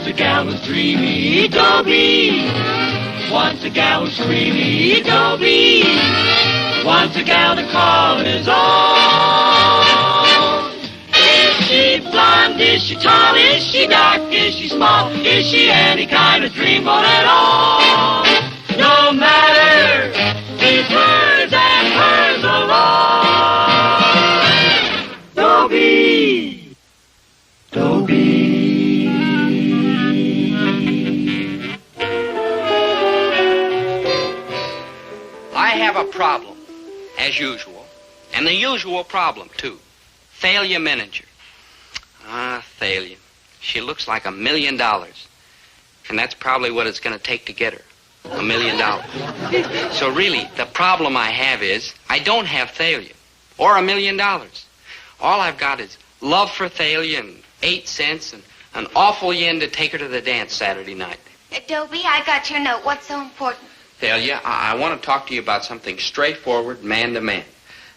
Once a gal was dreamy, Dobie. Once a gal was creamy, Dobie. Once a gal to call his own. Is she blonde? Is she tall? Is she dark? Is she small? Is she any kind of dreamboat at all? No matter, he's hers and hers alone. Dobie, Dobie. I have a problem, as usual, and the usual problem, too. Thalia Miniger. Ah, Thalia. She looks like $1 million. And that's probably what it's going to take to get her. $1 million. So really, the problem I have is I don't have Thalia. Or $1 million. All I've got is love for Thalia and 8 cents and an awful yen to take her to the dance Saturday night. Dobie, I got your note. What's so important? Thalia, I want to talk to you about something straightforward, man to man.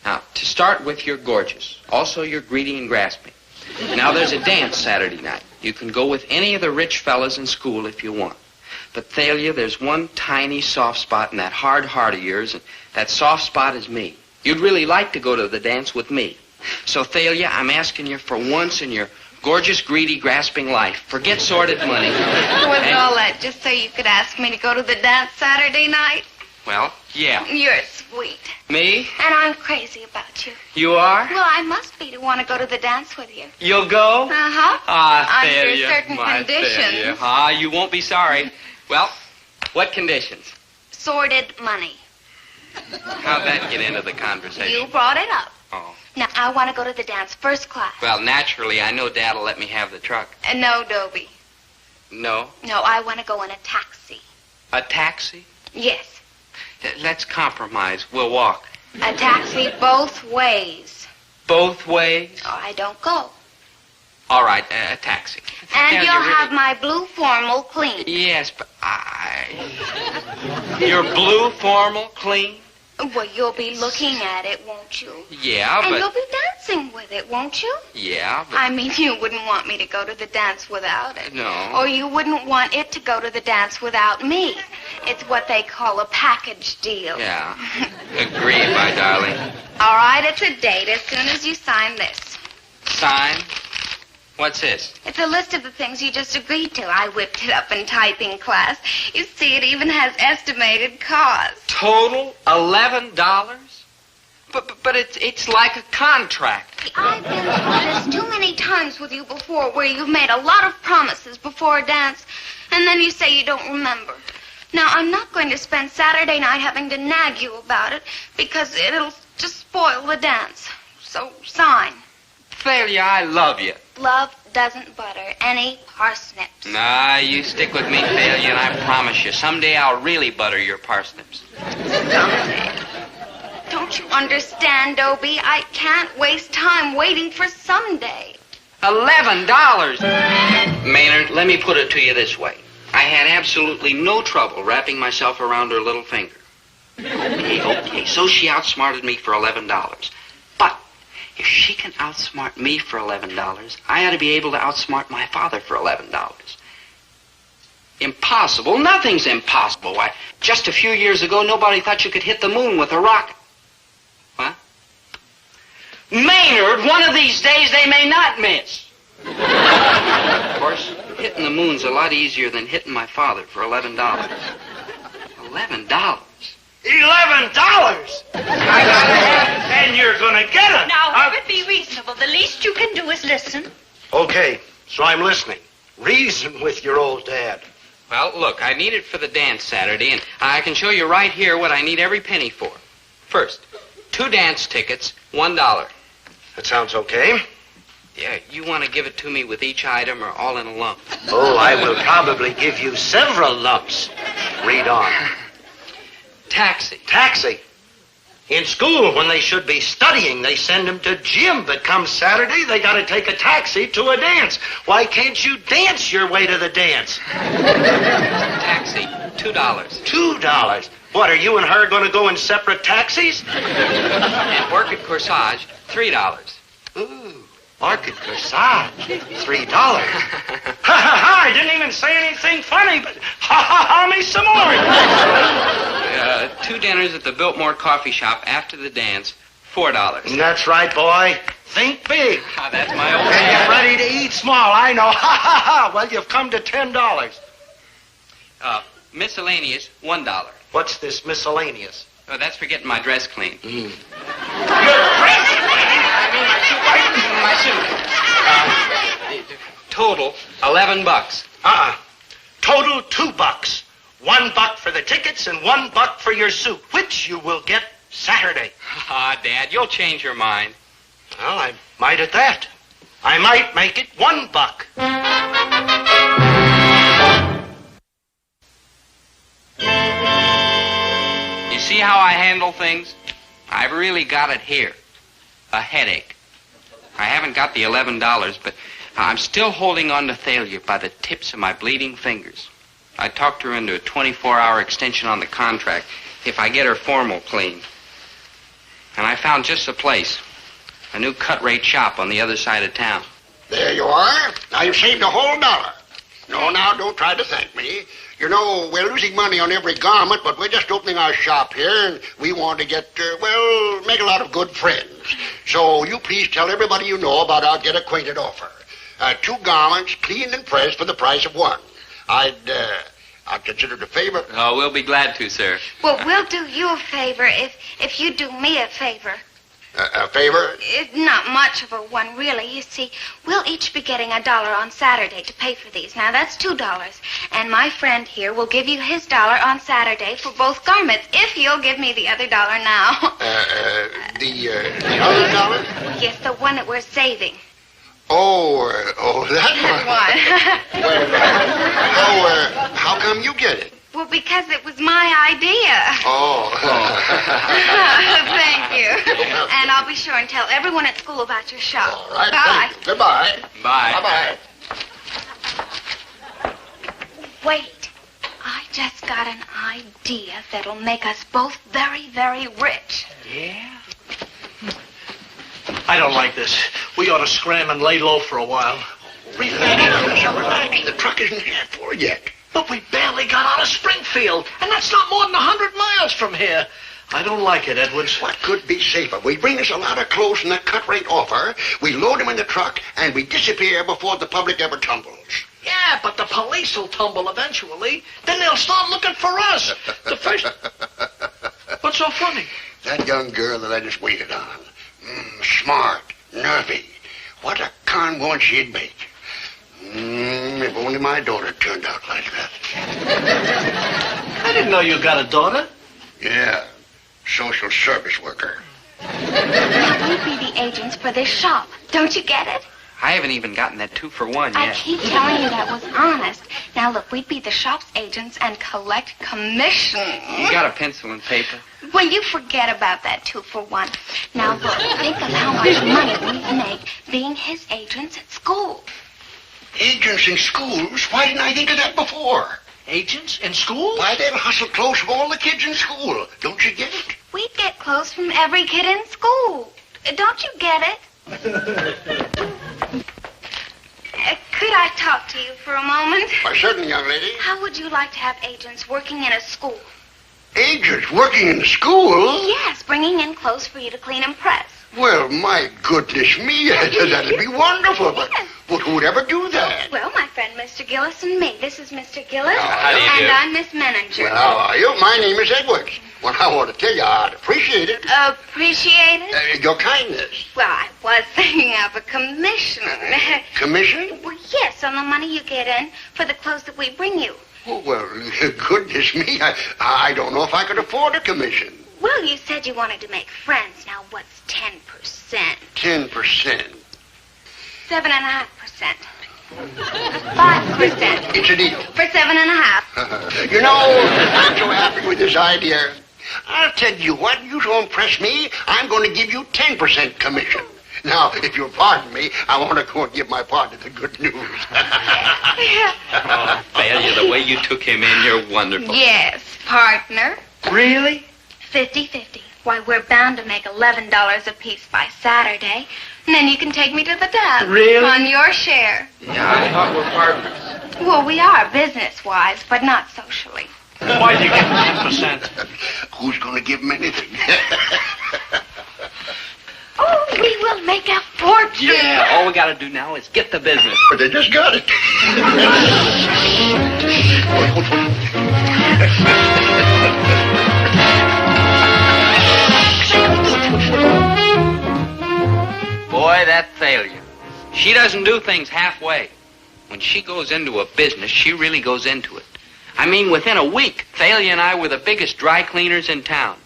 Now, to start with, you're gorgeous. Also, you're greedy and grasping. Now, there's a dance Saturday night. You can go with any of the rich fellas in school if you want. But, Thalia, there's one tiny soft spot in that hard heart of yours, and that soft spot is me. You'd really like to go to the dance with me. So, Thalia, I'm asking you for once in your gorgeous, greedy, grasping life, forget sordid money. What's all that, just so you could ask me to go to the dance Saturday night? Well, yeah. You're sweet. Me? And I'm crazy about you. You are? Well, I must be to want to go to the dance with you. You'll go? Uh-huh. Ah, Under Thalia, certain my conditions. Thalia. Ah, you won't be sorry. Well, what conditions? Sordid money. How'd that get into the conversation? You brought it up. Oh. Now, I want to go to the dance first class. Well, naturally, I know Dad'll let me have the truck. No, Dobie. No? No, I want to go in a taxi. A taxi? Yes. Let's compromise. We'll walk. A taxi both ways. Both ways? Or I don't go. All right, a taxi. And Thalia, you'll really- have my blue formal clean. Yes, but Your blue formal clean? Well, you'll be looking at it, won't you? Yeah, And but... you'll be dancing with it, won't you? Yeah, but... I mean, you wouldn't want me to go to the dance without it. No. Or you wouldn't want it to go to the dance without me. It's what they call a package deal. Yeah. Agreed, my darling. All right, it's a date as soon as you sign this. Sign? What's this? It's a list of the things you just agreed to. I whipped it up in typing class. You see, it even has estimated cost. Total $11? But it's like a contract. I've been through this too many times with you before where you've made a lot of promises before a dance, and then you say you don't remember. Now, I'm not going to spend Saturday night having to nag you about it because it'll just spoil the dance. So, sign. Thalia, I love you. Love doesn't butter any parsnips. Nah, you stick with me, Thalia, and I promise you, someday I'll really butter your parsnips. Someday. Don't you understand, Dobie? I can't waste time waiting for someday. $11! Maynard, let me put it to you this way. I had absolutely no trouble wrapping myself around her little finger. Okay, so she outsmarted me for $11. But if she can outsmart me for $11, I ought to be able to outsmart my father for $11. Impossible? Nothing's impossible. Why, just a few years ago, nobody thought you could hit the moon with a rocket. What? Maynard, one of these days they may not miss. Of course, hitting the moon's a lot easier than hitting my father for $11. $11? $11? I gotta have it, and you're gonna get it. Now, Herbert, be reasonable. The least you can do is listen. Okay, so I'm listening. Reason with your old dad. Well, look, I need it for the dance Saturday, and I can show you right here what I need every penny for. First, 2 dance tickets, $1. That sounds okay. Yeah, you want to give it to me with each item or all in a lump? Oh, I will probably give you several lumps. Read on. Taxi. Taxi. In school, when they should be studying, they send them to gym. But come Saturday, they got to take a taxi to a dance. Why can't you dance your way to the dance? Taxi, $2. $2. What, are you and her going to go in separate taxis? And orchid corsage, $3. Ooh, orchid corsage, $3. Ha ha ha! I didn't even say anything funny, but ha me some more. 2 dinners at the Biltmore Coffee Shop after the dance, $4. That's right, boy. Think big. That's my old And man. you're ready to eat small, I know. Well, you've come to $10. Miscellaneous, $1. What's this miscellaneous? Oh, that's for getting my dress clean. Your dress? I mean, my suit. Total, $11. Total $2. $1 for the tickets and $1 for your suit, which you will get Saturday. Dad, you'll change your mind. Well, I might at that. I might make it $1. You see how I handle things? I've really got it here. A headache. I haven't got the $11, but I'm still holding on to Thalia by the tips of my bleeding fingers. I talked her into a 24-hour extension on the contract if I get her formal clean. And I found just the place. A new cut-rate shop on the other side of town. There you are. Now you've saved a whole $1. No, now, don't try to thank me. You know, we're losing money on every garment, but we're just opening our shop here, and we want to get, make a lot of good friends. So you please tell everybody you know about our Get Acquainted offer. 2 garments, cleaned and pressed for the price of 1. I'd consider it a favor. Oh, we'll be glad to, sir. Well, we'll do you a favor if you do me a favor. A favor? It's not much of a one, really. You see, we'll each be getting $1 on Saturday to pay for these. Now, that's $2. And my friend here will give you his $1 on Saturday for both garments, if you'll give me the other $1 now. The other $1? Yes, the one that we're saving. That one. Well, how come you get it? Well, because it was my idea. Oh. Thank you. And I'll be sure and tell everyone at school about your shop. All right. Bye. Thank you. Goodbye. Bye. Bye-bye. Wait. I just got an idea that'll make us both very, very rich. Yeah? I don't like this. We ought to scram and lay low for a while. Relax. The truck isn't half full yet. But we barely got out of Springfield, and that's not more than 100 miles from here. I don't like it, Edwards. What could be safer? We bring us a lot of clothes in that cut-rate offer, we load them in the truck, and we disappear before the public ever tumbles. Yeah, but the police will tumble eventually. Then they'll start looking for us. The first... What's so funny? That young girl that I just waited on. Smart, nervy. What a con woman she'd make. If only my daughter turned out like that. I didn't know you got a daughter. Yeah, social service worker. Now, we'd be the agents for this shop. Don't you get it? I haven't even gotten that 2-for-1 I yet. keep telling you that was honest. Now, look, we'd be the shop's agents and collect commission. You got a pencil and paper? Well, you forget about that 2-for-1. Now, look, think of how much money we'd make being his agents at school. Agents in schools? Why didn't I think of that before? Agents in school? Why, they'll hustle clothes from all the kids in school. Don't you get it? We'd get clothes from every kid in school. Don't you get it? Could I talk to you for a moment? Why, certainly, young lady. How would you like to have agents working in a school? Agents working in the school? Yes, bringing in clothes for you to clean and press. Well, my goodness me, that'd be wonderful, but who'd ever do that? Well, my friend Mr. Gillis and me. This is Mr. Gillis, how do you and do? I'm Miss Meninger. Well, how are you? My name is Edwards. Well, I want to tell you, I'd appreciate it. Appreciate it? Your kindness. Well, I was thinking of a commission. Commission? Well, yes, on the money you get in for the clothes that we bring you. Oh, well, goodness me, I don't know if I could afford a commission. Well, you said you wanted to make friends. Now, what's 10%? 10%. 7.5%. 5%. It's a deal. For 7.5. You know, I'm so happy with this idea. I'll tell you what, you so impress me, I'm going to give you 10% commission. Now, if you'll pardon me, I want to go and give my partner the good news. Oh, Thalia, the way you took him in, you're wonderful. Yes, partner. Really? 50-50. Why, we're bound to make $11 apiece by Saturday. And then you can take me to the dance. Really? On your share. Yeah, I thought we're partners. Well, we are business-wise, but not socially. Why'd you give him 10%? Who's going to give him anything? Oh, we will make a fortune. Yeah, all we got to do now is get the business. But they just got it. Boy, that Thalia. She doesn't do things halfway. When she goes into a business, she really goes into it. I mean, within a week, Thalia and I were the biggest dry cleaners in town.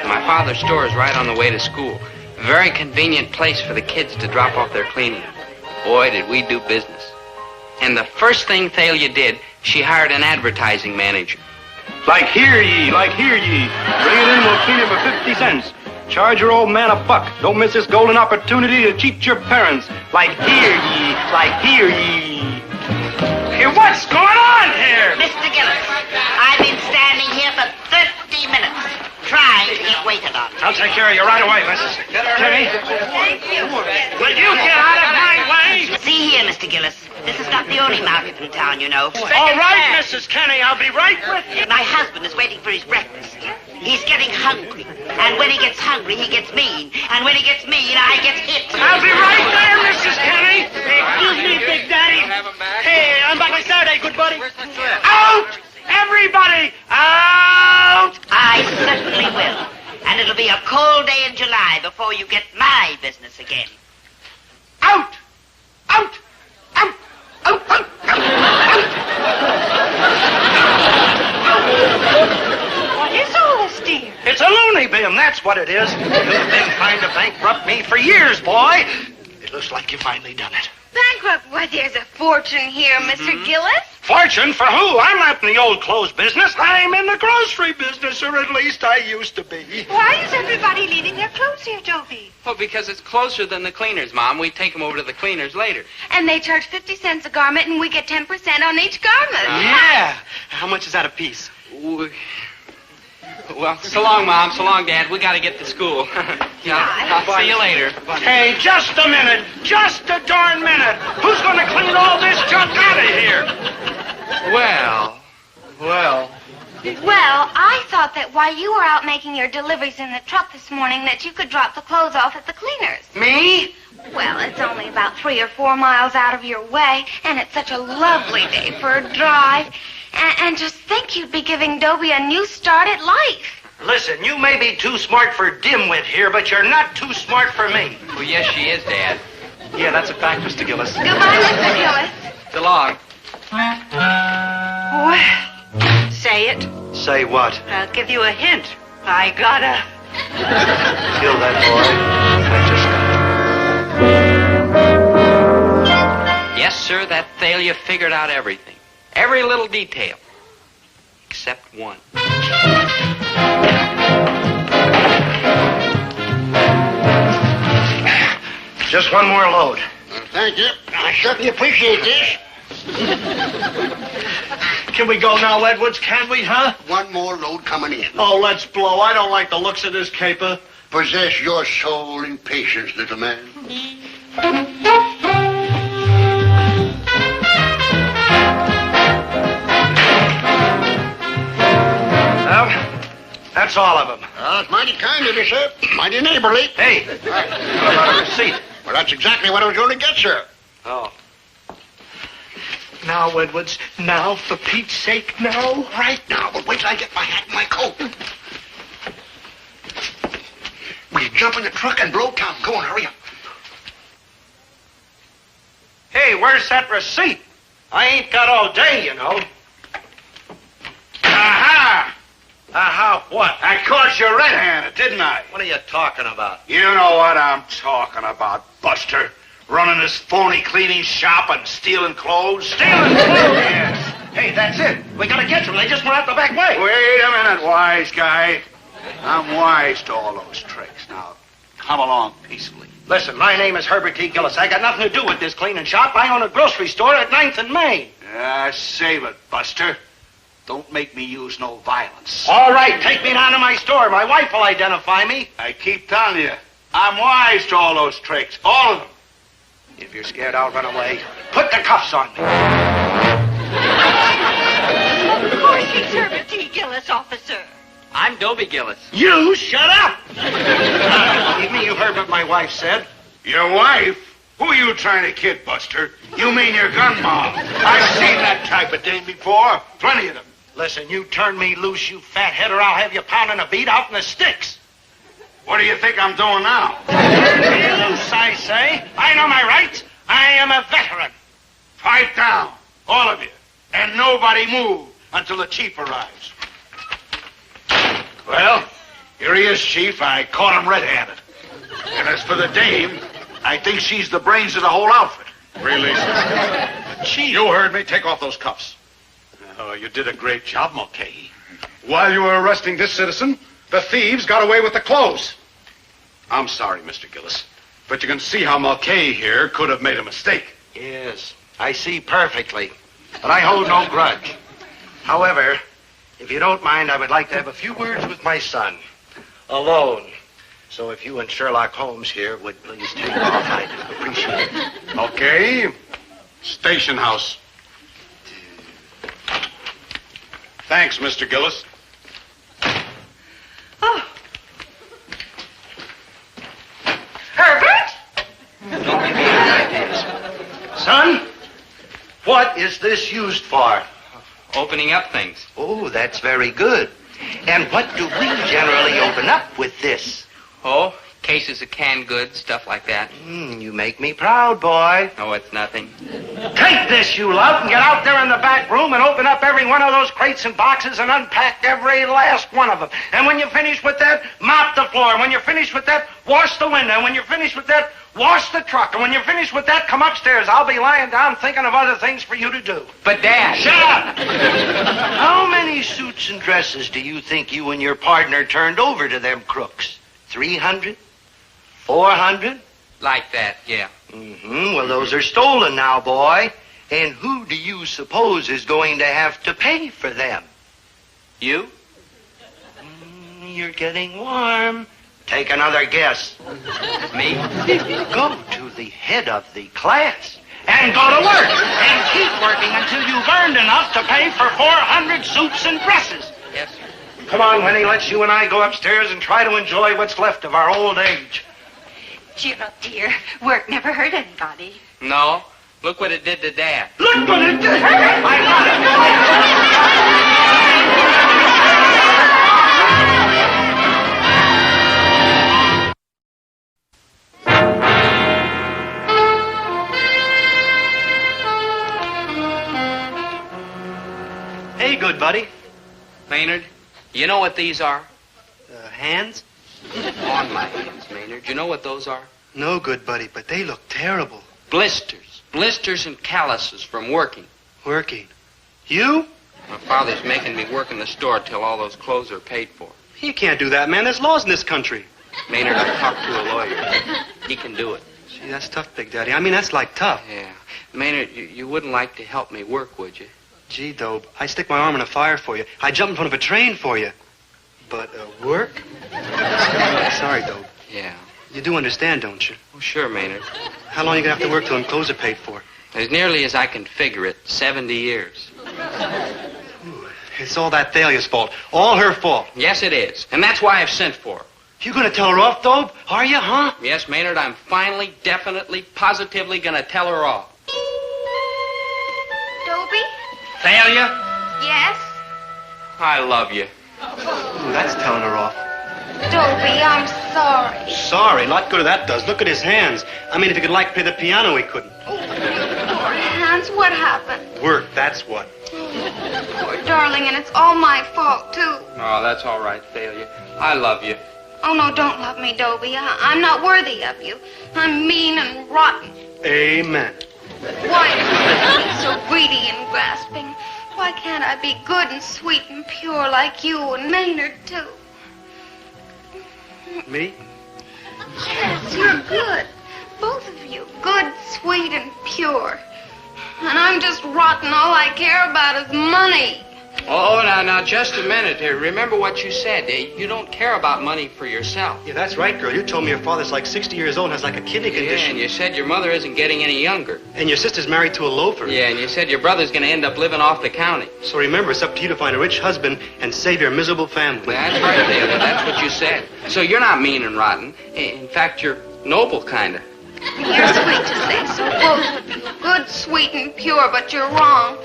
My father's store is right on the way to school. A very convenient place for the kids to drop off their cleaning. Boy, did we do business. And the first thing Thalia did, she hired an advertising manager. Like hear ye, like hear ye. Bring it in, we'll clean it for 50 cents. Charge your old man $1. Don't miss this golden opportunity to cheat your parents. Like hear ye, like hear ye. Hey, what's going on here? Mr. Gillis, I've been standing here for 30 minutes trying to get waited on. I'll take care of you right away, Mrs. Kenny. Thank you. Will you get out of my way? See here, Mr. Gillis. This is not the only market in town, you know. All right, Mrs. Kenny, I'll be right with you. My husband is waiting for his breakfast. He's getting hungry. And when he gets hungry, he gets mean. And when he gets mean, I get hit. I'll be right there, Mrs. Kenny. Excuse me, Big Daddy. Hey, I'm back on Saturday, good buddy. Out! Everybody! Out! I certainly will. And it'll be a cold day in July before you get my business again. Out! Out! Out! Out! Out! What is all this, dear? It's a loony bin, that's what it is. You've been trying to bankrupt me for years, boy. It looks like you finally done it. Bankrupt? Why, there's a fortune here, Mr. Gillis. Fortune for who? I'm not in the old clothes business. I'm in the grocery business, or at least I used to be. Why is everybody leaving their clothes here, Dobie? Well, because it's closer than the cleaners, Mom. We take them over to the cleaners later. And they charge 50 cents a garment, and we get 10% on each garment. Yeah. How much is that a piece? Well, so long, Mom. So long, Dad. We got to get to school. I'll see you later. Hey, just a minute. Just a darn minute. Who's going to clean all this junk out of here? Well. Well, I thought that while you were out making your deliveries in the truck this morning that you could drop the clothes off at the cleaners. Me? Well, it's only about 3 or 4 miles out of your way, and it's such a lovely day for a drive. And just think you'd be giving Dobie a new start at life. Listen, you may be too smart for dimwit here, but you're not too smart for me. Well, yes, she is, Dad. Yeah, that's a fact, Mr. Gillis. Goodbye, Mr. Gillis. So long. Well, say it. Say what? I'll give you a hint. I gotta. Kill that boy. Yes, sir, that Thalia figured out everything. Every little detail. Except one. Just one more load. Thank you. I certainly appreciate this. Can we go now, Edwards? Can we, huh? One more load coming in. Oh, let's blow. I don't like the looks of this caper. Possess your soul in patience, little man. Well, that's all of them. It's mighty kind of you, sir. Mighty neighborly. Hey, what about a receipt? Well, that's exactly what I was going to get, sir. Oh. Now, Edwards. Now, for Pete's sake, now. Right now, but wait till I get my hat and my coat. Will you jump in the truck and blow town? Go on, hurry up. Hey, where's that receipt? I ain't got all day, you know. Aha! Aha, what? I caught you red-handed, didn't I? What are you talking about? You know what I'm talking about, Buster. Running this phony cleaning shop and stealing clothes. Stealing clothes? Yes. Hey, that's it. We gotta get them. They just went out the back way. Wait a minute, wise guy. I'm wise to all those tricks. Now, come along peacefully. Listen, my name is Herbert T. Gillis. I got nothing to do with this cleaning shop. I own a grocery store at 9th and Main. Save it, Buster. Don't make me use no violence. All right, take me down to my store. My wife will identify me. I keep telling you, I'm wise to all those tricks. All of them. If you're scared I'll run away, put the cuffs on me. Of course he's Herbert T. Gillis, officer. I'm Dobie Gillis. You shut up! Believe me, you heard what my wife said. Your wife? Who are you trying to kid, Buster? You mean your gun mom? I've seen that type of dame before. Plenty of them. Listen, you turn me loose, you fathead, or I'll have you pounding a beat out in the sticks. What do you think I'm doing now? Turn me loose, I say. I know my rights. I am a veteran. Pipe down, all of you. And nobody move until the chief arrives. Well, here he is, Chief. I caught him red-handed. And as for the dame, I think she's the brains of the whole outfit. Really? Chief. You heard me. Take off those cuffs. Oh, you did a great job, Mulcahy. While you were arresting this citizen, the thieves got away with the clothes. I'm sorry, Mr. Gillis, but you can see how Mulcahy here could have made a mistake. Yes, I see perfectly. But I hold no grudge. However, if you don't mind, I would like to have a few words with my son. Alone. So if you and Sherlock Holmes here would please take off, I'd appreciate it. Okay. Station house. Thanks, Mr. Gillis. Oh. Herbert? Don't give me ideas. Son, what is this used for? Opening up things. Oh, that's very good. And what do we generally open up with this? Oh, cases of canned goods, stuff like that. You make me proud, boy. Oh, it's nothing. Take this, you lout, and get out there in the back room and open up every one of those crates and boxes and unpack every last one of them. And when you're finished with that, mop the floor. And when you're finished with that, wash the window. And when you're finished with that, wash the truck. And when you're finished with that, come upstairs. I'll be lying down thinking of other things for you to do. But, Dad... Shut up! How many suits and dresses do you think you and your partner turned over to them crooks? 300? 400? Like that, yeah. Well, those are stolen now, boy. And who do you suppose is going to have to pay for them? You? You're getting warm. Take another guess. Me? Go to the head of the class and go to work and keep working until you've earned enough to pay for 400 suits and dresses. Yes, sir. Come on, Winnie, let's you and I go upstairs and try to enjoy what's left of our old age. Cheer up, dear. Work never hurt anybody. No. Look what it did to Dad. Look what it did! I got it. Hey, good buddy. Maynard, you know what these are? Hands? On my hands, Maynard. You know what those are? No, good buddy, but they look terrible. Blisters. Blisters and calluses from working. Working? You? My father's making me work in the store till all those clothes are paid for. You can't do that, man. There's laws in this country. Maynard, I talked to a lawyer. He can do it. Gee, that's tough, Big Daddy. I mean, that's like tough. Yeah. Maynard, you wouldn't like to help me work, would you? Gee, Dobe, I'd stick my arm in a fire for you. I'd jump in front of a train for you. But, work? Sorry, Dobe. Yeah. You do understand, don't you? Oh, sure, Maynard. How long you gonna have to work till them clothes are paid for? As nearly as I can figure it, 70 years. It's all that Thalia's fault. All her fault. Yes, it is. And that's why I've sent for her. You gonna tell her off, Dobe? Are you, huh? Yes, Maynard, I'm finally, definitely, positively gonna tell her off. Dobie? Thalia? Yes? I love you. Ooh, that's telling her off. Dobie, I'm sorry. Sorry, a lot good of that does. Look at his hands. I mean, if he could like play the piano, he couldn't. Poor hands, what happened? Work, that's what. Poor darling, and it's all my fault, too. Oh, that's all right, Thalia. I love you. Oh, no, don't love me, Dobie. I'm not worthy of you. I'm mean and rotten. Amen. Why is me so greedy and grasping? Why can't I be good and sweet and pure like you and Maynard, too? Me? Yes, you're good. Both of you. Good, sweet, and pure. And I'm just rotten. All I care about is money. Oh, now, just a minute here. Remember what you said. You don't care about money for yourself. Yeah, that's right, girl. You told me your father's like 60 years old and has like a kidney Yeah, condition. and you said your mother isn't getting any younger. And your sister's married to a loafer. Yeah, and you said your brother's going to end up living off the county. So remember, it's up to you to find a rich husband and save your miserable family. That's right, David. That's what you said. So you're not mean and rotten. In fact, you're noble, kind of. You're sweet to say so. Both of you. Good, sweet, and pure, but you're wrong.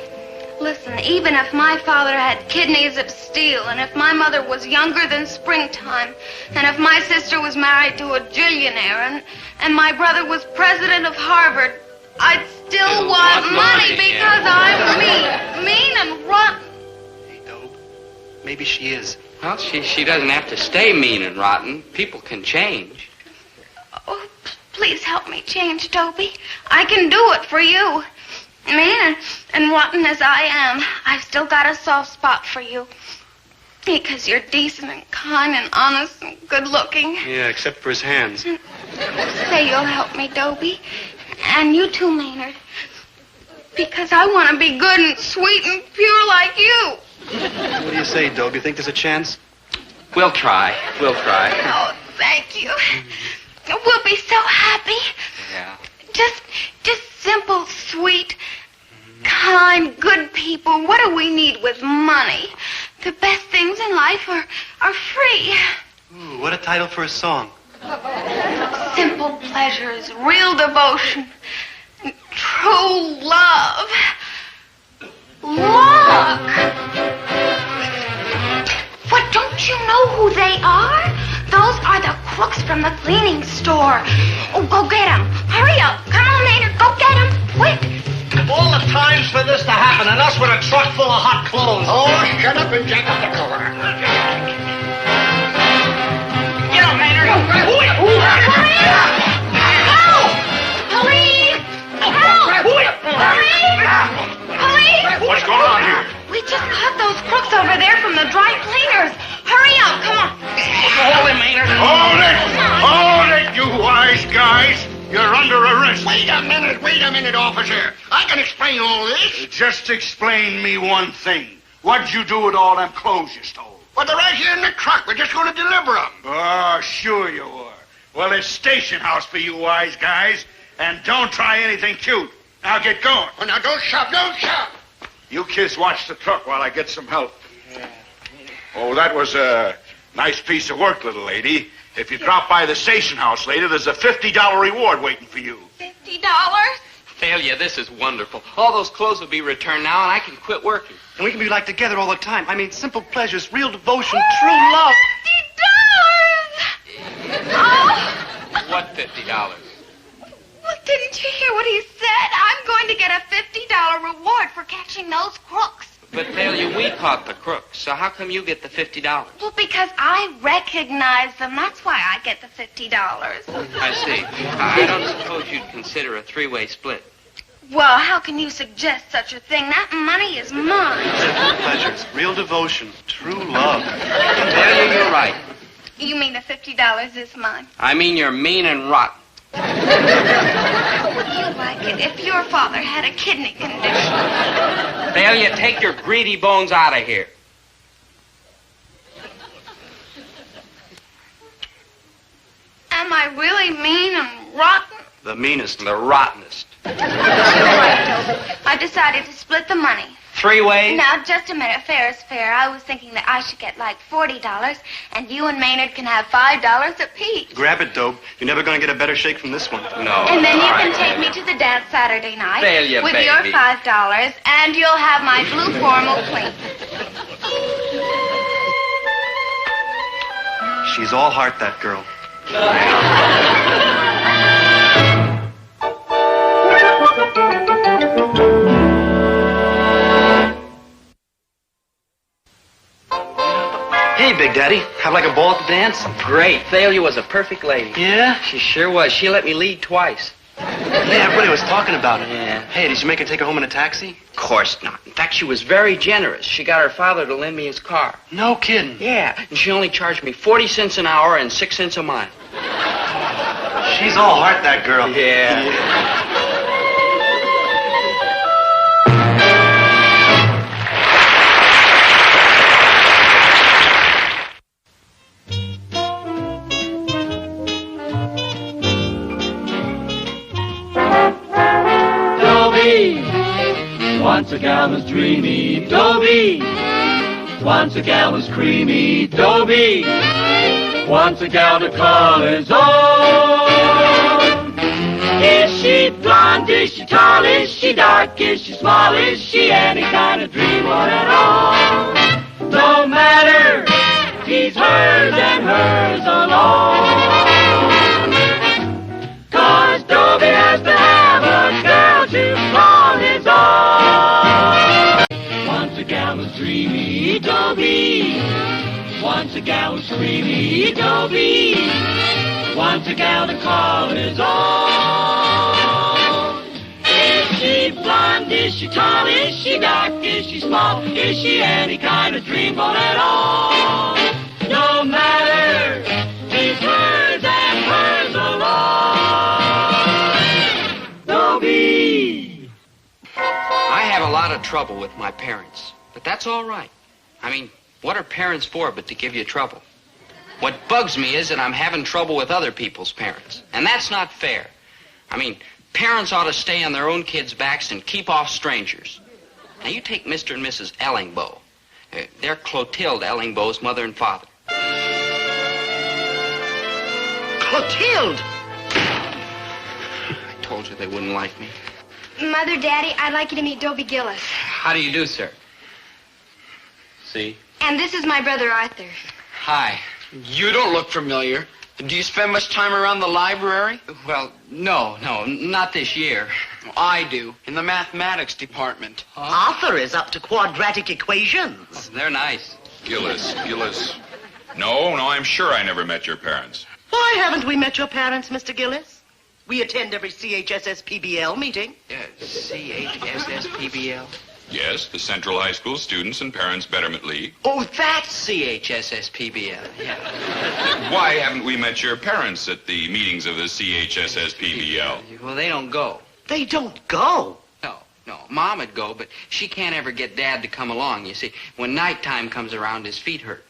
Listen, even if my father had kidneys of steel, and if my mother was younger than springtime, and if my sister was married to a gillionaire, and my brother was president of Harvard, I'd still want money because I'm mean and rotten. Hey, Dobe, maybe she is. Well, she doesn't have to stay mean and rotten. People can change. Oh, please help me change, Dobie. I can do it for you. Mean and rotten as I am, I've still got a soft spot for you. Because you're decent and kind and honest and good-looking. Yeah, except for his hands. Say you'll help me, Dobie. And you too, Maynard. Because I want to be good and sweet and pure like you. What do you say, Dobe? You think there's a chance? We'll try. We'll try. Oh, thank you. We'll be so happy. Yeah. Just simple, sweet, kind, good people. What do we need with money? The best things in life are free. Ooh, what a title for a song. Simple pleasures, real devotion, true love. Look! What, don't you know who they are? Those are the crooks from the cleaning store. Oh, go get them. Hurry up. Come on, Maynard. Go get them. Quick. Of all the times for this to happen, and us with a truck full of hot clothes. Oh, shut up and jack up the cover. Get up, Maynard. Hurry up. Help! Police! Help! Police! What's going on here? We just caught those crooks over there from the dry cleaners. Hurry up. Come on. Hold him, Maynard. Hold it! Hold it, you wise guys! You're under arrest. Wait a minute, officer. I can explain all this. Just explain me one thing. What'd you do with all them clothes you stole? Well, they're right here in the truck. We're just going to deliver them. Oh, sure you were. Well, it's station house for you wise guys. And don't try anything cute. Now get going. Oh, now, don't shout. You kids watch the truck while I get some help. Oh, that was a nice piece of work, little lady. If you drop by the station house later, there's a $50 reward waiting for you. $50? Thalia, this is wonderful. All those clothes will be returned now, and I can quit working. And we can be like together all the time. I mean, simple pleasures, real devotion, true love. $50! Oh! What $50? Well, didn't you hear what he said? I'm going to get a $50 reward for catching those crooks. But, Thalia, we caught the crooks, so how come you get the $50? Well, because I recognize them. That's why I get the $50. I see. I don't suppose you'd consider a three-way split. Well, how can you suggest such a thing? That money is mine. Simple pleasures, real devotion, true love. Thalia, you're right. You mean the $50 is mine? I mean you're mean and rotten. How would you like it if your father had a kidney condition? Thalia, take your greedy bones out of here. Am I really mean and rotten? The meanest. The rottenest. You're right, Dobie. I decided to split the money. 3 ways? Now, just a minute. Fair is fair. I was thinking that I should get like $40, and you and Maynard can have $5 apiece. Grab it, Dobe. You're never going to get a better shake from this one. No. And then you can take me to the dance Saturday night Thalia, with baby. your $5, and you'll have my blue formal clean. She's all heart, that girl. Hey, Big Daddy. Have like a ball at the dance? Great. Thalia was a perfect lady. Yeah? She sure was. She let me lead twice. Yeah, everybody was talking about it. Yeah. Hey, did you make her take her home in a taxi? Of course not. In fact, she was very generous. She got her father to lend me his car. No kidding. Yeah, and she only charged me 40 cents an hour and 6 cents a mile. She's all heart, that girl. Yeah. a gal was dreamy, Dobie. Once a gal was creamy, Dobie. Once a gal to call his own. Is she blonde? Is she tall? Is she dark? Is she small? Is she any kind of dreamboat at all? No matter, he's hers and hers alone. 'Cause Dobie has to have a girl to call his own. Once a gal was dreamy, Dobie. Once a gal was creamy, Dobie. Once a gal to call his own. Is she blonde? Is she tall? Is she dark? Is she small? Is she any kind of dreamboat at all? No matter, he's hers and hers alone. Dobie. I have a lot of trouble with my parents, but that's all right. I mean, what are parents for but to give you trouble? What bugs me is that I'm having trouble with other people's parents, and that's not fair. I mean, parents ought to stay on their own kids' backs and keep off strangers. Now, you take Mr. and Mrs. Ellingboe. They're Clotilde Ellingboe's mother and father. Clotilde! I told you they wouldn't like me. Mother, Daddy, I'd like you to meet Dobie Gillis. How do you do, sir? See? And this is my brother, Arthur. Hi. You don't look familiar. Do you spend much time around the library? Well, no, not this year. I do, in the mathematics department. Arthur is up to quadratic equations. Oh, they're nice. Gillis. No, I'm sure I never met your parents. Why haven't we met your parents, Mr. Gillis? We attend every CHSS-PBL meeting. CHSS-PBL? Yes, the Central High School Students and Parents Betterment League. Oh, that's CHSS-PBL, yeah. Why haven't we met your parents at the meetings of the CHSS-PBL? Well, they don't go. They don't go? No. Mom would go, but she can't ever get Dad to come along, you see. When nighttime comes around, his feet hurt.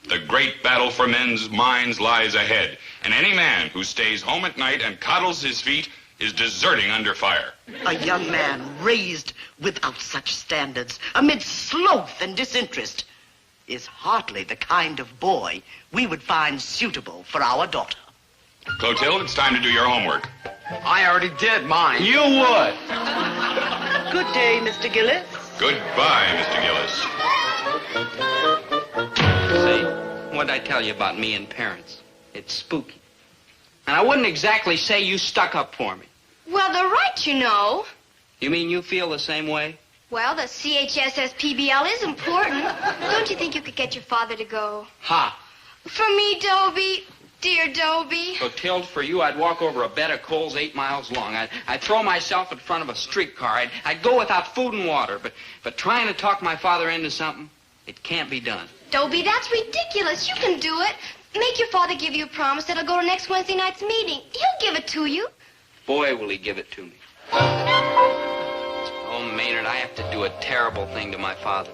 The great battle for men's minds lies ahead, and any man who stays home at night and coddles his feet is deserting under fire. A young man raised without such standards, amid sloth and disinterest, is hardly the kind of boy we would find suitable for our daughter. Clotilde, it's time to do your homework. I already did mine. You would. Good day, Mr. Gillis. Goodbye, Mr. Gillis. See, what'd I tell you about me and parents? It's spooky. And I wouldn't exactly say you stuck up for me. Well, they're right, you know. You mean you feel the same way? Well, the CHSS-PBL is important. Don't you think you could get your father to go? Ha! For me, Dobie. Dear Dobie. Clotilde, for you, I'd walk over a bed of coals 8 miles long. I'd throw myself in front of a streetcar. I'd go without food and water. But trying to talk my father into something, it can't be done. Dobie, that's ridiculous. You can do it. Make your father give you a promise that he'll go to next Wednesday night's meeting. He'll give it to you. Boy, will he give it to me. Oh, Maynard, I have to do a terrible thing to my father.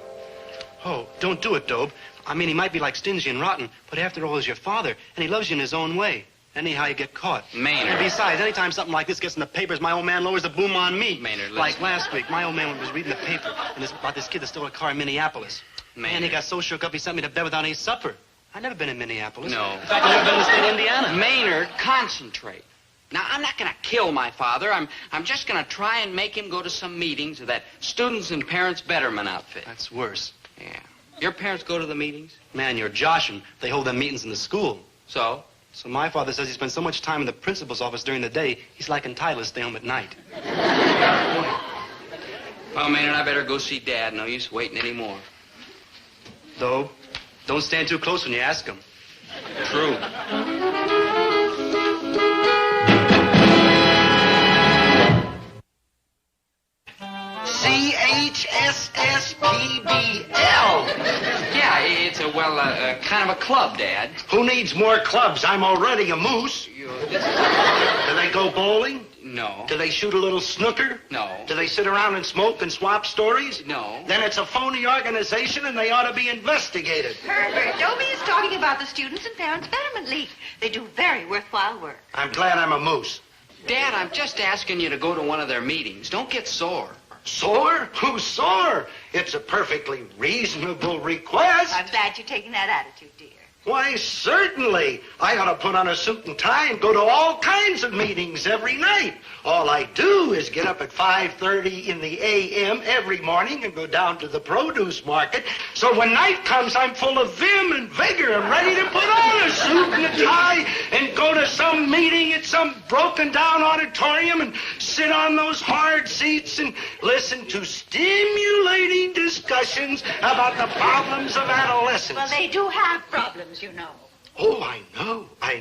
Oh, don't do it, Dobe. I mean, he might be like stingy and rotten, but after all, he's your father, and he loves you in his own way. Anyhow, you get caught. Maynard. And besides, anytime something like this gets in the papers, my old man lowers the boom on me. Maynard, listen. Like last week, my old man was reading the paper about this kid that stole a car in Minneapolis. Maynard. And he got so shook up, he sent me to bed without any supper. I've never been in Minneapolis. No. In fact, I've never been in the state of Indiana. Maynard, concentrate. Now, I'm not going to kill my father. I'm just going to try and make him go to some meetings of that Students and Parents Betterment outfit. That's worse. Yeah. Your parents go to the meetings? Man, you're joshing. They hold them meetings in the school. So? So my father says he spends so much time in the principal's office during the day, he's like entitled to stay home at night. Well, Maynard, I better go see Dad. No use waiting anymore. Though, don't stand too close when you ask him. True. CHSSPBL. Yeah, it's kind of a club, Dad. Who needs more clubs? I'm already a moose. Do they go bowling? No. Do they shoot a little snooker? No. Do they sit around and smoke and swap stories? No. Then it's a phony organization and they ought to be investigated. Herbert, Dobie is talking about the Students and Parents Betterment League. They do very worthwhile work. I'm glad I'm a moose. Dad, I'm just asking you to go to one of their meetings. Don't get sore. Sore? Who's sore? It's a perfectly reasonable request. I'm glad you're taking that attitude, dear. Why, certainly. I ought to put on a suit and tie and go to all kinds of meetings every night. All I do is get up at 5:30 in the a.m. every morning and go down to the produce market. So when night comes, I'm full of vim and vigor and ready to put on a suit and a tie and go to some meeting at some broken-down auditorium and sit on those hard seats and listen to stimulating discussions about the problems of adolescence. Well, they do have problems, you know. Oh, I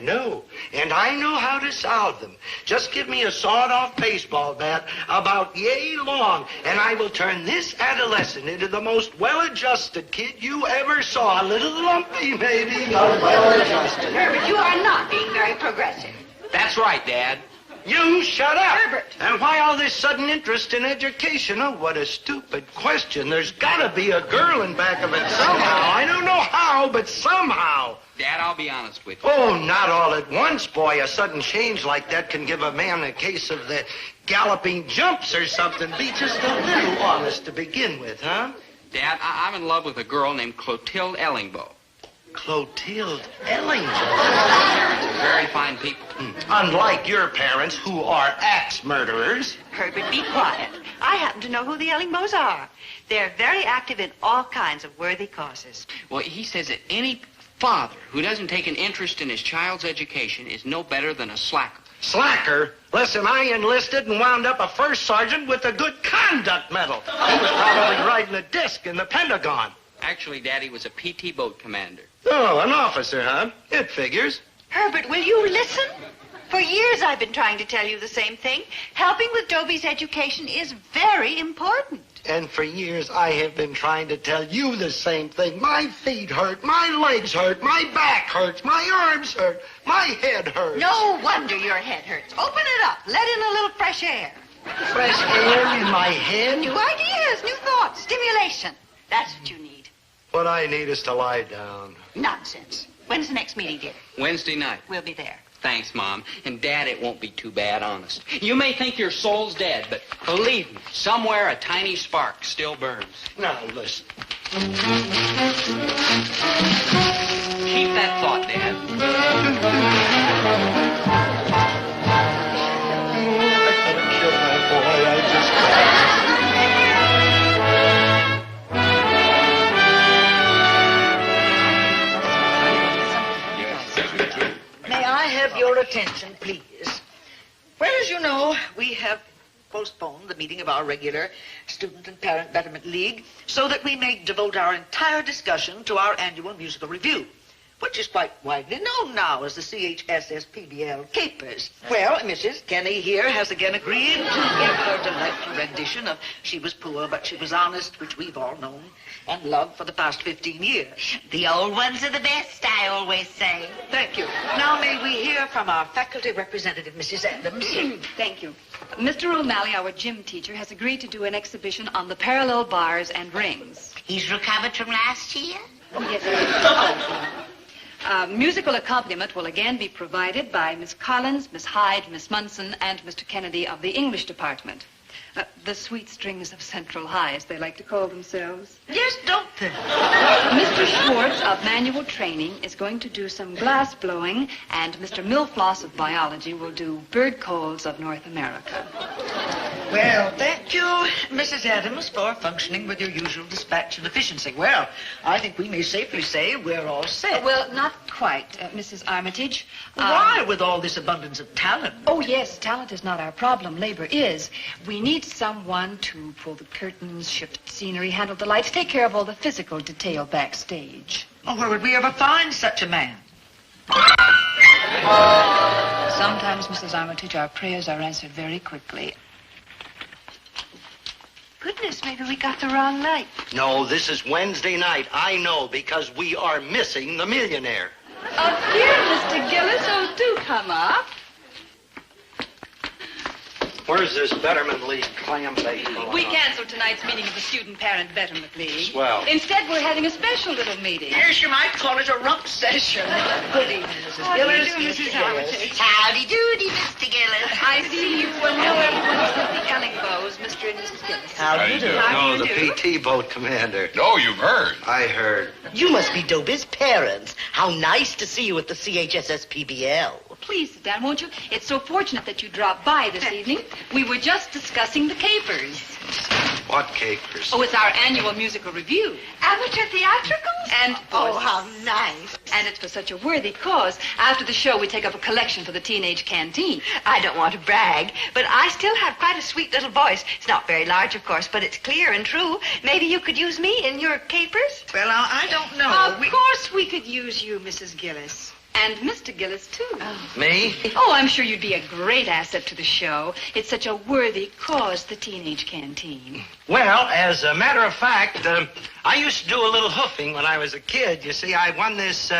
know. And I know how to solve them. Just give me a sawed-off baseball bat about yay long, and I will turn this adolescent into the most well-adjusted kid you ever saw. A little lumpy, maybe, but well-adjusted. Herbert, you are not being very progressive. That's right, Dad. You shut up. Herbert. And why all this sudden interest in education? Oh, what a stupid question. There's got to be a girl in back of it somehow. I don't know how, but somehow. Dad, I'll be honest with you. Oh, not all at once, boy. A sudden change like that can give a man a case of the galloping jumps or something. Be just a little honest to begin with, huh? Dad, I'm in love with a girl named Clotilde Ellingbo. Clotilde Ellingbo. Parents are very fine people. Unlike your parents, who are axe murderers. Herbert, be quiet. I happen to know who the Ellingbos are. They're very active in all kinds of worthy causes. Well, he says that any father who doesn't take an interest in his child's education is no better than a slacker. Slacker? Listen, I enlisted and wound up a first sergeant with a good conduct medal. He was probably riding a disc in the Pentagon. Actually, Daddy was a PT boat commander. Oh, an officer, huh? It figures. Herbert, will you listen? For years I've been trying to tell you the same thing. Helping with Dobie's education is very important. And for years I have been trying to tell you the same thing. My feet hurt, my legs hurt, my back hurts, my arms hurt, my head hurts. No wonder your head hurts. Open it up. Let in a little fresh air. Fresh air in my head? New ideas, new thoughts, stimulation. That's what you need. What I need is to lie down. Nonsense. When's the next meeting, dear? Wednesday night. We'll be there. Thanks, Mom. And, Dad, it won't be too bad, honest. You may think your soul's dead, but believe me, somewhere a tiny spark still burns. Now, listen. Keep that thought, Dad. I gotta kill that boy. I just can't. May I have your attention, please? Well, as you know, we have postponed the meeting of our regular Student and Parent Betterment League so that we may devote our entire discussion to our annual musical review, which is quite widely known now as the CHSS-PBL Capers. Well, Mrs. Kenny here has again agreed to give her delightful rendition of She Was Poor, But She Was Honest, which we've all known and loved for the past 15 years. The old ones are the best, I always say. Thank you. Now may we hear from our faculty representative, Mrs. Adams. Thank you. Mr. O'Malley, our gym teacher, has agreed to do an exhibition on the parallel bars and rings. He's recovered from last year? Oh, yes. Musical accompaniment will again be provided by Miss Collins, Miss Hyde, Miss Munson, and Mr. Kennedy of the English department. The sweet strings of Central High, as they like to call themselves. Yes, don't they? Mr. Schwartz of manual training is going to do some glass blowing, and Mr. Milfloss of biology will do bird calls of North America. Well, thank you, Mrs. Adams, for functioning with your usual dispatch and efficiency. Well, I think we may safely say we're all set. Well, not quite, Mrs. Armitage. Why, with all this abundance of talent? Oh, yes, talent is not our problem. Labor is. We need someone to pull the curtains, shift scenery, handle the lights, take care of all the physical detail backstage. Oh, where would we ever find such a man? Sometimes, Mrs. Armitage, our prayers are answered very quickly. Goodness, maybe we got the wrong night. No, this is Wednesday night. I know, because we are missing the millionaire. Oh, dear, Mr. Gillis, oh, do come up. Where's this Betterment League clam bake? We canceled tonight's meeting of the Student Parent Betterment League. Swell. Instead, we're having a special little meeting. Yes, you might call it a rump session. Good evening, Mrs. How do you Gillis. do, Mrs. Armitage? Howdy doody, Mr. Gillis. I see you know everyone except the Ellingbows, Mr. and Mrs. Gillis. How do you do? How No, do you the do? PT boat commander. No, you've heard. I heard. You must be Dobie's parents. How nice to see you at the CHSS PBL. Please sit down, won't you? It's so fortunate that you dropped by this evening. We were just discussing the capers. What capers? Oh, it's our annual musical review. Amateur theatricals? And Oh, how nice. And it's for such a worthy cause. After the show, we take up a collection for the teenage canteen. I don't want to brag, but I still have quite a sweet little voice. It's not very large, of course, but it's clear and true. Maybe you could use me in your capers? Well, now, I don't know. Of course we could use you, Mrs. Gillis. And Mr. Gillis, too. Me? Oh, I'm sure you'd be a great asset to the show. It's such a worthy cause, the teenage canteen. Well, as a matter of fact, I used to do a little hoofing when I was a kid. You see, I won this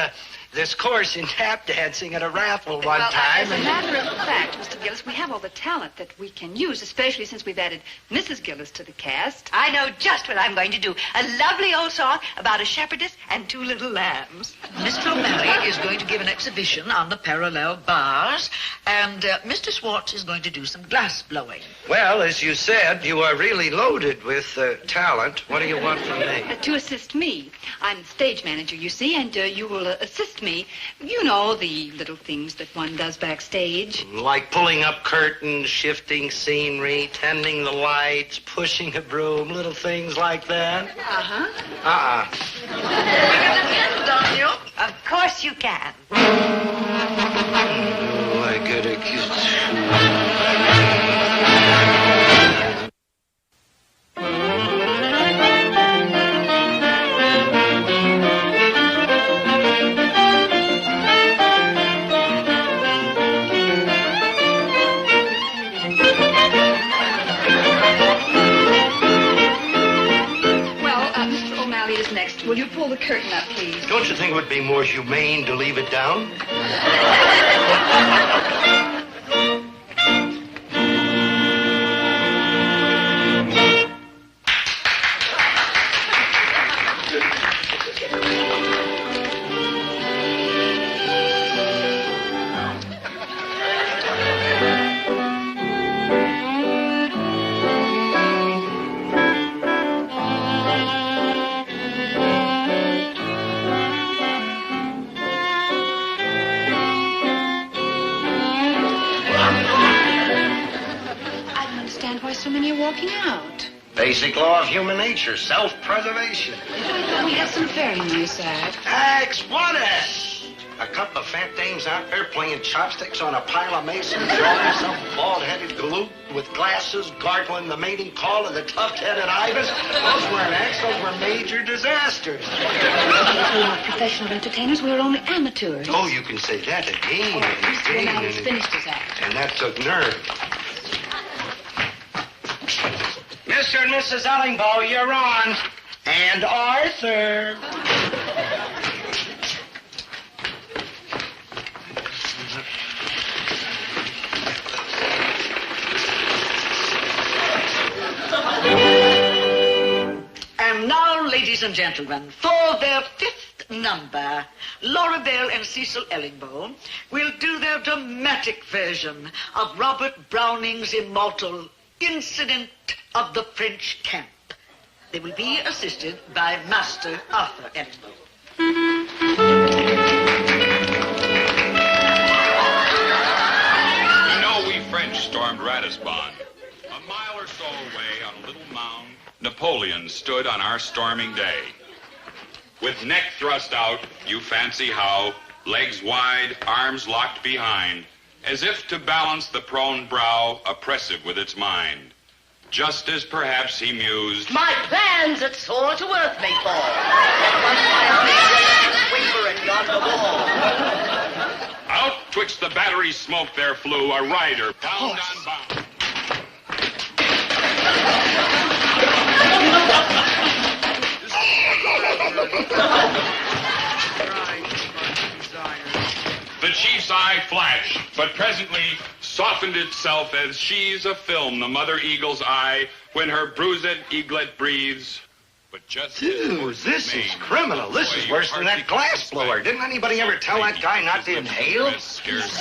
course in tap dancing at a raffle one time. As a matter of fact, Mr. Gillis, we have all the talent that we can use, especially since we've added Mrs. Gillis to the cast. I know just what I'm going to do. A lovely old song about a shepherdess and two little lambs. Mr. O'Malley is going to give an exhibition on the parallel bars, and Mr. Swartz is going to do some glass blowing. Well, as you said, you are really loaded with talent. What do you want from me? To assist me. I'm the stage manager, you see, and you will assist me. You know, the little things that one does backstage. Like pulling up curtains, shifting scenery, tending the lights, pushing a broom, little things like that. Uh-huh. Don't you? Of course you can. Oh, I gotta get... Will you pull the curtain up, please? Don't you think it would be more humane to leave it down? Basic law of human nature, self-preservation. We have some very nice acts. Acts? What acts? A couple of fat dames out there playing chopsticks on a pile of masons, drawing some bald-headed galoot with glasses, gargling the mating call of the tough-headed ibis. Those weren't acts, those were major disasters. We're not professional entertainers, we're only amateurs. Oh, you can say that again. Mr. O'Malley's finished his act. And that took nerve. Mr. and Mrs. Ellingbow, you're on. And Arthur. And now, ladies and gentlemen, for their fifth number, Laura Bell and Cecil Ellingbow will do their dramatic version of Robert Browning's immortal Incident of the French Camp. They will be assisted by Master Arthur Ellingbow. You know, we French stormed Ratisbon. A mile or so away on a little mound, Napoleon stood on our storming day. With neck thrust out, you fancy how, legs wide, arms locked behind, as if to balance the prone brow, oppressive with its mind. Just as perhaps he mused, My plans that soar to earth may fall. Once my army waver at yonder wall. out twixt the battery smoke there flew a rider, bound on bound. The chief's eye flashed, but presently softened itself as she's a film, the mother eagle's eye, when her bruised eaglet breathes. But just Dude, this is criminal. This is worse than that glass blower. Didn't anybody ever tell that guy not to inhale?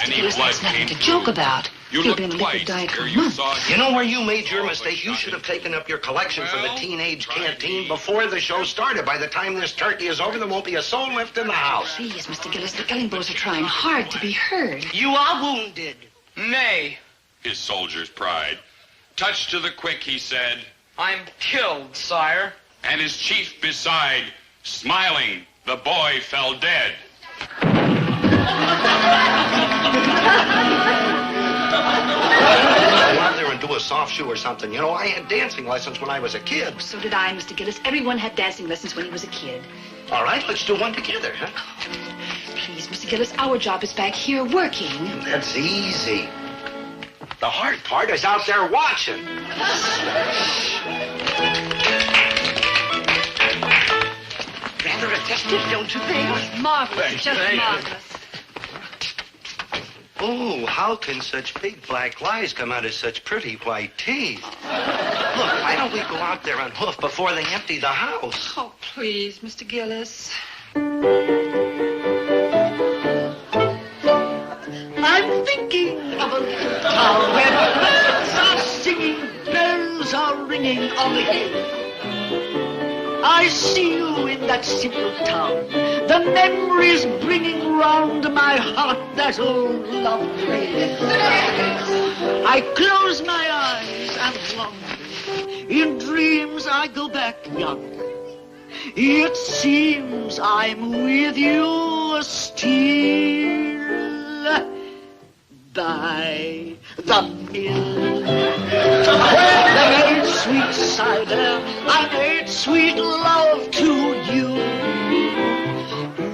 Any blood came to joke about. You You've been looked liquid twice diet for ere you months. saw You know where you made your mistake? You should have taken up your collection from the teenage canteen before the show started. By the time this turkey is over, there won't be a soul left in the house. Please, Mr. Gillis, the Ellingbows are trying hard to be heard. You are wounded. Nay, his soldier's pride. Touched to the quick, he said, I'm killed, sire. and his chief beside, smiling, the boy fell dead. Go out there and do a soft shoe or something. You know, I had dancing lessons when I was a kid. So did I, Mr. Gillis. Everyone had dancing lessons when he was a kid. All right, let's do one together, huh? Please, Mr. Gillis, our job is back here working. That's easy. The hard part is out there watching. Rather effective, don't you think? Marvelous, just marvelous. Oh, how can such big black lies come out of such pretty white teeth? Look, why don't we go out there and hoof before they empty the house? Oh, please, Mr. Gillis. I'm thinking of a little town where birds are singing, bells are ringing on the hill. I see you in that simple town, the memories bringing round my heart that old love thrill. I close my eyes and wander, in dreams I go back yonder. It seems I'm with you still by the mill. Where they made sweet cider, I made sweet love to you.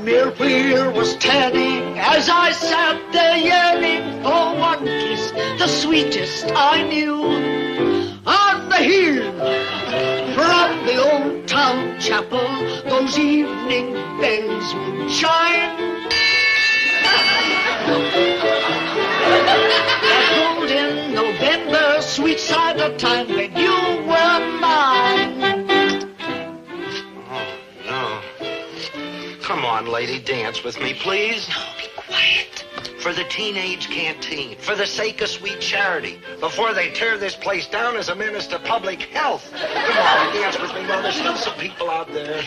Millwheel was turning as I sat there yearning for one kiss, the sweetest I knew. On the hill, from the old town chapel, those evening bells would chime. That golden November sweet cider time when you were mine. Oh, no. Come on, lady, dance with me, please. No, be quiet. For the teenage canteen, for the sake of sweet charity, before they tear this place down as a menace to public health. Come on, dance with me while there's still some people out there.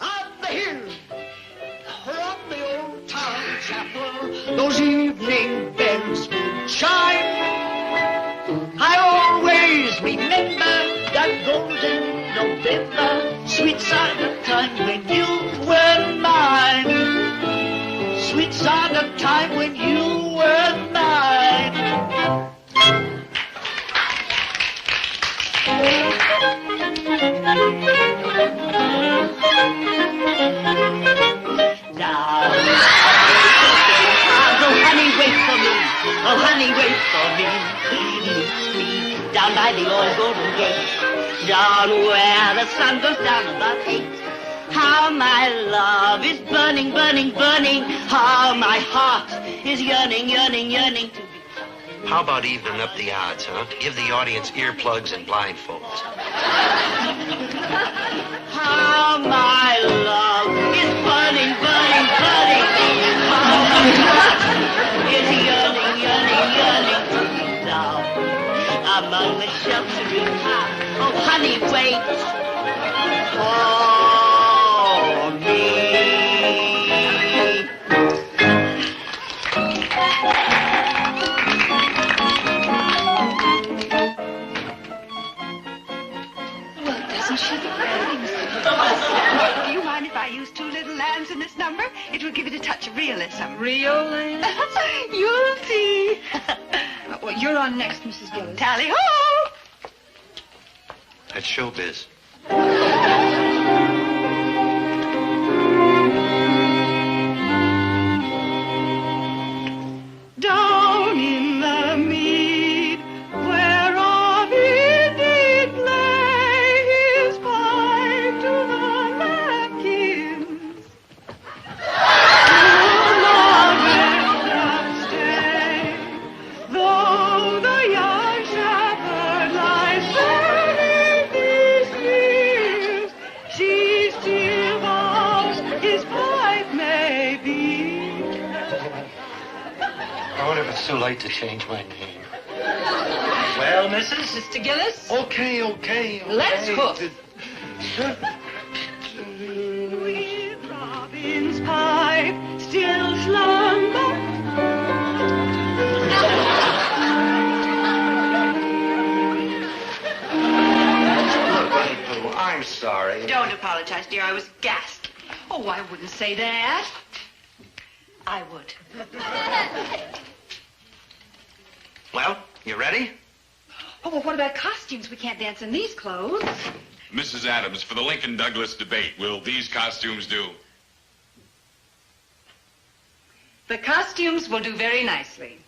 On the hill, from the old town chapel, those evening bells would chime. I always remember that golden November, sweet cider time when you were mine. Sweet cider time when you were mine. Now, oh, honey, wait for me. Oh, honey, wait for me. Meet me down by the old golden gate, down where the sun goes down about 8. How my love is burning, burning, burning. How my heart is yearning, yearning, yearning to be. How about evening up the odds, huh? Give the audience earplugs and blindfolds. How my love is burning, burning, burning. How my heart is yearning, yearning, yearning to be down among the sheltering clouds. Oh, honey, wait for me. Well, doesn't she look pretty, Mr. Do you mind if I use 2 little lambs in this number? It will give it a touch of realism. Real lambs? You'll see. Well, you're on next, Mrs. Gillis. Tally-ho! That's showbiz. Down in the mead, where on it lay his pipe to the lambkins. Oh, Lord, let them stay, though wonder if it's too late to change my name. Well, Mrs. Mr. Gillis? Okay. Let's hook. Sweet Robin's pipe still slumber. I'm sorry. Don't apologize, dear. I was gasped. Oh, I wouldn't say that. I would. Well, you ready? Oh, well, what about costumes? We can't dance in these clothes. Mrs. Adams, for the Lincoln-Douglas debate, will these costumes do? The costumes will do very nicely.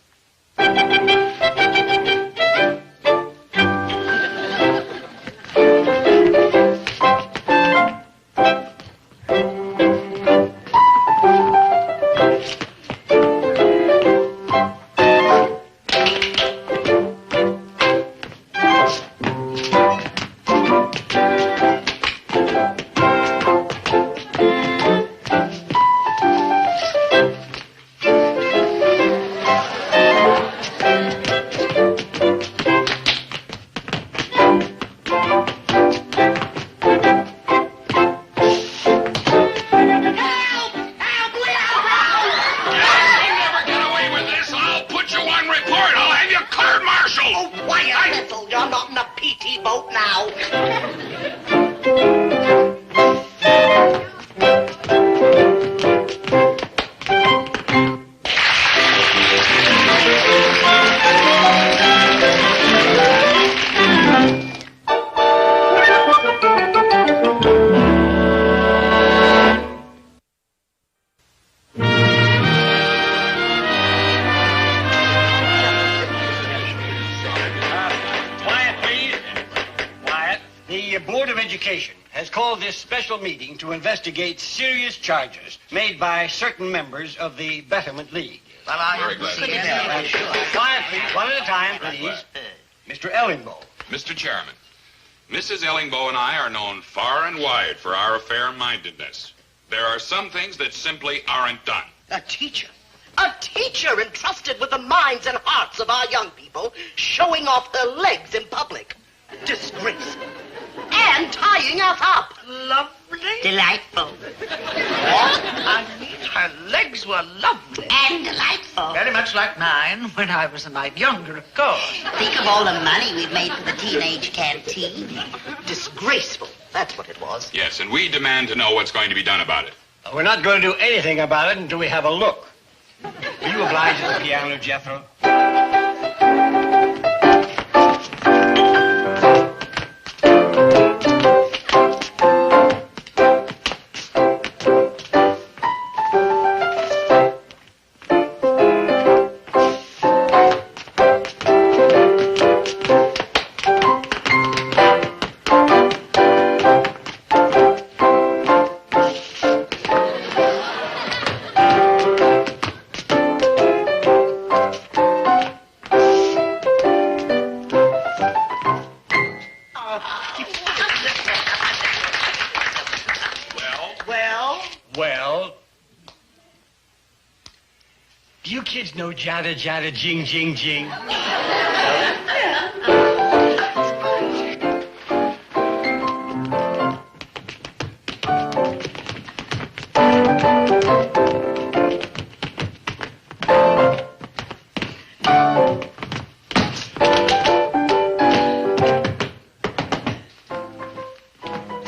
Meeting to investigate serious charges made by certain members of the Betterment League. Well, I Quiet, please. One at a time, please. Mr. Ellingbo. Mr. Chairman, Mrs. Ellingbo and I are known far and wide for our fair-mindedness. There are some things that simply aren't done. A teacher entrusted with the minds and hearts of our young people, showing off her legs in public. Disgraceful. And tying us up. Lovely. Delightful. What? I mean, her legs were lovely. And delightful. Very much like mine when I was a mite younger, of course. Think of all the money we've made for the teenage canteen. Disgraceful. That's what it was. Yes, and we demand to know what's going to be done about it. We're not going to do anything about it until we have a look. Will you oblige at the piano, Jethro? No jada jada jing jing jing.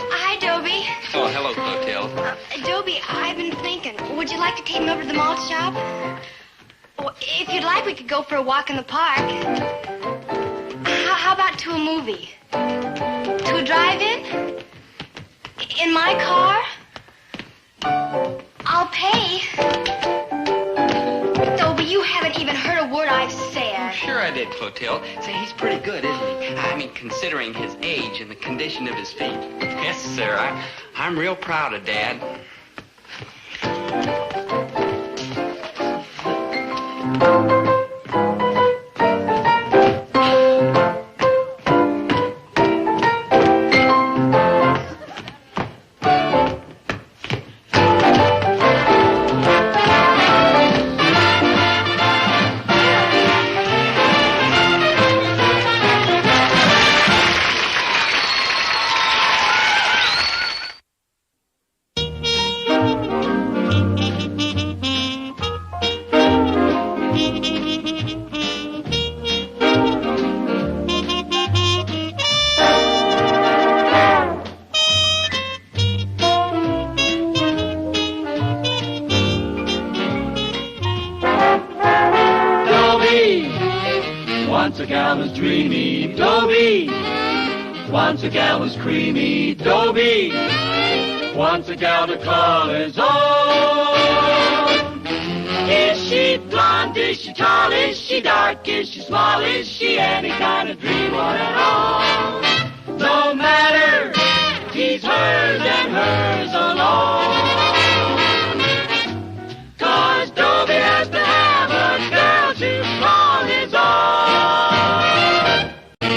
Hi, Dobie. Oh, hello, Clotilde. Dobie, I've been thinking. Would you like to take me over to the malt shop? Well, if you'd like, we could go for a walk in the park. How about to a movie? To a drive-in? In my car? I'll pay. Dobie, you haven't even heard a word I've said. Oh, sure I did, Clotilde. Say, he's pretty good, isn't he? I mean, considering his age and the condition of his feet. Yes, sir. I'm real proud of Dad. Once a gal was dreamy, Dobie. Once a gal was creamy, Dobie. Once a gal to call his own. Is she blonde? Is she tall? Is she dark? Is she small? Is she any kind of dream one at all? No matter, he's hers and hers alone. 'Cause Dobie has to have a girl to call his own.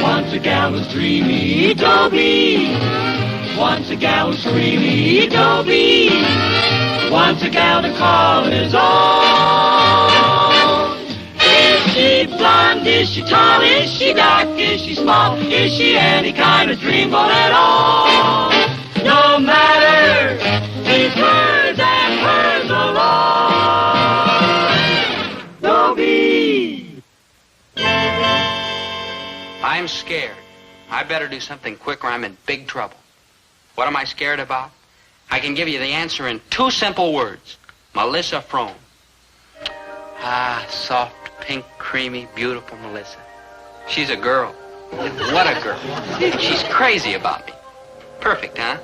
Once a gal was dreamy, Dobie. Once a gal was creamy, Dobie. Once a gal to call his own. Is she blonde? Is she tall? Is she dark? Is she small? Is she any kind of dreamboat at all? No matter, he's hers and hers alone. Dobie. I'm scared. I better do something quick or I'm in big trouble. What am I scared about? I can give you the answer in 2 simple words. Melissa Frome. Ah, soft, pink, creamy, beautiful Melissa. She's a girl. What a girl. She's crazy about me. Perfect, huh?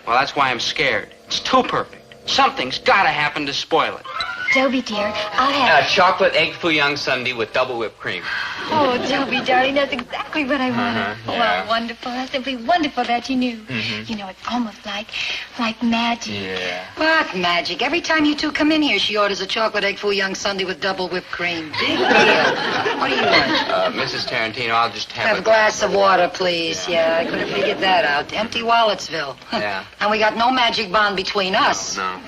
Well, that's why I'm scared. It's too perfect. Something's got to happen to spoil it. Dobie, dear, I'll have... Chocolate egg foo young sundae with double whipped cream. Oh, Dobie, darling, that's exactly what I wanted. Yeah. Well, wonderful. That's simply wonderful that you knew. You know, it's almost like magic. Yeah. What magic? Every time you two come in here, she orders a chocolate egg foo young sundae with double whipped cream. Big deal. What do you want? Mrs. Tarantino, I'll just Have a glass of water, please. Yeah, I could have figured that out. Empty Walletsville. Yeah. And we got no magic bond between us. No.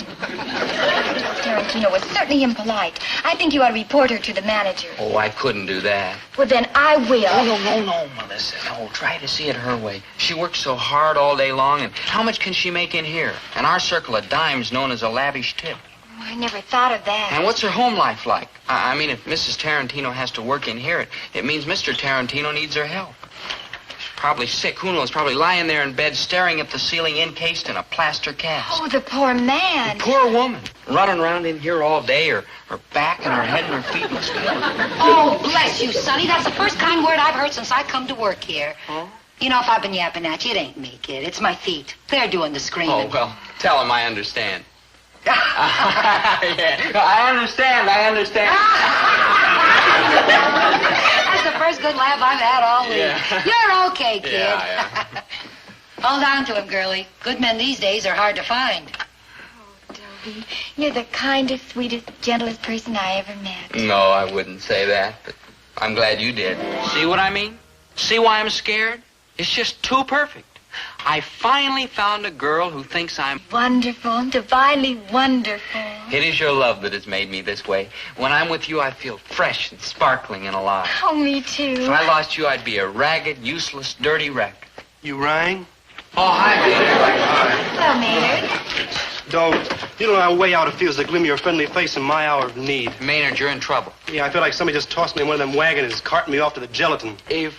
Tarantino was certainly impolite. I think you ought to report her to the manager. Oh, I couldn't do that. Well, then I will. No, Melissa. No, try to see it her way. She works so hard all day long, and how much can she make in here? In our circle of dimes known as a lavish tip. Oh, I never thought of that. And what's her home life like? I mean, if Mrs. Tarantino has to work in here, it means Mr. Tarantino needs her help. She's probably sick. Who knows? Probably lying there in bed staring at the ceiling encased in a plaster cast. Oh, the poor man. The poor woman. Running around in here all day, her back and her head and her feet must be... Oh, bless you, Sonny. That's the first kind word I've heard since I come to work here. Huh? You know, if I've been yapping at you, it ain't me, kid. It's my feet. They're doing the screaming. Oh, well, tell him I understand. Yeah, I understand. That's the first good laugh I've had all week. Yeah. You're okay, kid. Yeah. Hold on to him, girlie. Good men these days are hard to find. Dobie, you're the kindest, sweetest, gentlest person I ever met. No, I wouldn't say that, but I'm glad you did. See what I mean? See why I'm scared? It's just too perfect. I finally found a girl who thinks I'm... Wonderful, divinely wonderful. It is your love that has made me this way. When I'm with you, I feel fresh and sparkling and alive. Oh, me too. If I lost you, I'd be a ragged, useless, dirty wreck. You rang? Oh, hi, Well, Maynard. Don't. You know how way out it feels to gleam your friendly face in my hour of need. Maynard, you're in trouble. Yeah, I feel like somebody just tossed me in one of them wagons and is carting me off to the gelatin. If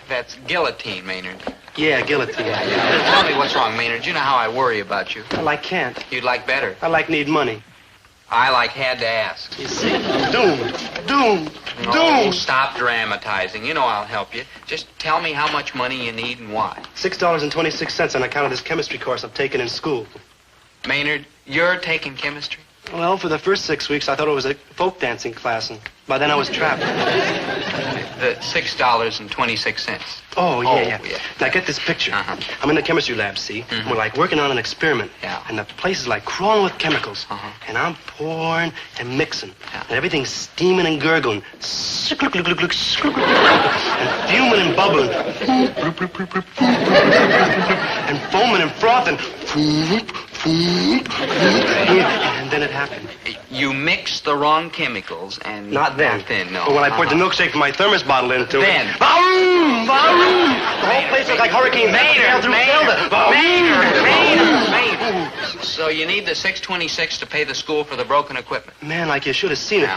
that's guillotine, Maynard. Yeah, guillotine. Tell me what's wrong, Maynard. You know how I worry about you. Well, I can't. You'd like better. I need money. I had to ask. You see? Doom. Oh, stop dramatizing. You know I'll help you. Just tell me how much money you need and why. $6.26 on account of this chemistry course I've taken in school. Maynard, you're taking chemistry? Well, for the first 6 weeks, I thought it was a folk dancing class, and by then I was trapped. The $6.26. Oh, yeah. Now, get this picture. Uh-huh. I'm in the chemistry lab, see? Mm-hmm. We're like working on an experiment. Yeah. And the place is like crawling with chemicals. Uh-huh. And I'm pouring and mixing. Yeah. And everything's steaming and gurgling. And fuming and bubbling. And foaming and frothing. And then it happened. You mixed the wrong chemicals and... Not then. No. But when I poured the milkshake from my thermos bottle into it... Then. Boom! Boom! The whole place looked like Hurricane Maynard. Maynard. So you need the $6.26 to pay the school for the broken equipment. Man, like you should have seen it.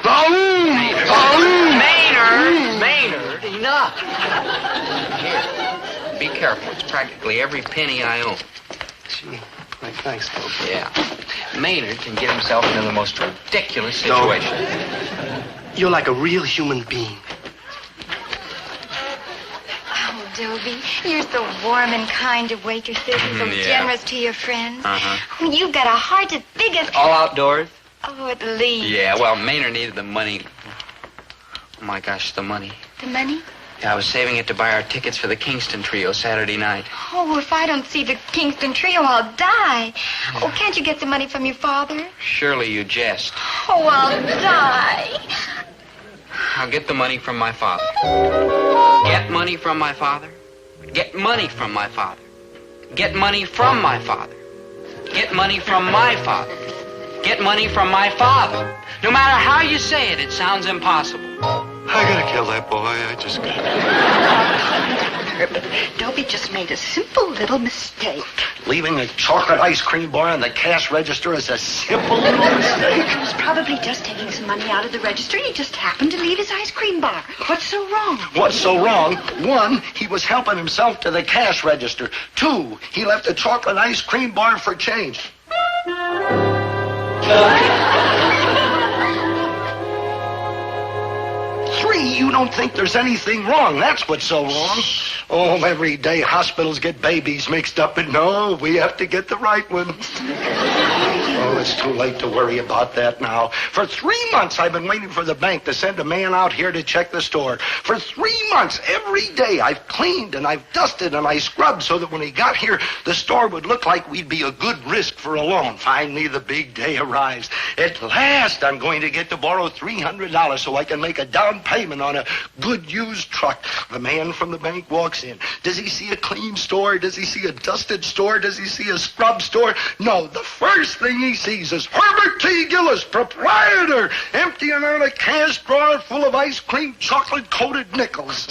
Maynard, enough. Here, be careful. It's practically every penny I own. Gee, thanks, Bob. Yeah. Maynard can get himself into the most ridiculous situation. You're like a real human being. Dobie, you're so warm and kind to waitresses and so Yeah. generous to your friends. Uh-huh. You've got a heart as big as... All outdoors? Oh, at least. Yeah, well, Maynard needed the money. Oh, my gosh, the money. The money? Yeah, I was saving it to buy our tickets for the Kingston Trio Saturday night. Oh, if I don't see the Kingston Trio, I'll die. Oh, can't you get some money from your father? Surely you jest. Oh, I'll die. I'll get the money from my father. Get money from my father. Get money from my father. Get money from my father. Get money from my father. Get money from my father. No matter how you say it, it sounds impossible. I gotta kill that boy. I just got Dobie just made a simple little mistake. Leaving a chocolate ice cream bar on the cash register is a simple little mistake. He was probably just taking some money out of the register and he just happened to leave his ice cream bar. What's so wrong? What's so wrong? 1, he was helping himself to the cash register. 2, he left a chocolate ice cream bar for change. 3, you don't think there's anything wrong. That's what's so wrong. Oh, every day hospitals get babies mixed up, and no, we have to get the right one. Oh, it's too late to worry about that now. For 3 months, I've been waiting for the bank to send a man out here to check the store. For 3 months, every day, I've cleaned and I've dusted and I scrubbed so that when he got here, the store would look like we'd be a good risk for a loan. Finally, the big day arrives. At last, I'm going to get to borrow $300 so I can make a down payment on a good used truck. The man from the bank walks in. Does he see a clean store? Does he see a dusted store? Does he see a scrub store? No, the first thing he sees is Herbert T. Gillis, proprietor, emptying out a cash drawer full of ice cream chocolate-coated nickels.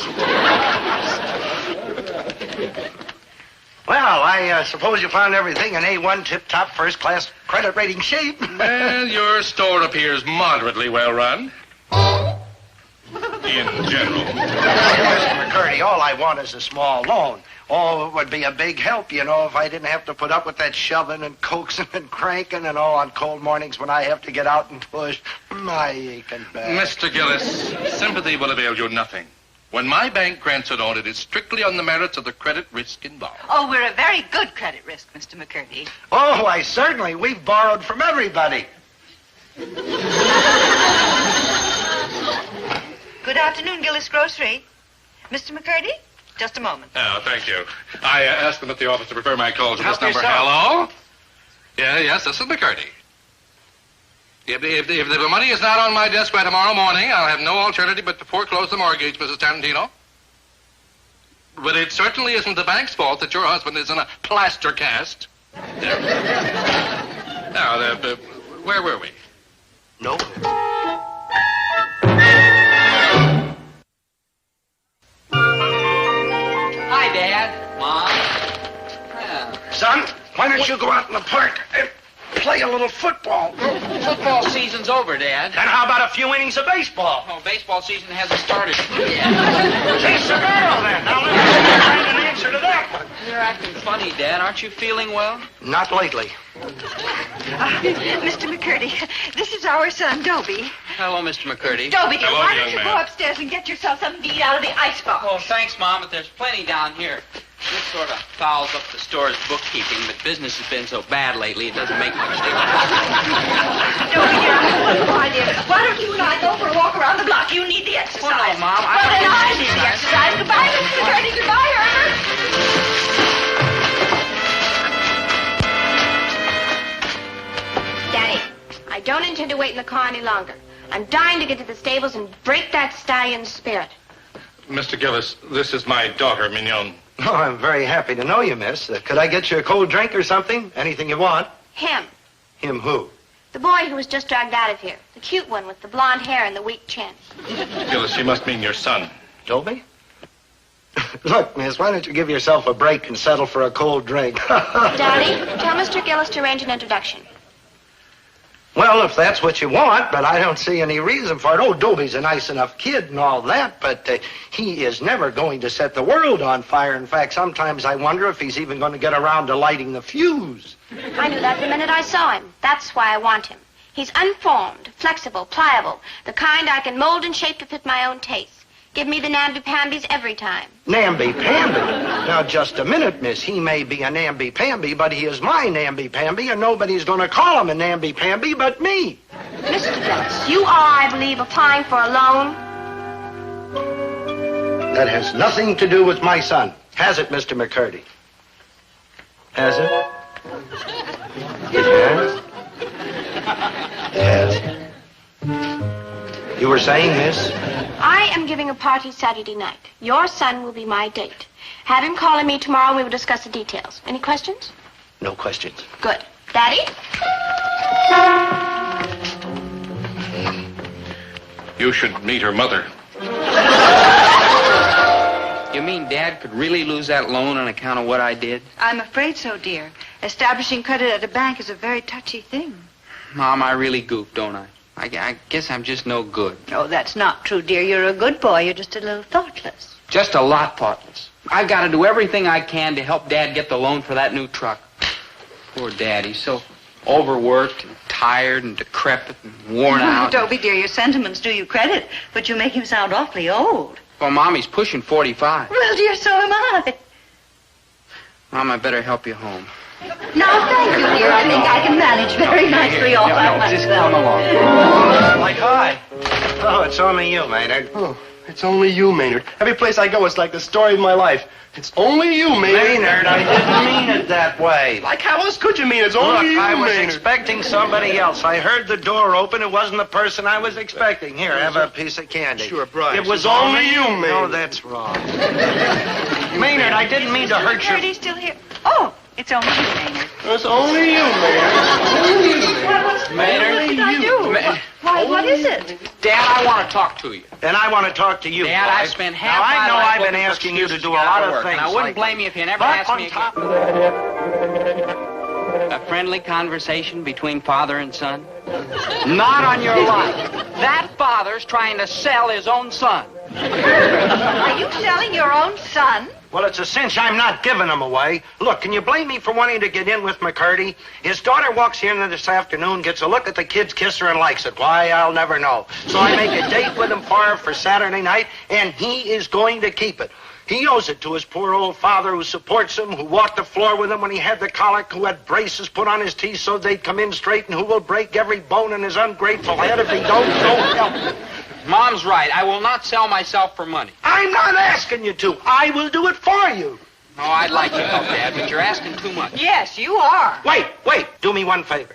Well, I suppose you found everything in A1 tip-top first-class credit rating shape. Well, your store appears moderately well run. In general. Mr. McCurdy, all I want is a small loan. Oh, it would be a big help, you know, if I didn't have to put up with that shoving and coaxing and cranking and all on cold mornings when I have to get out and push my aching back. Mr. Gillis, sympathy will avail you nothing. When my bank grants a loan, it is strictly on the merits of the credit risk involved. Oh, we're a very good credit risk, Mr. McCurdy. Oh, why, certainly. We've borrowed from everybody. Good afternoon, Gillis Grocery. Mr. McCurdy, just a moment. Oh, thank you. I asked them at the office to refer my call to this Help number. yourself. Hello? Yes, this is McCurdy. If the money is not on my desk by tomorrow morning, I'll have no alternative but to foreclose the mortgage, Mrs. Tarantino. But it certainly isn't the bank's fault that your husband is in a plaster cast. Now, where were we? No. Hi, Dad. Mom. Son, why don't you go out in the park and play a little football? Football season's over, Dad. And how about a few innings of baseball? Oh, baseball season hasn't started yet. Chase the barrel, then. Now, let me find an answer to that one. You're acting funny, Dad. Aren't you feeling well? Not lately. Mr. McCurdy, this is our son, Dobie. Hello, Mr. McCurdy. Dobie, Hello, why young don't you man. go upstairs and get yourself something to eat out of the icebox? Oh, thanks, Mom, but there's plenty down here. This sort of fouls up the store's bookkeeping, but business has been so bad lately, it doesn't make much difference. Dobie, dear, I have a wonderful idea. Why don't you and I go for a walk around the block? You need the exercise. Oh, no, Mom, I Well, don't then need I the need the exercise. exercise. Goodbye, Mr. McCurdy. Goodbye, Herbert. Daddy, I don't intend to wait in the car any longer. I'm dying to get to the stables and break that stallion's spirit. Mr. Gillis, this is my daughter, Mignon. Oh, I'm very happy to know you, miss. Could I get you a cold drink or something? Anything you want? Him. Him who? The boy who was just dragged out of here. The cute one with the blonde hair and the weak chin. Gillis, you must mean your son. Dobie? Look, miss, why don't you give yourself a break and settle for a cold drink? Daddy, tell Mr. Gillis to arrange an introduction. Well, if that's what you want, but I don't see any reason for it. Oh, Dobie's a nice enough kid and all that, but he is never going to set the world on fire. In fact, sometimes I wonder if he's even going to get around to lighting the fuse. I knew that the minute I saw him. That's why I want him. He's unformed, flexible, pliable, the kind I can mold and shape to fit my own taste. Give me the namby-pambies every time. Namby-pamby? Now, just a minute, miss. He may be a namby-pamby, but he is my namby-pamby, and nobody's going to call him a namby-pamby but me. Mr. Gillis, you are, I believe, applying for a loan. That has nothing to do with my son. Has it, Mr. McCurdy? Has it? It has? It has. You were saying, miss? I am giving a party Saturday night. Your son will be my date. Have him calling me tomorrow and we will discuss the details. Any questions? No questions. Good. Daddy? You should meet her mother. You mean Dad could really lose that loan on account of what I did? I'm afraid so, dear. Establishing credit at a bank is a very touchy thing. Mom, I really goofed, don't I? I guess I'm just no good. Oh, that's not true, dear. You're a good boy. You're just a little thoughtless. Just a lot thoughtless. I've got to do everything I can to help Dad get the loan for that new truck. Poor Dad, he's so overworked and tired and decrepit and worn out. Dobie, dear, your sentiments do you credit, but you make him sound awfully old. Well, Mom, he's pushing 45. Well, dear, so am I. Mom, I better help you home. No, thank you, dear. I think I can manage very nicely all by myself. Just come along. Like, hi. Oh, it's only you, Maynard. Oh, it's only you, Maynard. Every place I go, it's like the story of my life. It's only you, Maynard. Maynard, I didn't mean it that way. Like, how else could you mean it? It's only you, I was Maynard. expecting somebody else. I heard the door open. It wasn't the person I was expecting. Here, have a piece of candy. Sure, Bryce. It was It's only you, Maynard. No, that's wrong. Maynard, I didn't mean to hurt you. Security's still here. Oh, it's only you, Maynard. It's only you, Maynard. What's Maynard? What did I do? Why, what is it? Dad, I want to talk to you. And I want to talk to you, Dad, boy. I spent half Now, my I know life I've been looking for asking you to excuses do a get out lot of of work, things. and I wouldn't like blame you if you never But asked on me top again. A friendly conversation between father and son? Not on your life. That father's trying to sell his own son. Are you selling your own son? Well, it's a cinch I'm not giving him away. Look, can you blame me for wanting to get in with McCurdy? His daughter walks in this afternoon, gets a look at the kid's kisser, and likes it. Why, I'll never know. So I make a date with him for Saturday night, and he is going to keep it. He owes it to his poor old father who supports him, who walked the floor with him when he had the colic, who had braces put on his teeth so they'd come in straight, and who will break every bone in his ungrateful head if he don't help him. Mom's right. I will not sell myself for money. I'm not asking you to. I will do it for you. Oh, I'd like to help, Dad, but you're asking too much. Yes, you are. Wait. Do me one favor.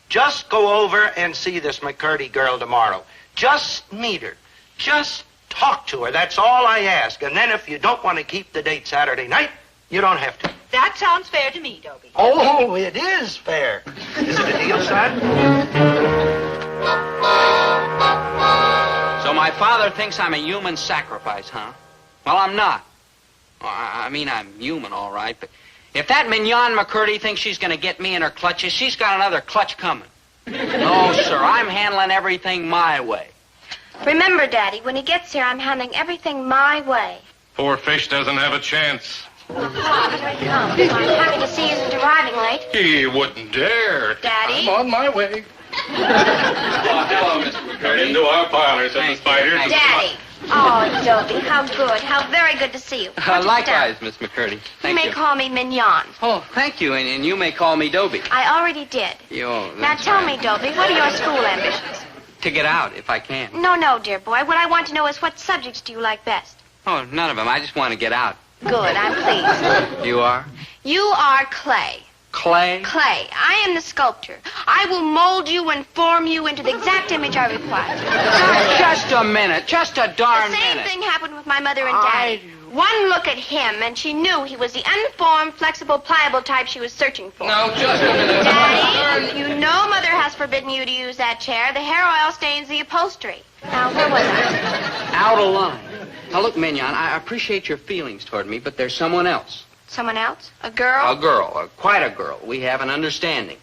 Just go over and see this McCurdy girl tomorrow. Just meet her. Just talk to her. That's all I ask. And then if you don't want to keep the date Saturday night, you don't have to. That sounds fair to me, Dobie. Oh, it is fair. Is it a deal, son? So my father thinks I'm a human sacrifice, huh? Well, I'm not. I mean, I'm human, all right, but if that mignon McCurdy thinks she's going to get me in her clutches, she's got another clutch coming. No, sir, I'm handling everything my way. Remember, Daddy, when he gets here, I'm handling everything my way. Poor fish doesn't have a chance. Papa, I'm happy to see he isn't arriving late. He wouldn't dare. Daddy? I'm on my way. Hello, Mr. McCurdy. Into our parlor, said the spider. Daddy. Oh, Dobie, how good. How very good to see you. Likewise, Miss McCurdy. You may call me Mignon. Oh, thank you, and you may call me Dobie. I already did. Now tell me, Dobie, what are your school ambitions? To get out, if I can. No, dear boy. What I want to know is what subjects do you like best? Oh, none of them. I just want to get out. Good, I'm pleased. You are? You are Clay. Clay? Clay. I am the sculptor. I will mold you and form you into the exact image I require. Just a minute. Just a darn minute. The same minute. thing happened with my mother and Daddy. One look at him, and she knew he was the unformed, flexible, pliable type she was searching for. No, just a minute. Daddy, you know Mother has forbidden you to use that chair. The hair oil stains the upholstery. Now, where was I? Out of line. Now, look, Mignon, I appreciate your feelings toward me, but there's someone else. Someone else? A girl? A girl. Quite a girl. We have an understanding.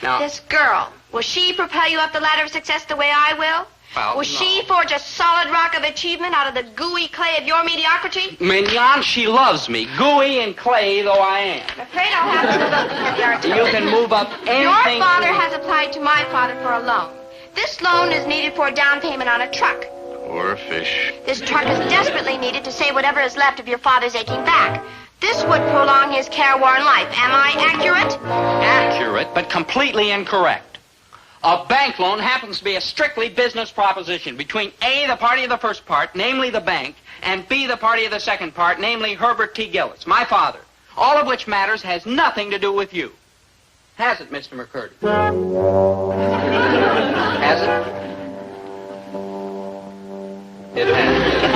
Now, This girl, will she propel you up the ladder of success the way I will? Well, Will she forge a solid rock of achievement out of the gooey clay of your mediocrity? Mignon, she loves me, gooey and clay though I am. I'm afraid I'll have to move up the artillery. You can move up anything. Your father has applied to my father for a loan. This loan is needed for a down payment on a truck. Poor fish. This truck is desperately needed to save whatever is left of your father's aching back. This would prolong his careworn life. Am I accurate? Accurate, but completely incorrect. A bank loan happens to be a strictly business proposition between A, the party of the first part, namely the bank, and B, the party of the second part, namely Herbert T. Gillis, my father. All of which matters has nothing to do with you. Has it, Mr. McCurdy? Has it? It has.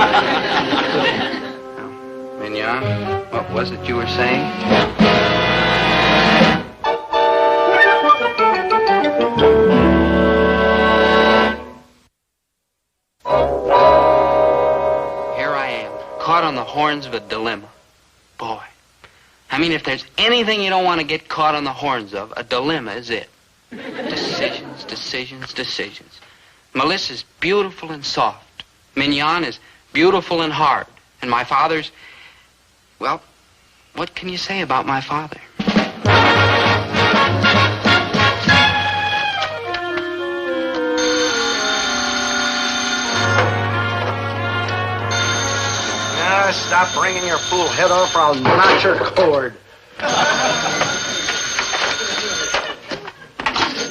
Now, Mignon, what was it you were saying? Here I am, caught on the horns of a dilemma. Boy. I mean, if there's anything you don't want to get caught on the horns of, a dilemma is it. Decisions, decisions, decisions. Melissa's beautiful and soft. Mignon is beautiful and hard. And my father's, well, what can you say about my father? Stop bringing your fool head off or I'll knock your cord.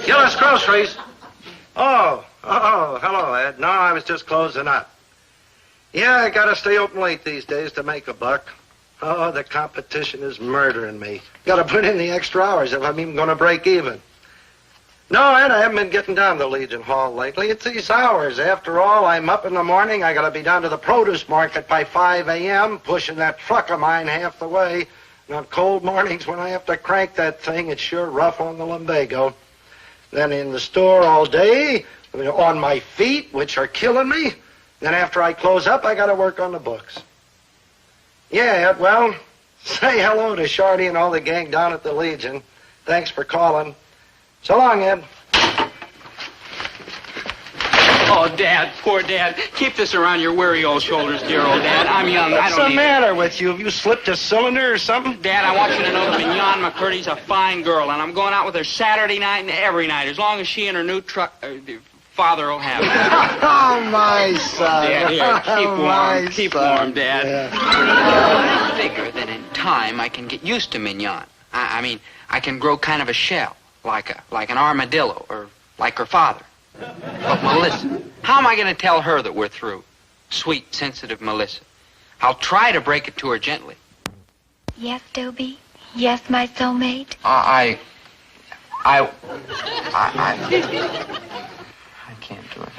Gillis Groceries. Oh, hello, Ed. No, I was just closing up. Yeah, I gotta stay open late these days to make a buck. Oh, the competition is murdering me. Gotta put in the extra hours if I'm even gonna break even. No, Ed, I haven't been getting down to Legion Hall lately. It's these hours. After all, I'm up in the morning. I gotta be down to the produce market by 5 a.m., pushing that truck of mine half the way. And on cold mornings when I have to crank that thing, it's sure rough on the lumbago. Then in the store all day, on my feet, which are killing me. Then after I close up, I gotta work on the books. Yeah, Ed, well, say hello to Shardy and all the gang down at the Legion. Thanks for calling. So long, Ed. Oh, Dad, poor Dad. Keep this around your weary old shoulders, dear old Dad. I'm young. What's the matter with you? Have you slipped a cylinder or something? Dad, I want you to know that Mignon McCurdy's a fine girl, and I'm going out with her Saturday night and every night, as long as she and her new truck... father will have it. Oh, my son. Dad, here, keep warm. Keep warm, Dad. Yeah. I figure that in time I can get used to Mignon. I mean, I can grow kind of a shell. Like an armadillo, or like her father. But Melissa, how am I going to tell her that we're through? Sweet, sensitive Melissa. I'll try to break it to her gently. Yes, Dobie? Yes, my soulmate? I can't do it.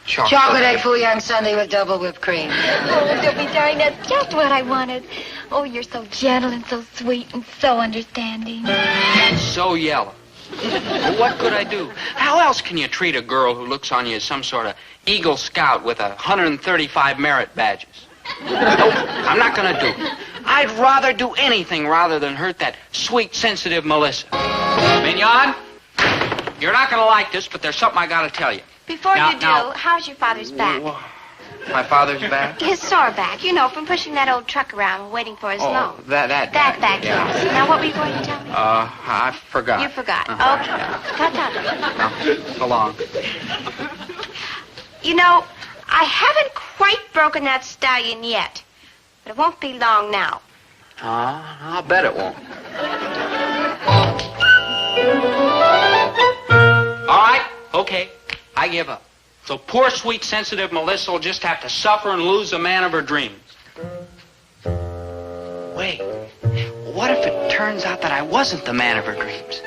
Chocolate egg foo young sundae with double whipped cream. Oh, Dobie, darling, that's just what I wanted. Oh, you're so gentle and so sweet and so understanding. So yellow. What could I do? How else can you treat a girl who looks on you as some sort of Eagle Scout with 135 merit badges? Nope, I'm not going to do it. I'd rather do anything rather than hurt that sweet, sensitive Melissa. Mignon, you're not going to like this, but there's something I got to tell you. Before you do, how's your father's back? My father's back? His sore back, you know, from pushing that old truck around and waiting for his loan. That back, yeah. yes. Now, what were you going to tell me? I forgot. You forgot. Uh-huh. Okay. No, so long. You know, I haven't quite broken that stallion yet, but it won't be long now. I'll bet it won't. All right, okay, I give up. So poor, sweet, sensitive Melissa will just have to suffer and lose the man of her dreams. Wait, what if it turns out that I wasn't the man of her dreams?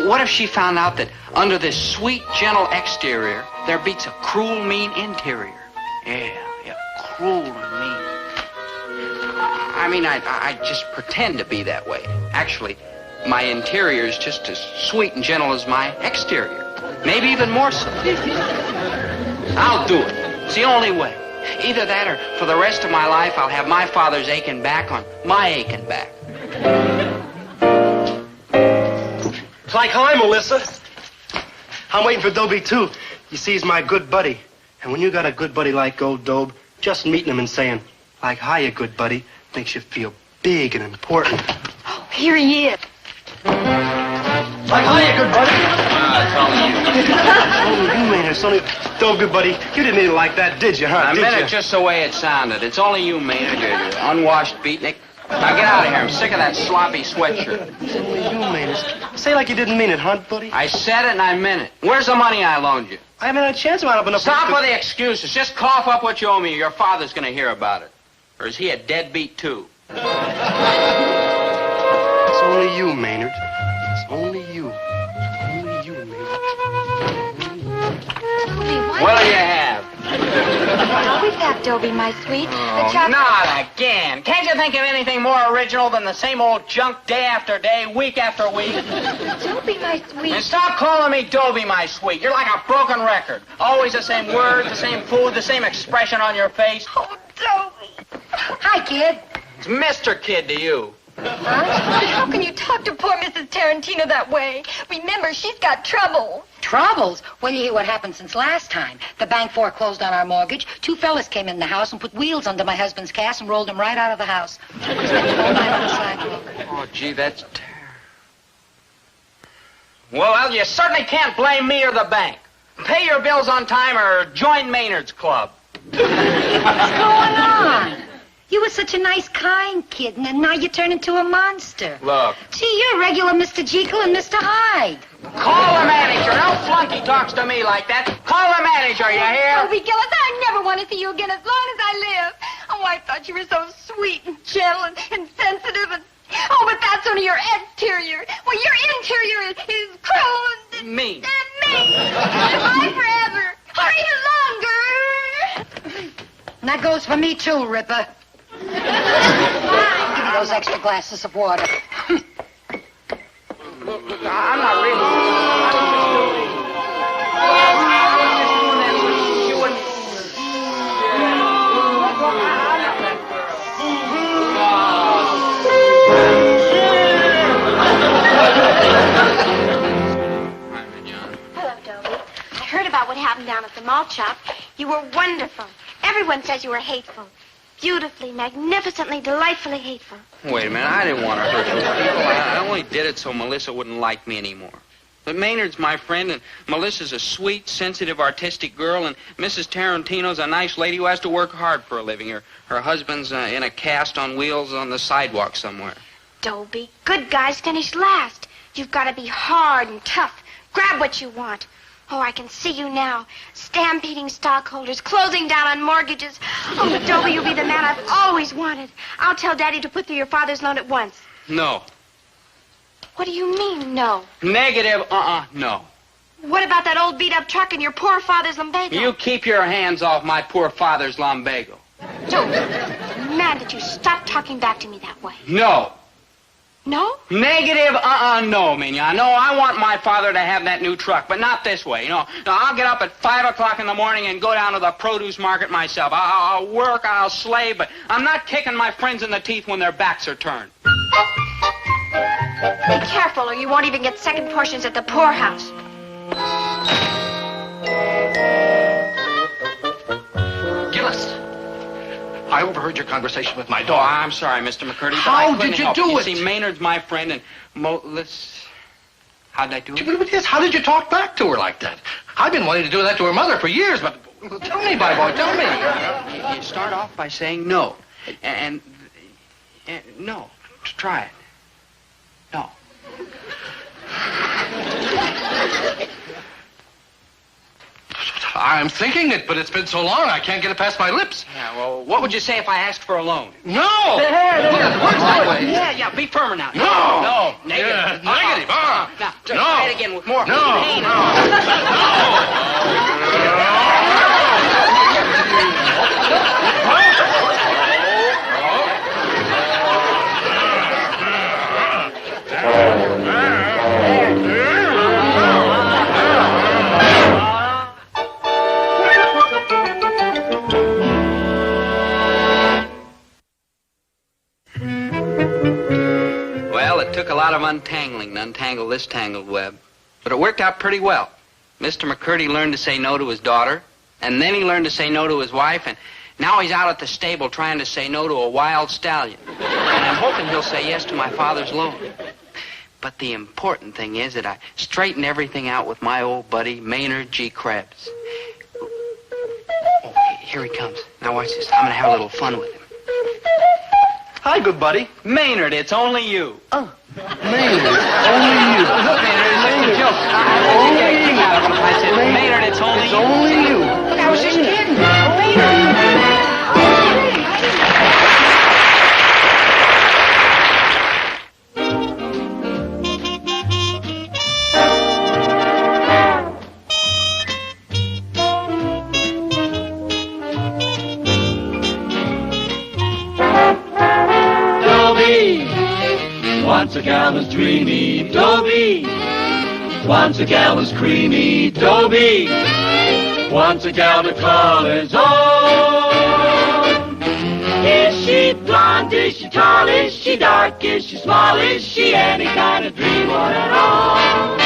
What if she found out that under this sweet, gentle exterior, there beats a cruel, mean interior? Yeah, cruel and mean. I mean, I just pretend to be that way. Actually, my interior is just as sweet and gentle as my exterior. Maybe even more so. I'll do it. It's the only way. Either that or for the rest of my life, I'll have my father's aching back on my aching back. It's like, hi, Melissa. I'm waiting for Dobie, too. You see, he's my good buddy. And when you got a good buddy like old Dobe, just meeting him and saying, like, hiya, good buddy, makes you feel big and important. Oh, here he is. Like, hiya, good buddy. It's only you. It's only you, Maynard. It's only... Dobie, buddy, you didn't mean it like that, did you, huh? I Did meant you? it just the way it sounded. It's only you, Maynard, you unwashed beatnik. Now get out of here. I'm sick of that sloppy sweatshirt. It's only you, Maynard. Say like you didn't mean it, huh, buddy? I said it and I meant it. Where's the money I loaned you? I haven't had a chance about it. Stop with the excuses. Just cough up what you owe me. Your father's going to hear about it. Or is he a deadbeat, too? It's only you, Maynard. It's only you. It's only you, Maynard. What'll you have? Always have, Dobie, my sweet. Oh, not again. Can't you think of anything more original than the same old junk day after day, week after week? Dobie, my sweet. And stop calling me Dobie, my sweet. You're like a broken record. Always the same words, the same food, the same expression on your face. Oh, Dobie. Hi, kid. It's Mr. Kid to you. How can you talk to poor Mrs. Tarantino that way? Remember, she's got trouble. Troubles? Well, you hear what happened since last time. The bank foreclosed on our mortgage. 2 fellas came in the house and put wheels under my husband's cast and rolled him right out of the house. Spent the whole night on the sidewalk. Oh, gee, that's terrible. Well, you certainly can't blame me or the bank. Pay your bills on time or join Maynard's club. What's going on? You were such a nice, kind kid, and now you turn into a monster. Look. Gee, you're a regular Mr. Jekyll and Mr. Hyde. Call the manager. No flunky talks to me like that. Call the manager, you hear? Dobie Gillis, I never want to see you again as long as I live. Oh, I thought you were so sweet and gentle and sensitive and... Oh, but that's only your exterior. Well, your interior is cruel and... Mean. And mean. Goodbye forever. Or even longer. And that goes for me, too, Ripper. Give me those extra glasses of water. Look, I'm not really... Hello, Dobie. I heard about what happened down at the malt shop. You were wonderful. Everyone says you were hateful. Beautifully, magnificently, delightfully hateful. Wait a minute, I didn't want to hurt those people. I only did it so Melissa wouldn't like me anymore. But Maynard's my friend, and Melissa's a sweet, sensitive, artistic girl, and Mrs. Tarantino's a nice lady who has to work hard for a living. Her husband's in a cast on wheels on the sidewalk somewhere. Dobie, good guys finish last. You've got to be hard and tough. Grab what you want. Oh, I can see you now. Stampeding stockholders, closing down on mortgages. Oh, but Dobie, you'll be the man I've always wanted. I'll tell Daddy to put through your father's loan at once. No. What do you mean, no? Negative, no. What about that old beat-up truck and your poor father's lumbago? You keep your hands off my poor father's lumbago. Dobie, I'm mad that you stopped talking back to me that way. No. No? Negative, no, Minya. No, I want my father to have that new truck, but not this way. No, I'll get up at 5 o'clock in the morning and go down to the produce market myself. I'll work, I'll slave, but I'm not kicking my friends in the teeth when their backs are turned. Be careful or you won't even get second portions at the poorhouse. Gillis, I overheard your conversation with my Oh, daughter. I'm sorry, Mr. McCurdy, but How I couldn't did you help do You it? see, Maynard's my friend, and how'd I do it? Yes, how did you talk back to her like that? I've been wanting to do that to her mother for years, but tell me, my boy, tell me. You start off by saying no, and no. Try it. No. I'm thinking it, but it's been so long I can't get it past my lips. Yeah, well, what would you say if I asked for a loan? No! Look, it works that way. Yeah, be firmer now. No! No, negative. Yeah, negative, Now, try it again with more pain. Well, it took a lot of untangling to untangle this tangled web, but it worked out pretty well. Mr. McCurdy learned to say no to his daughter, and then he learned to say no to his wife, and now he's out at the stable trying to say no to a wild stallion. And I'm hoping he'll say yes to my father's loan. But the important thing is that I straightened everything out with my old buddy, Maynard G. Krebs. Oh, here he comes. Now watch this. I'm going to have a little fun with him. Hi, good buddy. Maynard, it's only you. Oh, Maynard, only you. Maynard, it's a joke. I'll get a kick out of him if I said, Maynard, it's only you. Only you. Look, I was just kidding. Maynard. Once a gal was dreamy, Dobie. Once a gal was creamy, Dobie. Once a gal to call his own. Is she blonde? Is she tall? Is she dark? Is she small? Is she any kind of dream one at all?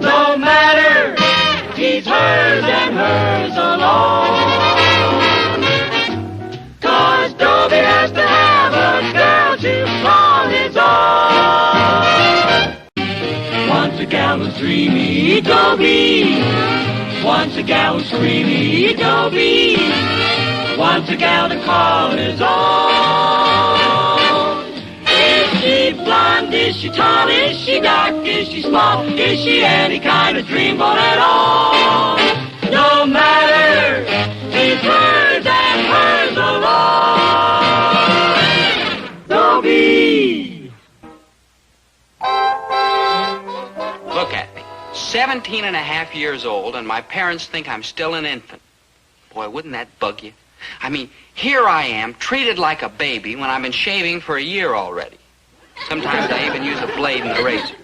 No matter, he's hers and hers alone. 'Cause Dobie has to have a girl to call his own. Once a gal was dreamy, Dobie. Once a gal was creamy, Dobie. Once a gal to call his own. Is she blonde? Is she tall? Is she dark? Is she small? Is she any kind of dreamboat at all? No matter, he's hers and hers alone. Dobie. Look at me. 17 and a half years old, and my parents think I'm still an infant. Boy, wouldn't that bug you? I mean, here I am, treated like a baby when I've been shaving for a year already. Sometimes I even use a blade and a razor.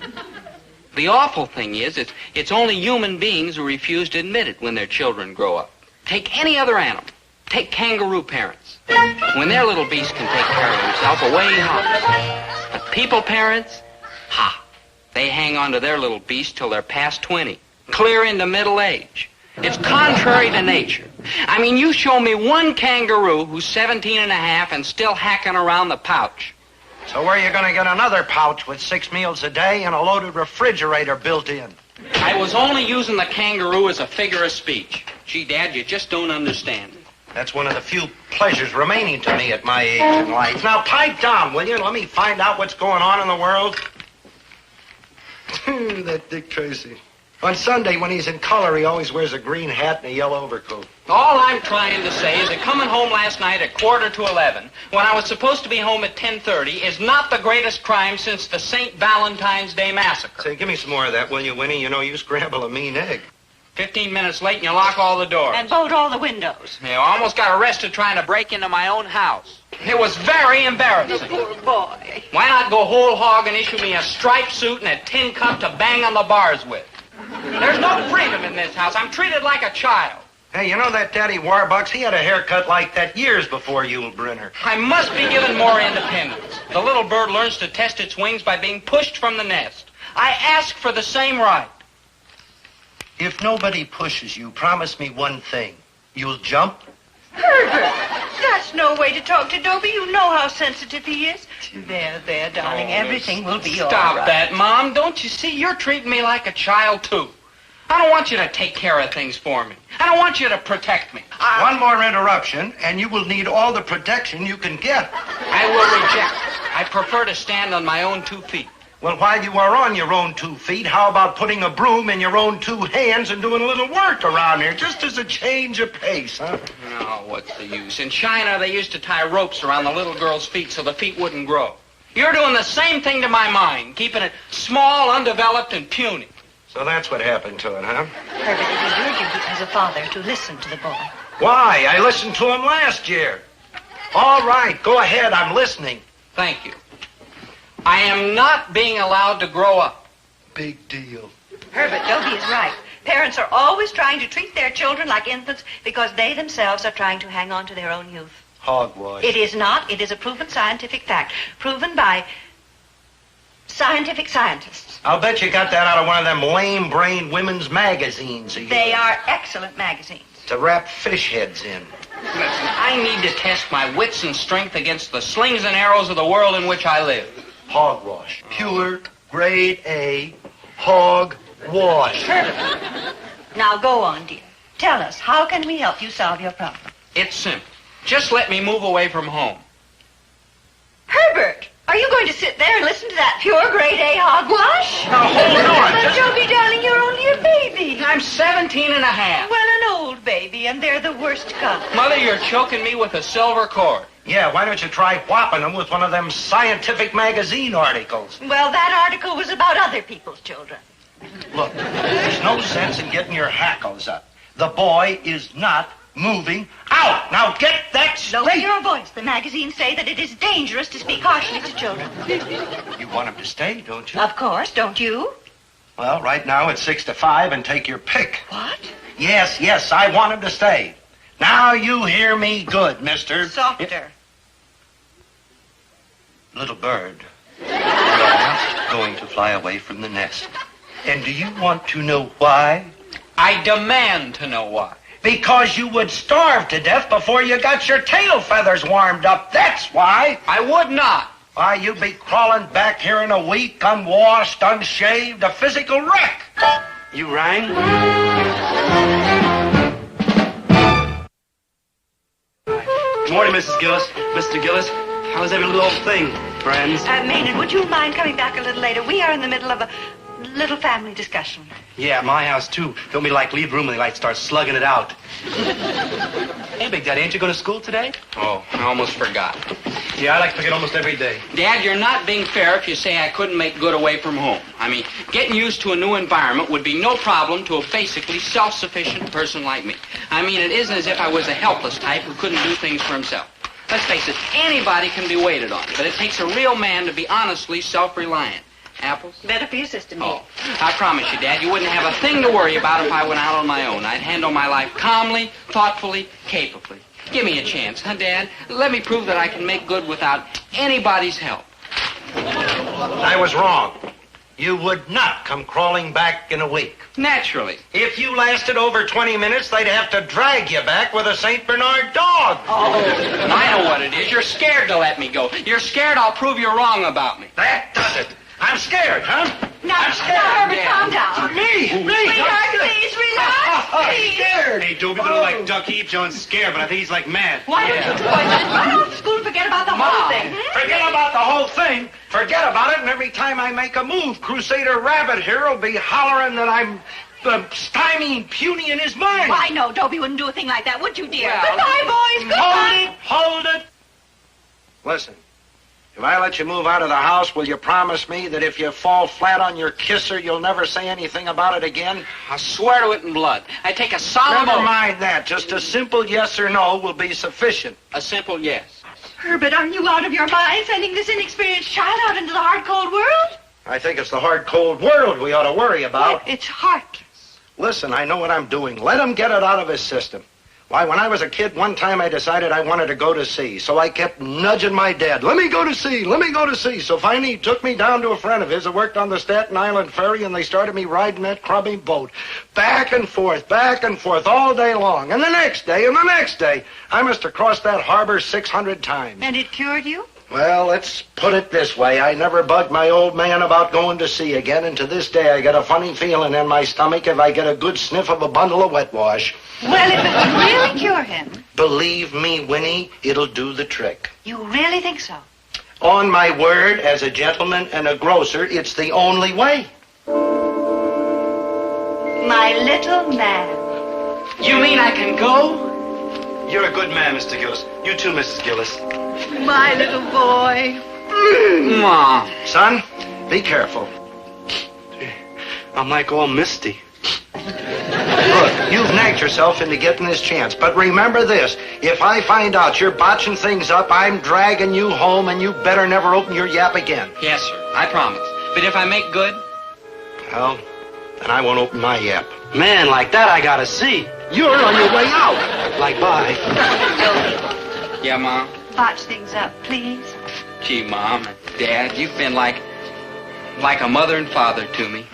The awful thing is, it's only human beings who refuse to admit it when their children grow up. Take any other animal. Take kangaroo parents. When their little beast can take care of himself, away he hops. But people parents, they hang on to their little beast till they're past 20, clear into middle age. It's contrary to nature. I mean, you show me one kangaroo who's 17 and a half and still hacking around the pouch. So where are you going to get another pouch with 6 meals a day and a loaded refrigerator built in? I was only using the kangaroo as a figure of speech. Gee, Dad, you just don't understand. That's one of the few pleasures remaining to me at my age in life. Now, pipe down, will you? Let me find out what's going on in the world. That Dick Tracy. On Sunday, when he's in color, he always wears a green hat and a yellow overcoat. All I'm trying to say is that coming home last night at 11:45, when I was supposed to be home at 10:30, is not the greatest crime since the St. Valentine's Day Massacre. Say, give me some more of that, will you, Winnie? You know, you scramble a mean egg. 15 minutes late and you lock all the doors. And bolt all the windows. I almost got arrested trying to break into my own house. It was very embarrassing. Poor boy. Why not go whole hog and issue me a striped suit and a tin cup to bang on the bars with? There's no freedom in this house. I'm treated like a child. Hey, you know that Daddy Warbucks? He had a haircut like that years before Yul Brynner. I must be given more independence. The little bird learns to test its wings by being pushed from the nest. I ask for the same right. If nobody pushes you, promise me one thing. You'll jump? Herbert, that's no way to talk to Dobie. You know how sensitive he is. There, darling. Everything will be all right. Stop that, Mom. Don't you see? You're treating me like a child, too. I don't want you to take care of things for me. I don't want you to protect me. One more interruption, and you will need all the protection you can get. I will reject it. I prefer to stand on my own 2 feet. Well, while you are on your own 2 feet, how about putting a broom in your own 2 hands and doing a little work around here, just as a change of pace, huh? No, what's the use? In China, they used to tie ropes around the little girl's feet so the feet wouldn't grow. You're doing the same thing to my mind, keeping it small, undeveloped, and puny. So that's what happened to it, huh? Herbert, it is your duty as a father to listen to the boy. Why? I listened to him last year. All right, go ahead. I'm listening. Thank you. I am not being allowed to grow up. Big deal. Herbert, Dobie is right. Parents are always trying to treat their children like infants because they themselves are trying to hang on to their own youth. Hogwash. It is not. It is a proven scientific fact. Proven by scientific scientists. I'll bet you got that out of one of them lame-brained women's magazines. They are excellent magazines. To wrap fish heads in. Listen, I need to test my wits and strength against the slings and arrows of the world in which I live. Hogwash. Pure, grade A hog wash. Now go on, dear. Tell us, how can we help you solve your problem? It's simple. Just let me move away from home. Herbert, are you going to sit there and listen to that pure grade A hogwash? Now, hold on. But, Dobie, darling, you're only a baby. I'm 17 and a half. Well, an old baby, and they're the worst kind. Mother, you're choking me with a silver cord. Yeah, why don't you try whopping them with one of them scientific magazine articles? Well, that article was about other people's children. Look, there's no sense in getting your hackles up. The boy is not moving out. Now get that Lower straight. your voice. The magazines say that it is dangerous to speak harshly to children. You want him to stay, don't you? Of course, don't you? Well, right now it's 6 to 5, and take your pick. What? Yes, I want him to stay. Now you hear me good, mister. Softer. Little bird, you're not going to fly away from the nest. And do you want to know why? I demand to know why. Because you would starve to death before you got your tail feathers warmed up. That's why. I would not. Why, you'd be crawling back here in a week, unwashed, unshaved, a physical wreck. You rang? Good morning, Mrs. Gillis. Mr. Gillis, how's every little old thing, friends? Maynard, would you mind coming back a little later? We are in the middle of a little family discussion. Yeah, at my house, too. Don't be like leave room and they like start slugging it out. Hey, Big Daddy, ain't you going to school today? Oh, I almost forgot. Yeah, I like to forget almost every day. Dad, you're not being fair if you say I couldn't make good away from home. I mean, getting used to a new environment would be no problem to a basically self-sufficient person like me. I mean, it isn't as if I was a helpless type who couldn't do things for himself. Let's face it, anybody can be waited on, but it takes a real man to be honestly self-reliant. Apples? Better for your sister, me. Oh, I promise you, Dad, you wouldn't have a thing to worry about if I went out on my own. I'd handle my life calmly, thoughtfully, capably. Give me a chance, huh, Dad? Let me prove that I can make good without anybody's help. I was wrong. You would not come crawling back in a week. Naturally. If you lasted over 20 minutes, they'd have to drag you back with a St. Bernard dog. Oh, I know what it is. You're scared to let me go. You're scared I'll prove you're wrong about me. That does it. I'm scared, huh? Now, Herbert, calm down. Me? Sweetheart, please relax. I'm Please. scared. Hey, Dobie don't like Duck Eve Jones scared, but I think he's like mad. Why don't you boys just run off to school and forget about the whole thing? Forget about the whole thing. Forget about it, and every time I make a move, Crusader Rabbit here will be hollering that I'm stymieing puny in his mind. Why, no, Dobie wouldn't do a thing like that, would you, dear? Well, Goodbye, boys. Goodbye. Hold it. Listen, if I let you move out of the house, will you promise me that if you fall flat on your kisser, you'll never say anything about it again? I swear to it in blood. I take a solemn Never oath. mind that. Just a simple yes or no will be sufficient. A simple yes. Herbert, are you out of your mind sending this inexperienced child out into the hard, cold world? I think it's the hard, cold world we ought to worry about. It's heartless. Listen, I know what I'm doing. Let him get it out of his system. Why, when I was a kid, one time I decided I wanted to go to sea. So I kept nudging my dad, let me go to sea, let me go to sea. So finally he took me down to a friend of his that worked on the Staten Island ferry, and they started me riding that crummy boat. Back and forth, all day long. And the next day, I must have crossed that harbor 600 times. And it cured you? Well, let's put it this way. I never bugged my old man about going to sea again, and to this day I get a funny feeling in my stomach if I get a good sniff of a bundle of wet wash. Well, if it would really cure him. Believe me, Winnie, it'll do the trick. You really think so? On my word, as a gentleman and a grocer, it's the only way. My little man. You mean I can go? You're a good man, Mr. Gillis. You too, Mrs. Gillis. My little boy. Mom. Son, be careful. I'm like all misty. Look, you've nagged yourself into getting this chance, but remember this. If I find out you're botching things up, I'm dragging you home, and you better never open your yap again. Yes, sir. I promise. But if I make good? Well, then I won't open my yap. Man, like that I gotta see. You're on your way out. Like, bye. Yeah, Mom? Botch things up, please. Gee, Mom and Dad, you've been like a mother and father to me.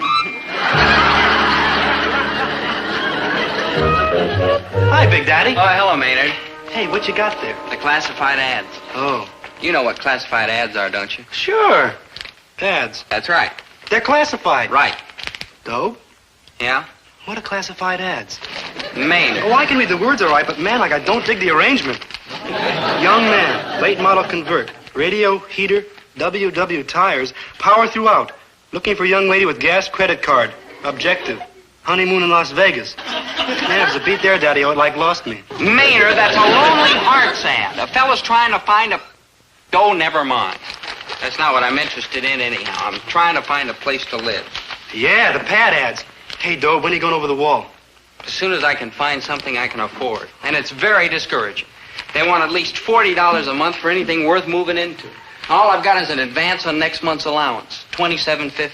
Hi, Big Daddy. Oh, hello, Maynard. Hey, what you got there? The classified ads. Oh. You know what classified ads are, don't you? Sure. Ads. That's right. They're classified. Right. Dope? Yeah? What are classified ads? Maynard. Oh, I can read the words all right, but man, like I don't dig the arrangement. Young man, late model convert, radio, heater, WW tires, power throughout. Looking for young lady with gas credit card. Objective. Honeymoon in Las Vegas. Man, if it's a beat there, Daddy, it like lost me. Maynard, that's a Lonely Hearts ad. A fella's trying to find a... Oh, never mind. That's not what I'm interested in anyhow. I'm trying to find a place to live. Yeah, the pad ads. Hey, Doe, when are you going over the wall? As soon as I can find something I can afford. And it's very discouraging. They want at least $40 a month for anything worth moving into. All I've got is an advance on next month's allowance, $27.50.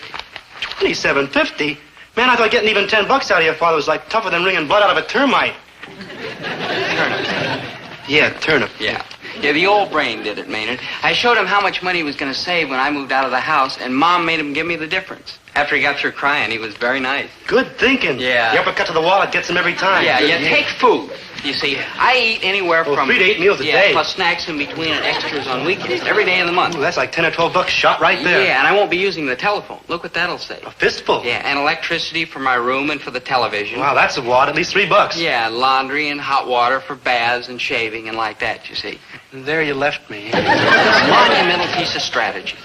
$27.50? Man, I thought getting even $10 out of your father was like tougher than wringing blood out of a termite. Turnip. Yeah, turnip. Yeah, the old brain did it, Maynard. I showed him how much money he was going to save when I moved out of the house, and Mom made him give me the difference. After he got through crying, he was very nice. Good thinking. Yeah. The uppercut to the wallet gets him every time. Yeah, take food. You see, I eat anywhere from 3 to 8 meals a day. plus snacks in between and extras on weekends, every day of the month. Ooh, that's like $10 or $12 shot right there. Yeah, and I won't be using the telephone. Look what that'll say. A fistful. Yeah, and electricity for my room and for the television. Wow, that's a wad, at least $3. Yeah, laundry and hot water for baths and shaving and like that, you see. And there you left me. It's a monumental piece of strategy.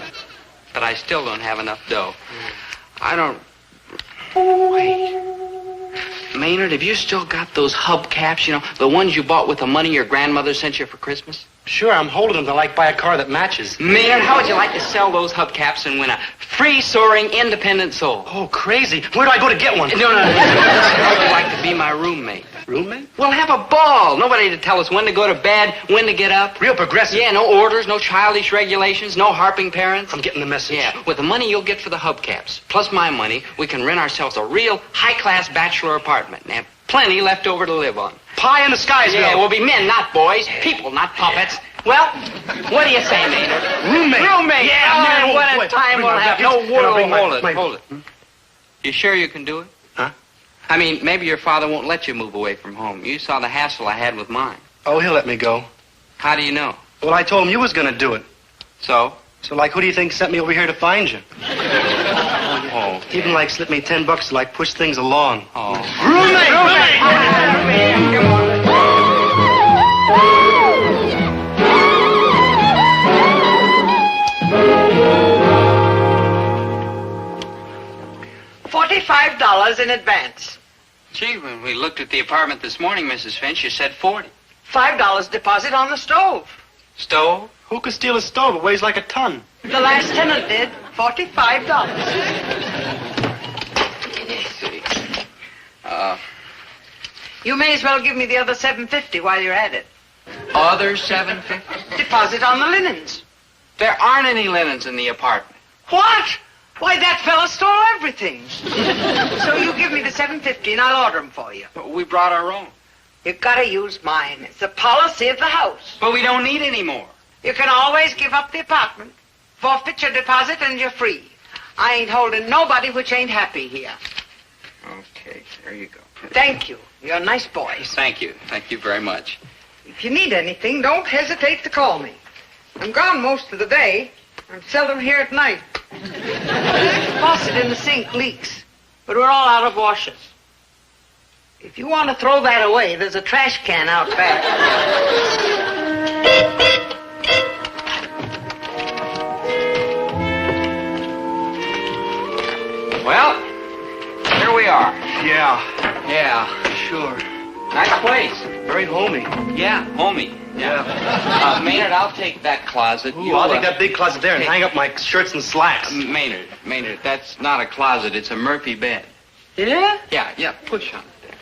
But I still don't have enough dough. I don't... Wait. Maynard, have you still got those hubcaps, you know, the ones you bought with the money your grandmother sent you for Christmas? Sure, I'm holding them to like buy a car that matches. Maynard, how would you like to sell those hubcaps and win a free soaring independent soul? Oh, crazy. Where do I go to get one? No. How would you like to be my roommate? Roommate? We'll have a ball. Nobody to tell us when to go to bed, when to get up. Real progressive. Yeah, no orders, no childish regulations, no harping parents. I'm getting the message. Yeah, with the money you'll get for the hubcaps, plus my money, we can rent ourselves a real high-class bachelor apartment and have plenty left over to live on. Pie in the skies, Yeah, we'll be men, not boys. People, not puppets. Well, what do you say, Maynard? Roommate. Roommate. Yeah, man. Oh, what a time we'll have. No, hold it. Hold it. You sure you can do it? Huh? I mean, maybe your father won't let you move away from home. You saw the hassle I had with mine. Oh, he'll let me go. How do you know? Well, I told him you was going to do it. So? So, like, who do you think sent me over here to find you? Oh. Even, like, slip me $10 to, like, push things along. Oh. Roommate! Come on. $45 in advance. Gee, when we looked at the apartment this morning, Mrs. Finch, you said 40. $5 deposit on the stove. Stove? Who could steal a stove? It weighs like a ton. The last tenant did. $45. Let's see. You may as well give me the other $750 while you're at it. Other $750? Deposit on the linens. There aren't any linens in the apartment. What? Why, that fella stole everything. So you give me the $750 and I'll order them for you. But we brought our own. You've got to use mine. It's the policy of the house. But we don't need any more. You can always give up the apartment, forfeit your deposit, and you're free. I ain't holding nobody which ain't happy here. Okay, there you go. Thank you. You're nice boys. Thank you. Thank you very much. If you need anything, don't hesitate to call me. I'm gone most of the day. I'm seldom here at night. The faucet in the sink leaks, but we're all out of washers. If you want to throw that away, there's a trash can out back. Well, here we are. Yeah, sure. Nice place. very homey. Yeah, homey. Yeah. Maynard, I'll take that closet. Ooh, I'll take that big closet there and hang up my shirts and slacks. Maynard, that's not a closet. It's a Murphy bed. Yeah? Yeah, push on it there.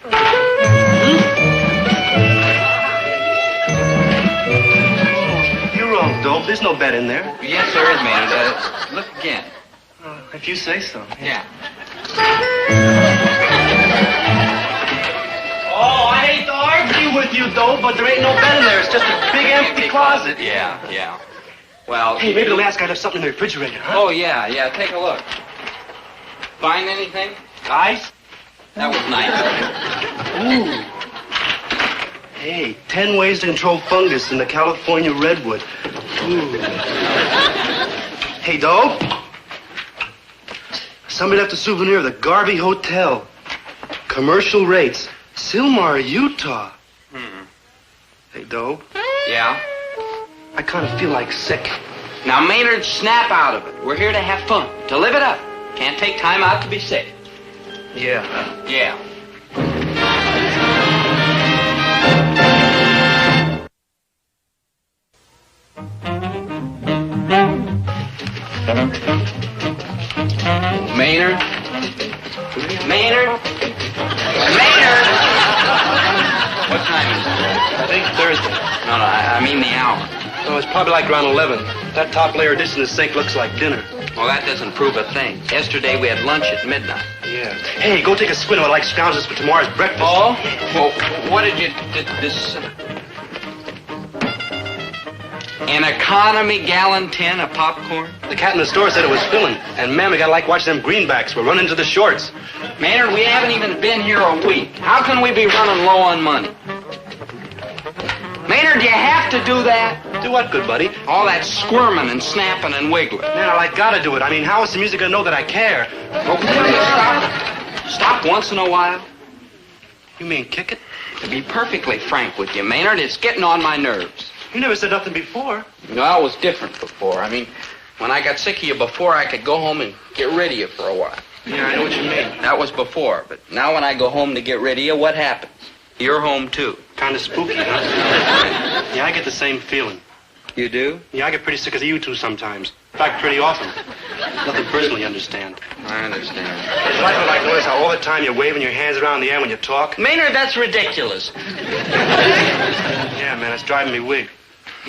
You're wrong, Dope. There's no bed in there. Yes, there is, Maynard. Look again. If you say so. Yeah. Oh, I hate to argue with you, Dope, but there ain't no bed in there. It's just a big empty closet. Yeah. Well... Hey, maybe the last guy left something in the refrigerator, huh? Oh, yeah. Take a look. Find anything? Guys? That was nice. Ooh. Hey, 10 ways to control fungus in the California redwood. Ooh. Hey, Dope. Somebody left a souvenir of the Garvey Hotel. Commercial rates. Sylmar, Utah. Hey, Dobe. Yeah? I kind of feel like sick. Now, Maynard, snap out of it. We're here to have fun, to live it up. Can't take time out to be sick. Yeah. Yeah. Maynard? Maynard? Maynard! What time is it? I think Thursday. No, I mean the hour. Oh, it's probably like around 11. That top layer dish in the sink looks like dinner. Well, that doesn't prove a thing. Yesterday we had lunch at midnight. Yeah. Hey, go take a swig of like scrounges for tomorrow's breakfast. Oh? Well, what did you... This... An economy gallon tin of popcorn? The cat in the store said it was filling. And, man, we gotta like watch them greenbacks. We're running to the shorts. Maynard, we haven't even been here a week. How can we be running low on money? Maynard, do you have to do that? Do what, good buddy? All that squirming and snapping and wiggling. Man, I gotta do it. I mean, how is the music gonna know that I care? Well, will you stop? Stop once in a while. You mean kick it? To be perfectly frank with you, Maynard, it's getting on my nerves. You never said nothing before. Well, it was different before. I mean, when I got sick of you before, I could go home and get rid of you for a while. Yeah, I know what you mean. That was before, but now when I go home to get rid of you, what happens? You're home, too. Kind of spooky, huh? Yeah, I get the same feeling. You do? Yeah, I get pretty sick of you two sometimes. In fact, pretty often. Nothing personally, understand. I understand. It's like what I notice how all the time you're waving your hands around in the air when you talk. Maynard, that's ridiculous. Yeah, man, it's driving me wig.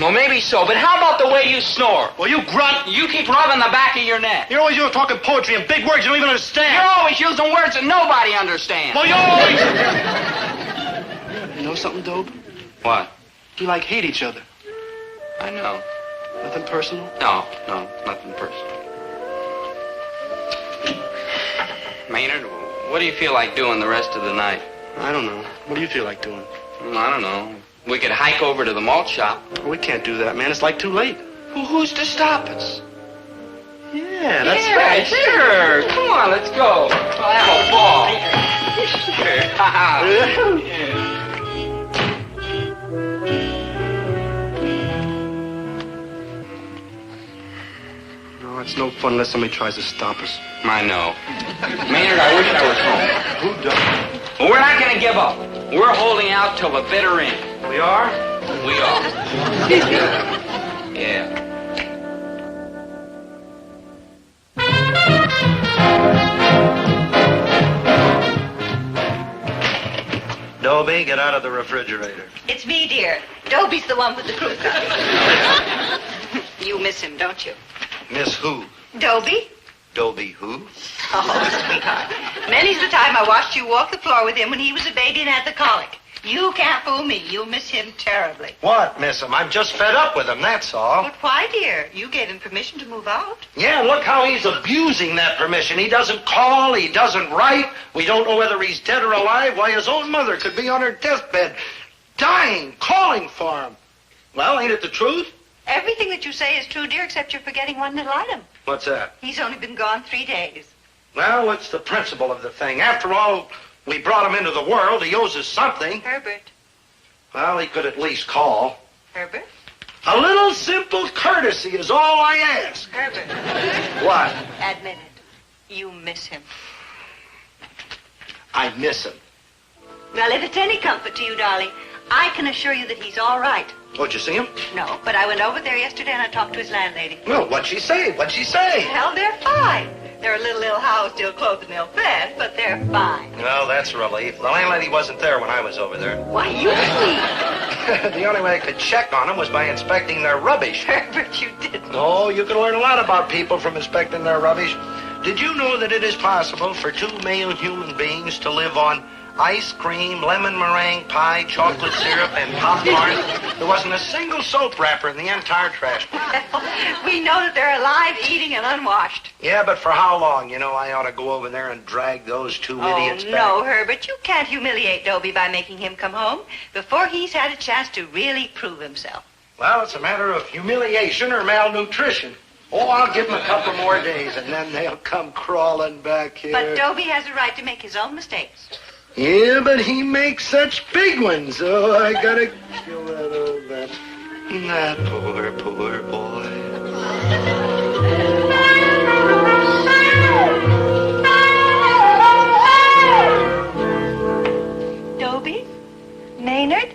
Well, maybe so, but how about the way you snore? Well, you grunt. You keep rubbing the back of your neck. You're always talking poetry and big words you don't even understand. You're always using words that nobody understands. Well, you always... You know something, Dobe? What? You like hate each other. I know. Nothing personal? No, nothing personal. Maynard, what do you feel like doing the rest of the night? I don't know. What do you feel like doing? I don't know. We could hike over to the malt shop. We can't do that, man. It's like too late. Well, who's to stop us? Yeah, that's right. Sure. Come on, let's go. I'll have a ball. No, it's no fun unless somebody tries to stop us. I know. Maynard, I wish I was home. Who does? Well, we're not going to give up. We're holding out till the bitter end. We are? We are. Yeah. Dobie, get out of the refrigerator. It's me, dear. Dobie's the one with the crew cut. You miss him, don't you? Miss who? Dobie? Dobie who? Oh, sweetheart. Many's the time I watched you walk the floor with him when he was a baby and had the colic. You can't fool me. You miss him terribly. What, miss him? I'm just fed up with him, that's all. But why, dear? You gave him permission to move out. Yeah, look how he's abusing that permission. He doesn't call, he doesn't write. We don't know whether he's dead or alive. Why, his own mother could be on her deathbed, dying, calling for him. Well, ain't it the truth? Everything that you say is true, dear, except you're forgetting one little item. What's that? He's only been gone 3 days. Well, it's the principle of the thing. After all, we brought him into the world. He owes us something. Herbert. Well, he could at least call. Herbert? A little simple courtesy is all I ask. Herbert. What? Admit it. You miss him. I miss him. Well, if it's any comfort to you, darling, I can assure you that he's all right. Oh, did you see him? No, but I went over there yesterday and I talked to his landlady. Well, what'd she say? What'd she say? Well, they're fine. They're a little ill-housed, ill-clothed, and ill-fed, but they're fine. Well, that's a relief. The landlady wasn't there when I was over there. Why, you see. The only way I could check on them was by inspecting their rubbish. Herbert, you didn't. Oh, you can learn a lot about people from inspecting their rubbish. Did you know that it is possible for 2 male human beings to live on ice cream, lemon meringue pie, chocolate syrup, and popcorn? There wasn't a single soap wrapper in the entire trash can. We know that they're alive, eating, and unwashed. Yeah, but for how long? You know, I ought to go over there and drag those 2 idiots back. No, Herbert, you can't humiliate Dobie by making him come home before he's had a chance to really prove himself. Well, it's a matter of humiliation or malnutrition. Oh, I'll give them a couple more days, and then they'll come crawling back here. But Dobie has a right to make his own mistakes. Yeah, but he makes such big ones, so I gotta kill that old man. That poor boy. Dobie? Maynard?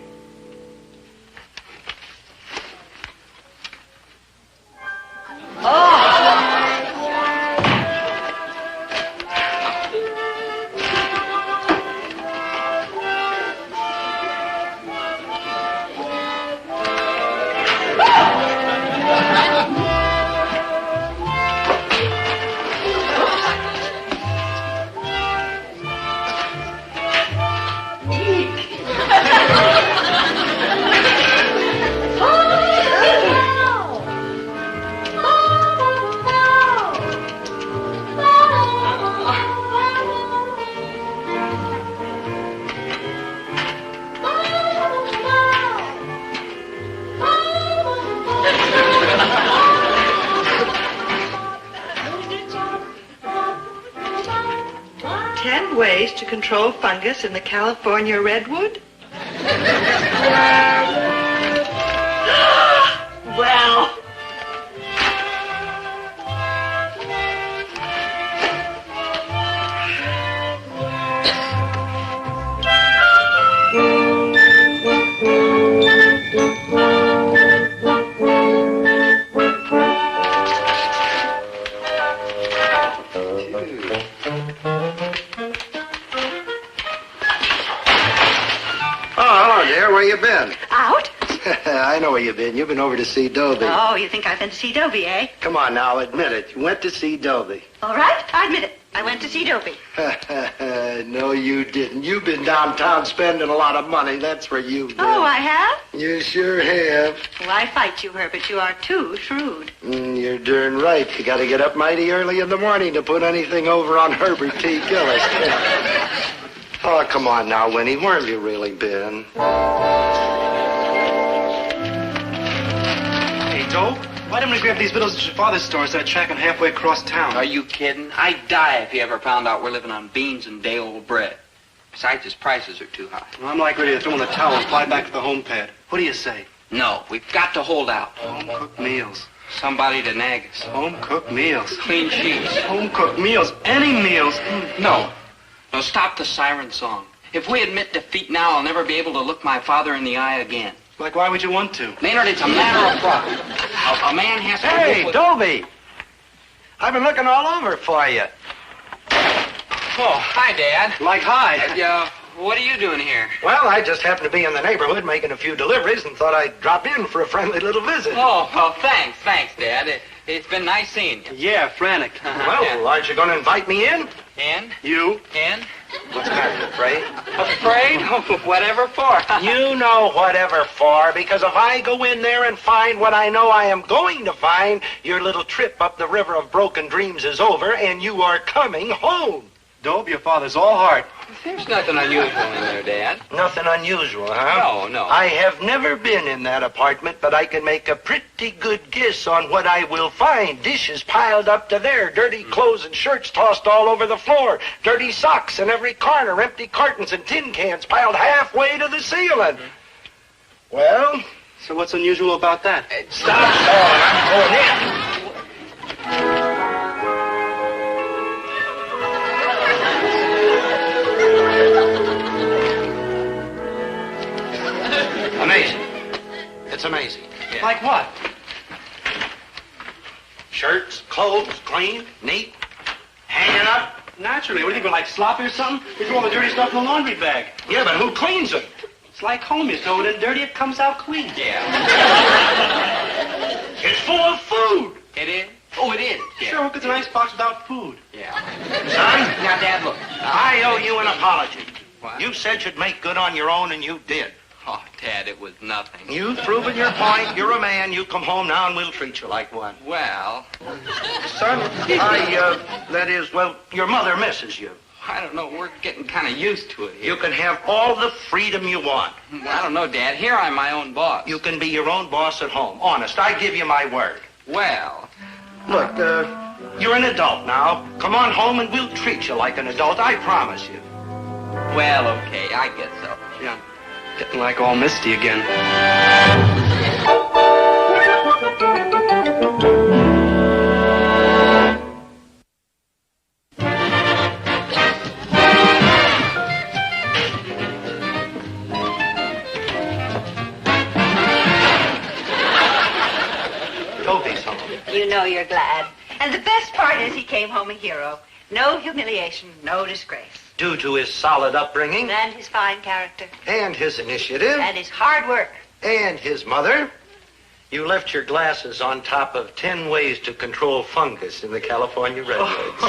Ways to control fungus in the California redwood? Well. Where you been? Out? I know where you've been. You've been over to see Dobie. Oh, you think I've been to see Dobie, eh? Come on now, admit it. You went to see Dobie. All right, I admit it. I went to see Dobie. No, you didn't. You've been downtown spending a lot of money. That's where you've been. Oh, I have? You sure have. Well, I fight you, Herbert. You are too shrewd. You're darn right. You got to get up mighty early in the morning to put anything over on Herbert T. Gillis. Oh, come on now, Winnie. Where have you really been? Hey, Dope, why didn't we grab these vittles at your father's store instead of tracking halfway across town? Are you kidding? I'd die if he ever found out we're living on beans and day-old bread. Besides, his prices are too high. Well, I'm like ready to throw in the towel and fly back to the home pad. What do you say? No, we've got to hold out. Home-cooked meals. Somebody to nag us. Home-cooked meals. Clean sheets. Home-cooked meals. Any meals. No. No, stop the siren song. If we admit defeat now, I'll never be able to look my father in the eye again. Like, why would you want to? Maynard, it's a matter of pride. A man has to... Hey, Dobie! I've been looking all over for you. Oh, hi, Dad. Like, hi. What are you doing here? Well, I just happened to be in the neighborhood making a few deliveries and thought I'd drop in for a friendly little visit. Oh, well, thanks, Dad. It's been nice seeing you. Yeah, frantic. Well, aren't you going to invite me in? In? You? In? What's the matter, you afraid? Afraid? Oh, whatever for. You know whatever for, because if I go in there and find what I know I am going to find, your little trip up the river of broken dreams is over, and you are coming home. Dope, your father's all heart. There's nothing unusual in there, Dad. Nothing unusual, huh? No. I have never been in that apartment, but I can make a pretty good guess on what I will find. Dishes piled up to there, dirty clothes and shirts tossed all over the floor, dirty socks in every corner, empty cartons and tin cans piled halfway to the ceiling. Well? So what's unusual about that? Stop stalling. I'm going in. Amazing. It's amazing. Yeah. Like what? Shirts, clothes, clean, neat, hanging up. Naturally. What do you think, we're like sloppy or something? We throw all the dirty stuff in the laundry bag. Yeah, but who cleans them? It's like home. You throw it in dirty, it comes out clean. Yeah. It's full of food. It is? Oh, it is. Yeah. Sure, it's an icebox without food. Yeah. Son? Now, Dad, look. I owe you an apology. What? You said you'd make good on your own, and you did. Oh, Dad, it was nothing. You've proven your point. You're a man. You come home now, and we'll treat you like one. Well... Son, your mother misses you. I don't know. We're getting kind of used to it here. You can have all the freedom you want. I don't know, Dad. Here I'm my own boss. You can be your own boss at home. Honest, I give you my word. Well, Look, you're an adult now. Come on home and we'll treat you like an adult, I promise you. Well, okay, I guess so. Yeah, I'm getting like all misty again. Dobie's home. You know you're glad. And the best part is he came home a hero. No humiliation, no disgrace. Due to his solid upbringing. And his fine character. And his initiative. And his hard work. And his mother. You left your glasses on top of 10 ways to control fungus in the California redwoods.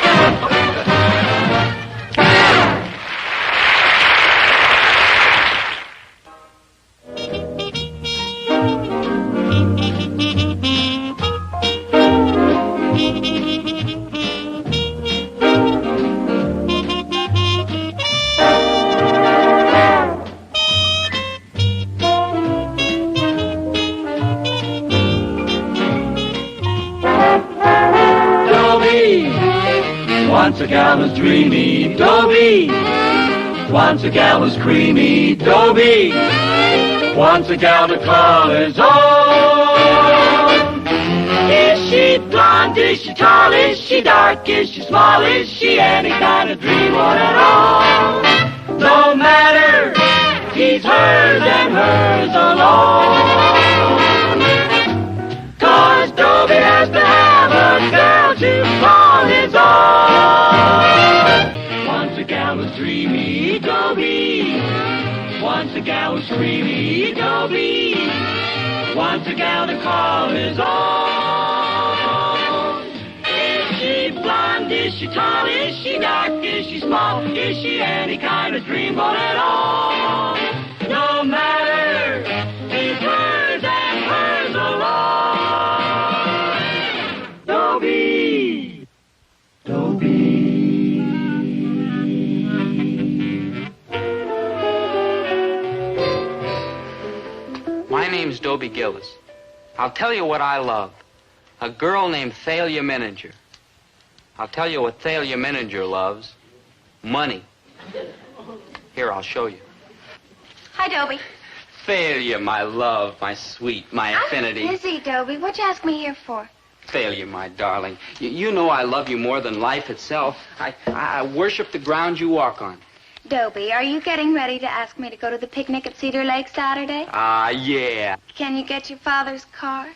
Once a gal was dreamy, Dobie. Once a gal was creamy, Dobie. Once a gal to call his own. Is she blonde? Is she tall? Is she dark? Is she small? Is she any kind of dream one at all? No matter, he's hers and hers alone. 'Cause Dobie has to have a girl to call his own. Once a gal was dreamy, Dobie. Once a gal was creamy, Dobie. Once a gal to call his own. Is she blonde? Is she tall? Is she dark? Is she small? Is she any kind of dreamboat at all? No matter, he's hers and hers alone. Dobie. My name's Dobie Gillis. I'll tell you what I love. A girl named Thalia Mininger. I'll tell you what Thalia Mininger loves. Money. Here, I'll show you. Hi, Dobie. Thalia, my love, my sweet, my affinity. I'm busy, Dobie. What'd you ask me here for? Thalia, my darling. You know I love you more than life itself. I worship the ground you walk on. Dobie, are you getting ready to ask me to go to the picnic at Cedar Lake Saturday? Yeah. Can you get your father's car?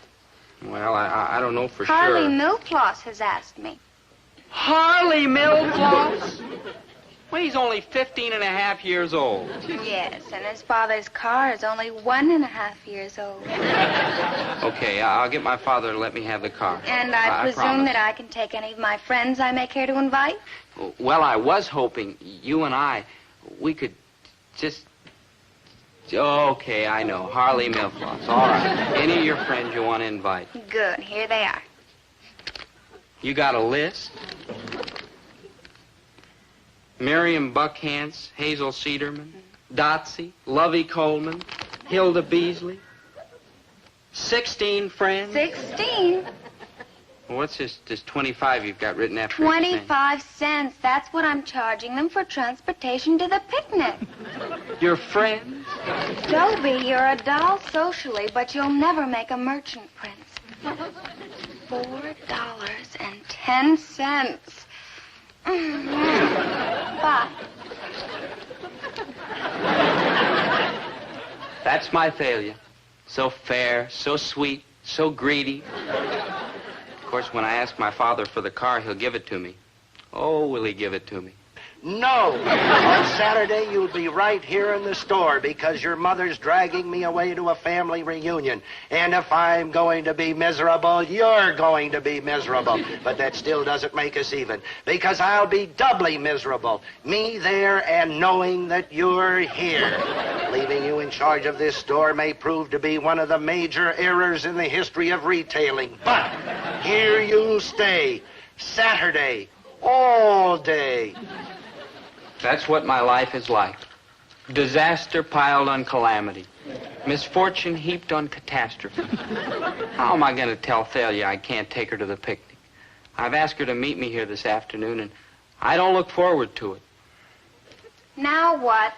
Well, I don't know for Harley sure. Millcloss has asked me. Harley Millcloss? Well, he's only 15 and a half years old. Yes, and his father's car is only 1.5 years old. Okay, I'll get my father to let me have the car. And I presume promise. that I can take any of my friends I may care to invite? Well, I was hoping you and we could just... Okay, I know. Harley Millcloss. All right. Any of your friends you want to invite. Good. Here they are. You got a list? Miriam Buckhantz, Hazel Cederman, Dotsy, Lovey Coleman, Hilda Beasley. 16 friends? 16? Well, what's this 25 you've got written after each name? 25 cents. That's what I'm charging them for transportation to the picnic. Your friends? Dobie, you're a doll socially, but you'll never make a merchant prince. $4.10. Bye. That's my Thalia. So fair, so sweet, so greedy. Of course, when I ask my father for the car, he'll give it to me. Oh, will he give it to me? No. On Saturday, you'll be right here in the store because your mother's dragging me away to a family reunion. And if I'm going to be miserable, you're going to be miserable. But that still doesn't make us even because I'll be doubly miserable. Me there and knowing that you're here. Leaving you in charge of this store may prove to be one of the major errors in the history of retailing. But here you'll stay. Saturday. All day. That's what my life is like. Disaster piled on calamity. Misfortune heaped on catastrophe. How am I going to tell Thalia I can't take her to the picnic? I've asked her to meet me here this afternoon, and I don't look forward to it. Now what?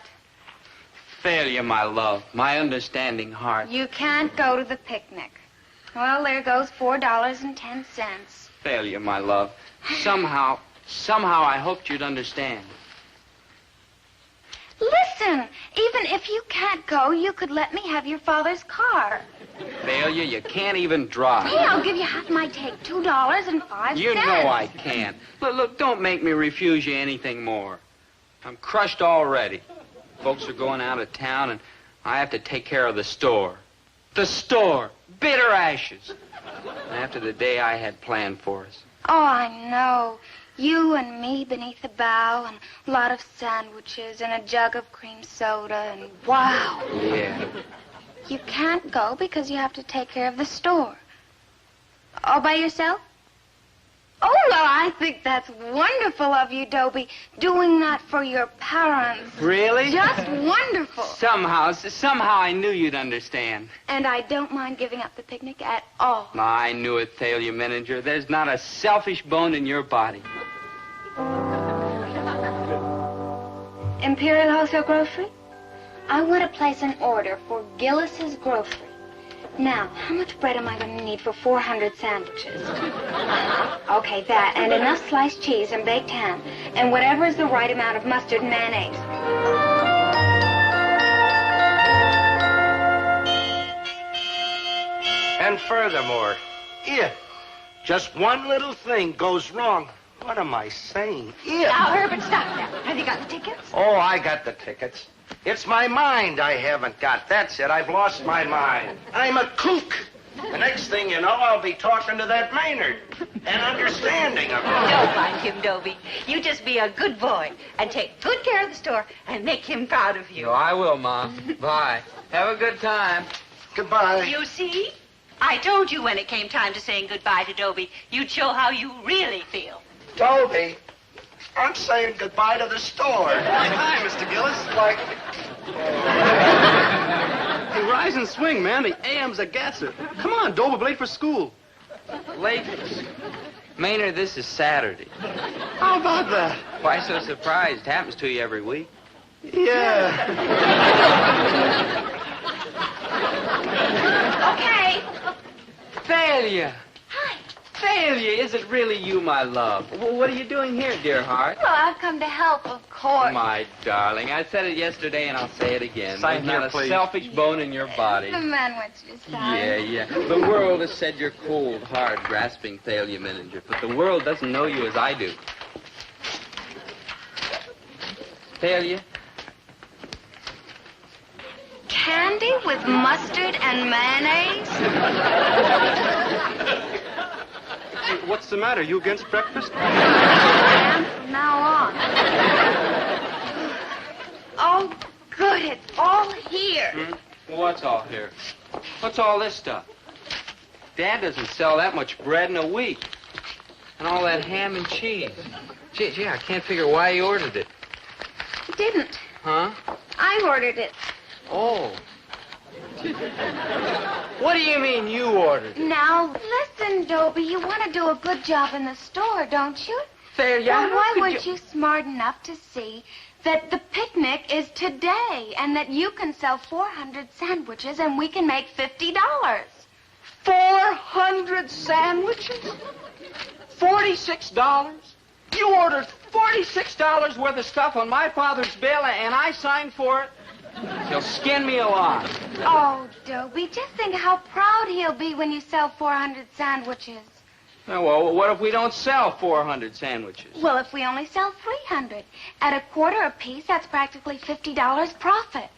Failure, my love, my understanding heart. You can't go to the picnic. Well, there goes $4.10. Failure, my love. Somehow I hoped you'd understand. Listen, even if you can't go, you could let me have your father's car. Failure, you can't even drive. Hey, I'll give you half my take, $2.05. You know I can't. Look, don't make me refuse you anything more. I'm crushed already. Folks are going out of town, and I have to take care of the store. The store! Bitter ashes! After the day I had planned for us. Oh, I know. You and me beneath the bough, and a lot of sandwiches, and a jug of cream soda, and wow. Yeah. You can't go because you have to take care of the store. All by yourself? Oh, well, I think that's wonderful of you, Dobie, doing that for your parents. Really? Just wonderful. Somehow I knew you'd understand. And I don't mind giving up the picnic at all. I knew it, Thalia Manager. There's not a selfish bone in your body. Imperial Wholesale Grocery? I want to place an order for Gillis's Grocery. Now, how much bread am I going to need for 400 sandwiches? Okay, that, and enough sliced cheese and baked ham, and whatever is the right amount of mustard and mayonnaise. And furthermore, if just one little thing goes wrong, what am I saying? If... Now, Herbert, stop that. Have you got the tickets? Oh, I got the tickets. It's my mind I haven't got. That's it. I've lost my mind. I'm a kook. The next thing you know, I'll be talking to that Maynard and understanding of him. Don't mind him, Dobie. You just be a good boy and take good care of the store and make him proud of you. No, I will, Mom. Bye. Have a good time. Goodbye. You see? I told you when it came time to saying goodbye to Dobie, you'd show how you really feel. Dobie, I'm saying goodbye to the store. Hi, Mr. Gillis. Like... Hey, rise and swing, man. The AM's a gasser. Come on, Dobie, late for school. Late? Maynard, this is Saturday. How about that? Why so surprised? Happens to you every week. Yeah. Okay. Thalia! Hi. Thalia, is it really you, my love? What are you doing here, dear heart? Well, I've come to help, of course. My darling, I said it yesterday and I'll say it again. Sign There's here, not please. a selfish bone in your body. The man wants you to sign. Yeah. The world has said you're cold, hard, grasping Thalia Manager, but the world doesn't know you as I do. Thalia? Candy with mustard and mayonnaise? What's the matter? You against breakfast? And from now on. Oh, good. It's all here. Well, what's all here? What's all this stuff? Dad doesn't sell that much bread in a week. And all that ham and cheese. Gee, I can't figure why he ordered it. He didn't. Huh? I ordered it. Oh. What do you mean you ordered it? Now, listen, Dobie. You want to do a good job in the store, don't you? Thalia, Well, how why could weren't you smart enough to see that the picnic is today and that you can sell 400 sandwiches and we can make $50? 400 sandwiches? $46? You ordered $46 worth of stuff on my father's bill and I signed for it? He'll skin me alive. Oh, Dobie, just think how proud he'll be when you sell 400 sandwiches. Well, what if we don't sell 400 sandwiches? Well, if we only sell 300, at a quarter apiece, that's practically $50 profit.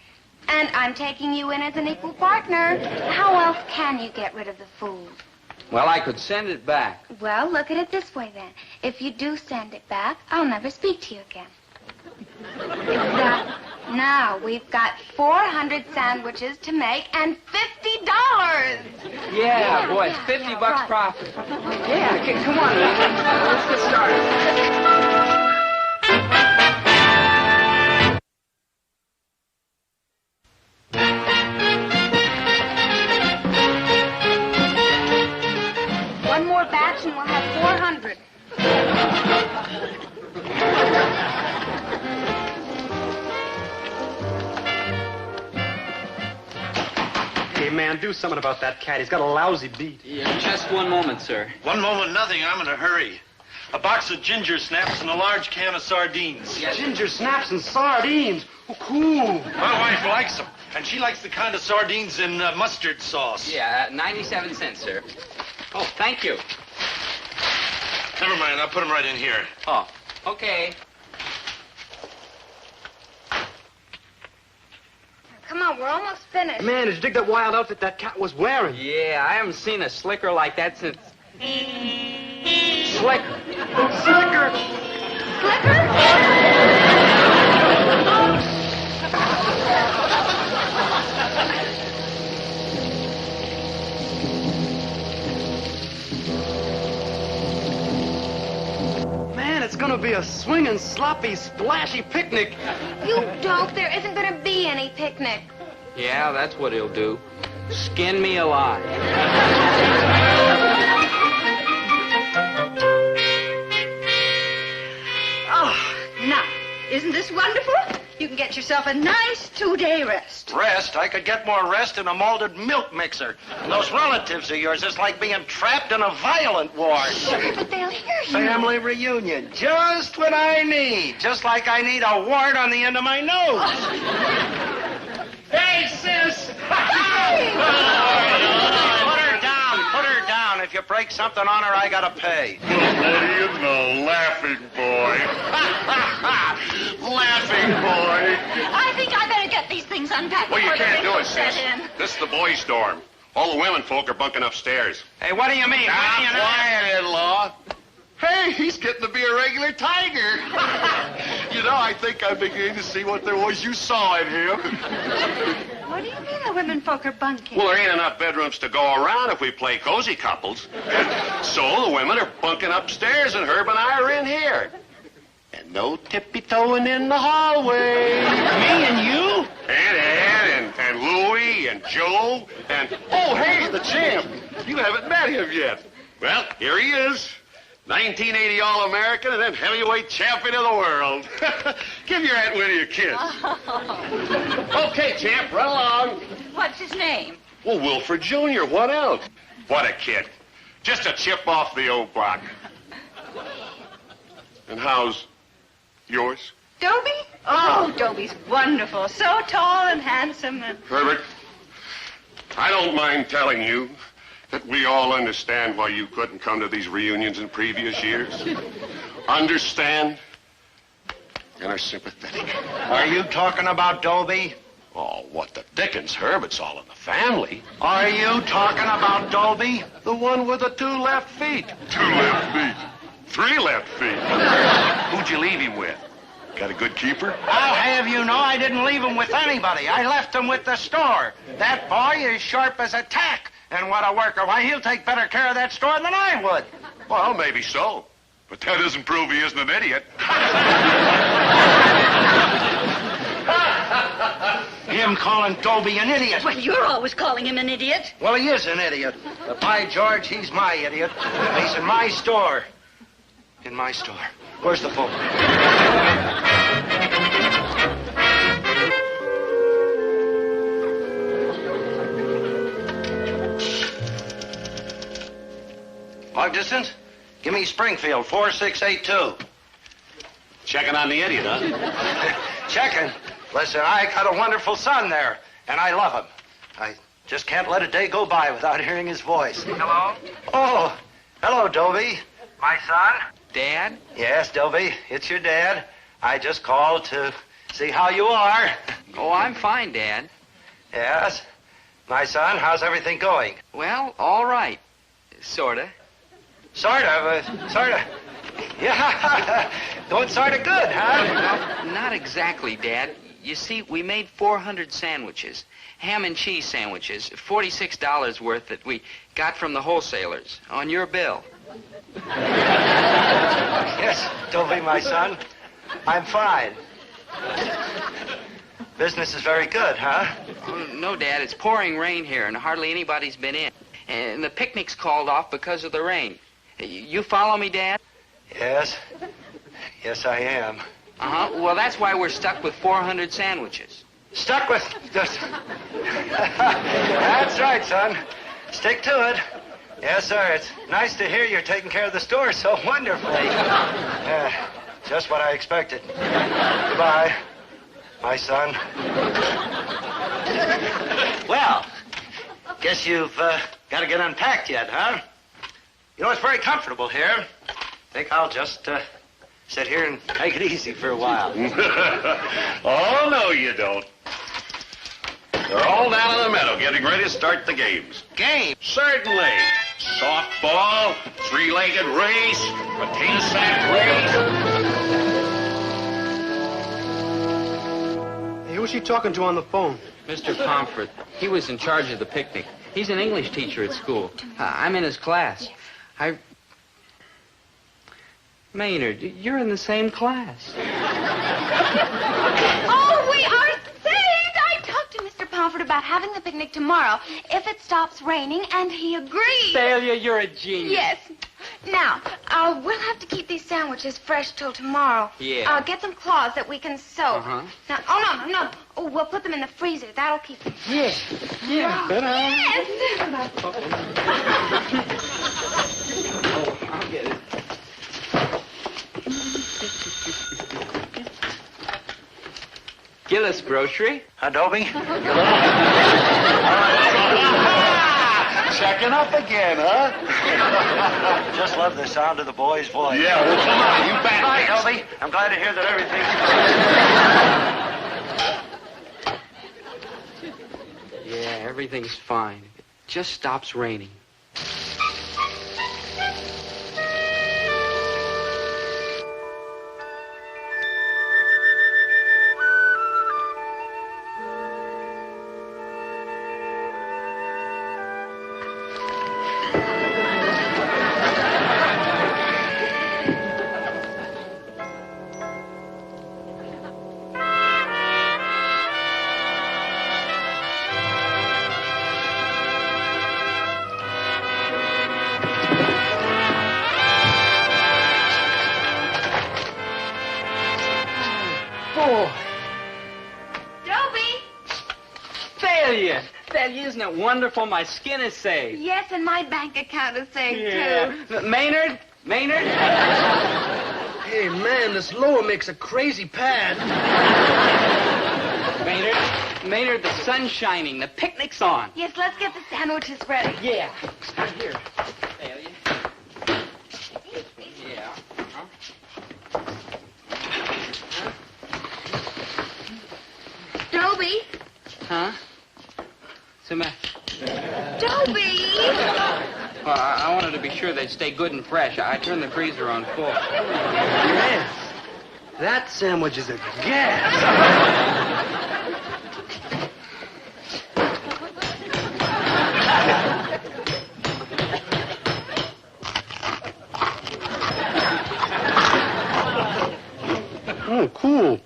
And I'm taking you in as an equal partner. How else can you get rid of the food? Well, I could send it back. Well, look at it this way, then. If you do send it back, I'll never speak to you again. Exactly. Now, we've got 400 sandwiches to make and $50. Yeah, boy, it's 50 bucks right. profit. Yeah, come on, let's get started. One more batch and we'll have 400. Hey, man, do something about that cat. He's got a lousy beat. Yeah, just one moment, sir. One moment, nothing. I'm in a hurry. A box of ginger snaps and a large can of sardines. Ginger snaps and sardines. Oh, cool. My wife likes them, and she likes the kind of sardines in mustard sauce. Yeah, 97 cents, sir. Oh, thank you. Never mind, I'll put them right in here. Oh, okay. Come on, we're almost finished. Man, did you dig that wild outfit that cat was wearing? Yeah, I haven't seen a slicker like that since... Slicker. Slicker? Man, it's gonna be a swinging, sloppy, splashy picnic. You dope, there isn't gonna be any picnic. Yeah, that's what he'll do. Skin me alive. Oh, now, isn't this wonderful? You can get yourself a nice 2-day rest. Rest? I could get more rest in a malted milk mixer. And those relatives of yours, it's like being trapped in a violent ward. But they'll hear you. Family reunion. Just what I need. Just like I need a wart on the end of my nose. Hey, sis! Put her down. If you break something on her, I gotta pay. What do you know, laughing boy? Laughing boy. I think I better get these things unpacked. Well, you before the can't do it, wrinkles set sis. in. This is the boys' dorm. All the women folk are bunking upstairs. Hey, what do you mean? Quiet, in-law. Hey, he's getting to be a regular tiger. You know, I think I'm beginning to see what there was you saw in him. What do you mean the women folk are bunking? Well, there ain't enough bedrooms to go around if we play cozy couples. So the women are bunking upstairs and Herb and I are in here. And no tippy-toeing in the hallway. Me and you? And Ed and Louie and Joe and... Oh, hey, the champ. You haven't met him yet. Well, here he is. 1980 All-American and then heavyweight champion of the world. Give your Aunt Winnie a kiss. Okay, champ, run along. What's his name? Well, Wilford Jr., what else? What a kid. Just a chip off the old block. And how's yours? Dobie? Oh, Dobie's wonderful. So tall and handsome. And... Herbert, I don't mind telling you that we all understand why you couldn't come to these reunions in previous years. Understand and are sympathetic. Are you talking about Dobie? Oh, what the dickens, Herb? It's all in the family. Are you talking about Dobie? The one with the 2 left feet. 2 left feet. 3 left feet. Who'd you leave him with? Got a good keeper? I'll have you know I didn't leave him with anybody. I left him with the store. That boy is sharp as a tack. And what a worker. Why, he'll take better care of that store than I would. Well, maybe so. But that doesn't prove he isn't an idiot. Him calling Dobie an idiot. Well, you're always calling him an idiot. Well, he is an idiot. But by George, he's my idiot. He's in my store. In my store. Where's the phone? Long distance? Give me Springfield, 4682. Checking on the idiot, huh? Checking? Listen, I got a wonderful son there, and I love him. I just can't let a day go by without hearing his voice. Hello? Oh, hello, Dobie. My son? Dad? Yes, Dobie, it's your dad. I just called to see how you are. Oh, I'm fine, Dad. Yes? My son, how's everything going? Well, all right. Sorta. Sort of. Yeah, going sort of good, huh? Well, not exactly, Dad. You see, we made 400 sandwiches. Ham and cheese sandwiches. $46 worth that we got from the wholesalers. On your bill. Yes, Dobie, my son. I'm fine. Business is very good, huh? Oh, no, Dad. It's pouring rain here, and hardly anybody's been in. And the picnic's called off because of the rain. You follow me, Dad? Yes. Yes, I am. Uh-huh. Well, that's why we're stuck with 400 sandwiches. Stuck with... That's right, son. Stick to it. Yes, sir. It's nice to hear you're taking care of the store so wonderfully. Just what I expected. Goodbye, my son. Well, guess you've got to get unpacked yet, huh? You know, it's very comfortable here. Think I'll just sit here and take it easy for a while. Oh, no, you don't. They're all down in the meadow getting ready to start the games. Game? Certainly. Softball, three-legged race, potato sack race. Hey, who's she talking to on the phone? Mr. Pomfret. He was in charge of the picnic. He's an English teacher at school. I'm in his class. Maynard, you're in the same class. Oh, we are saved! I talked to Mr. Pomfret about having the picnic tomorrow if it stops raining, and he agreed. Thalia, you're a genius. Yes. Now, we'll have to keep these sandwiches fresh till tomorrow. Yeah. Get some cloths that we can sew. Uh-huh. Now, no. Oh, we'll put them in the freezer. That'll keep them. Yeah. Yes. Oh, I'll get it. Gillis Grocery. Dobie? Checking up again, huh? Just love the sound of the boy's voice. Yeah, well, come on, you bet. Hi, Dobie. I'm glad to hear that everything's... Yeah, everything's fine. It just stops raining. Isn't it wonderful? My skin is saved. Yes, and my bank account is saved, too. Maynard? Hey, man, this lower makes a crazy pad. Maynard, the sun's shining. The picnic's on. Yes, let's get the sandwiches ready. Yeah. Here. Thalia. Yeah. Dobie? Huh? Dobie! Well, I wanted to be sure they'd stay good and fresh. I turned the freezer on full. Man, that sandwich is a gas. Oh, cool.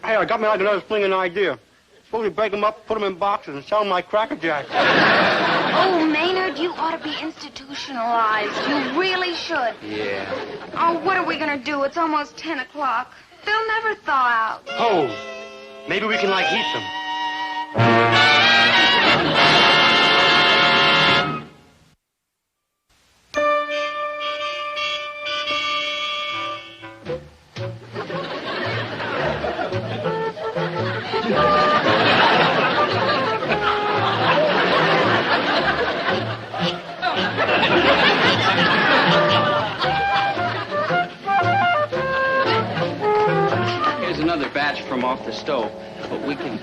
Hey, I got me like another slinging idea. Suppose we break them up, put them in boxes, and sell them like Cracker Jacks. Oh, Maynard, you ought to be institutionalized. You really should. Yeah. Oh, what are we going to do? It's almost 10 o'clock. They'll never thaw out. Oh, maybe we can, like, heat them. From off the stove, but we can...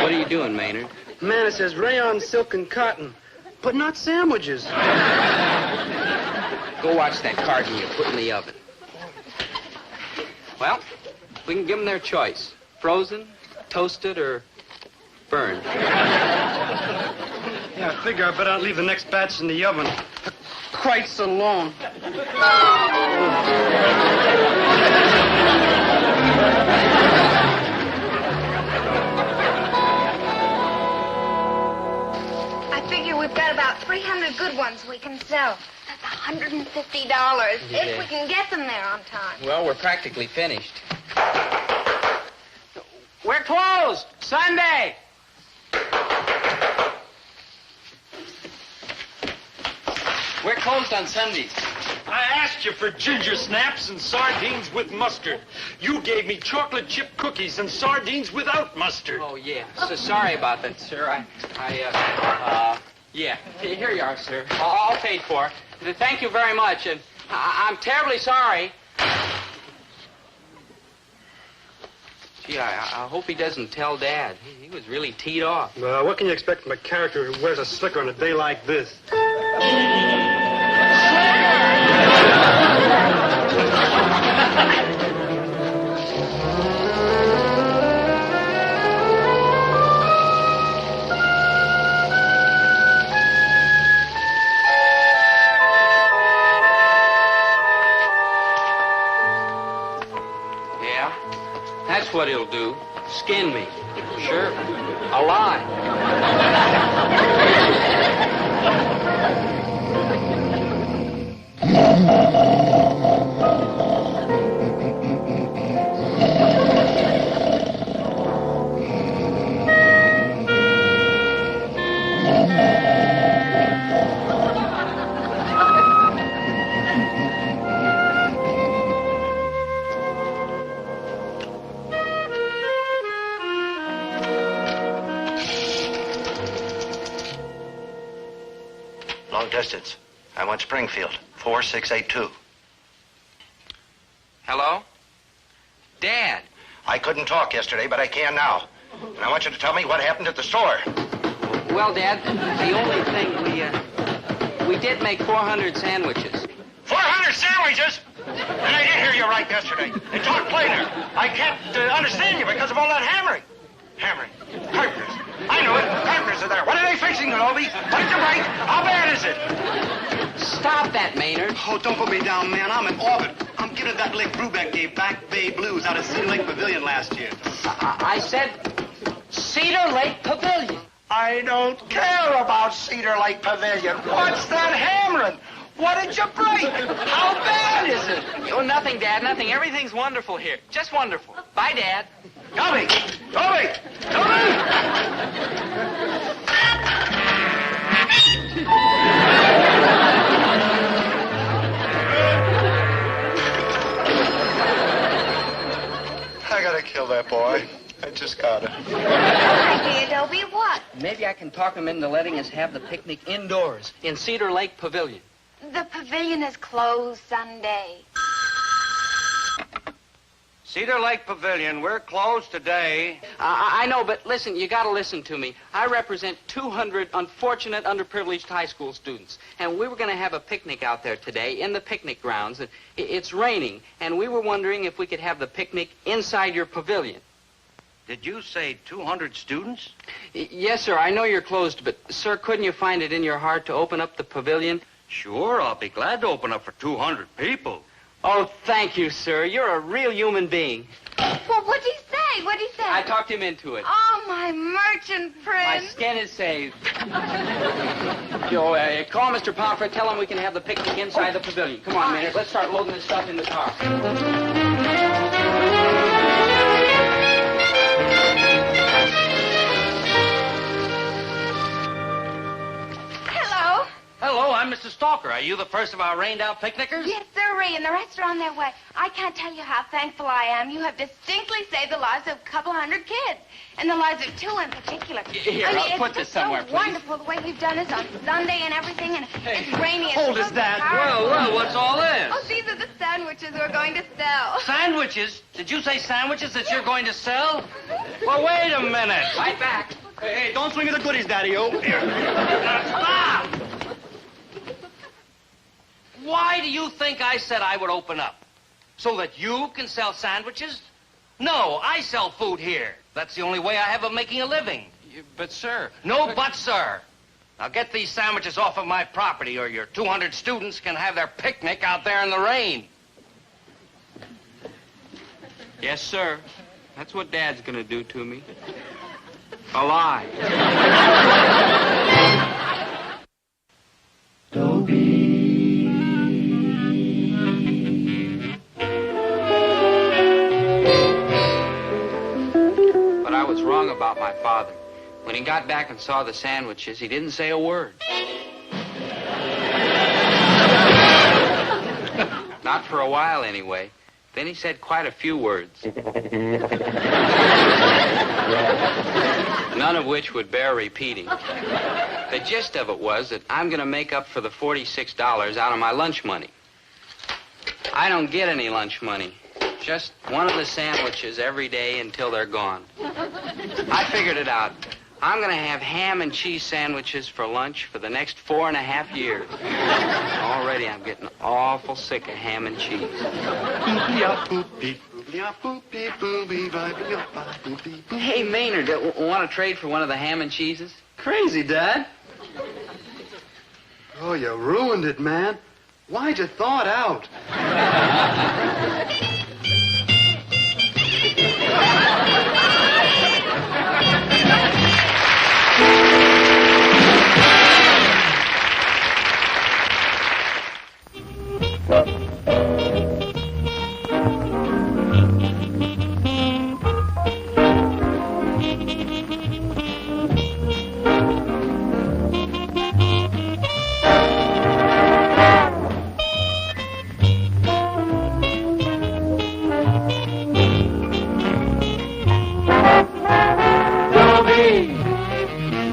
What are you doing, Maynard? Man, it says rayon, silk, and cotton, but not sandwiches. Go watch that carton you put in the oven. Well, we can give them their choice. Frozen, toasted, or burned. Yeah, I figure I better not leave the next batch in the oven quite so long. I figure we've got about 300 good ones we can sell. That's $150 if we can get them there on time. Well, we're practically finished. We're closed. Sunday. We're closed on Sundays. I asked you for ginger snaps and sardines with mustard. You gave me chocolate chip cookies and sardines without mustard. Oh, yeah. So sorry about that, sir. Yeah. Here you are, sir. All paid for. Thank you very much, and I'm terribly sorry. Gee, I hope he doesn't tell Dad. He was really teed off. Well, what can you expect from a character who wears a slicker on a day like this? Yeah? That's what he'll do. Skin me. Sure. Alive. Long distance. I want Springfield. 4682. Hello? Dad. I couldn't talk yesterday, but I can now. And I want you to tell me what happened at the store. Well, Dad, the only thing we did make 400 sandwiches. 400 sandwiches? And I did hear you right yesterday. And talk later. I can't understand you because of all that hammering. Hammering. Carpenters. I knew it. Carpenters are there. What are they fixing, Dobie? What's the break? How bad is it? Stop that, Maynard. Oh, don't put me down, man. I'm in orbit. I'm giving that lick Brubeck gave Back Bay Blues out of Cedar Lake Pavilion last year. I said Cedar Lake Pavilion. I don't care about Cedar Lake Pavilion. What's that hammering? What did you break? How bad is it? Oh, nothing, Dad, nothing. Everything's wonderful here. Just wonderful. Bye, Dad. Dobie! Dobie! Dobie! I gotta kill that boy. I just gotta. Hey, Dobie, what? Maybe I can talk him into letting us have the picnic indoors in Cedar Lake Pavilion. The pavilion is closed Sunday. Cedar Lake Pavilion, we're closed today. I know, but listen, you got to listen to me. I represent 200 unfortunate, underprivileged high school students, and we were going to have a picnic out there today in the picnic grounds. It's raining, and we were wondering if we could have the picnic inside your pavilion. Did you say 200 students? Yes, sir. I know you're closed, but, sir, couldn't you find it in your heart to open up the pavilion? Sure, I'll be glad to open up for 200 people. Oh, thank you, sir. You're a real human being. Well, what'd he say? What'd he say? I talked him into it. Oh, my merchant My prince. skin is saved. Joe, call Mr. Pomfret. Tell him we can have the picnic inside the pavilion. Come on, Maynard. Let's start loading this stuff in the car. Hello. Hello, I'm Mr. Stalker. Are you the first of our rained-out picnickers? Yes, sirree, and the rest are on their way. I can't tell you how thankful I am. You have distinctly saved the lives of a couple hundred kids, and the lives of two in particular. Here, I mean, I'll put it's this just somewhere, so please. wonderful the way you've done this on Sunday and everything, and it's rainy. And hold so us, Dad. powerful. Well, what's all this? Oh, these are the sandwiches we're going to sell. Sandwiches? Did you say sandwiches that you're going to sell? Well, wait a minute. Right back. Hey, don't swing me the goodies, Daddy-o. Stop! Why do you think I said I would open up? So that you can sell sandwiches? No, I sell food here. That's the only way I have of making a living. But, sir... No but, sir. Now get these sandwiches off of my property, or your 200 students can have their picnic out there in the rain. Yes, sir. That's what Dad's going to do to me. Alive. about my father. When he got back and saw the sandwiches, he didn't say a word. Not for a while, anyway. Then he said quite a few words. None of which would bear repeating. The gist of it was that I'm going to make up for the $46 out of my lunch money. I don't get any lunch money. Just one of the sandwiches every day until they're gone. I figured it out. I'm going to have ham and cheese sandwiches for lunch for the next 4.5 years. Already I'm getting awful sick of ham and cheese. Hey, Maynard, want to trade for one of the ham and cheeses? Crazy, Dad. Oh, you ruined it, man. Why'd you thaw it out?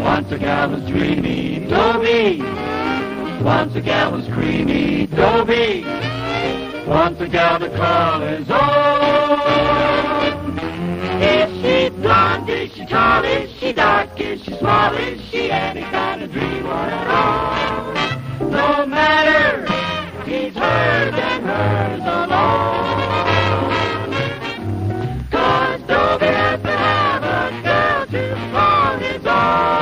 Once a gal was dreamy, Dobie. Once a gal was creamy, Dobie. Once a gal the call is on. Is she blonde? Is she tall? Is she dark? Is she small? Is she any kind of dream at all? No matter, he's hers and hers alone. 'Cause Dobie has to have a girl to call his own.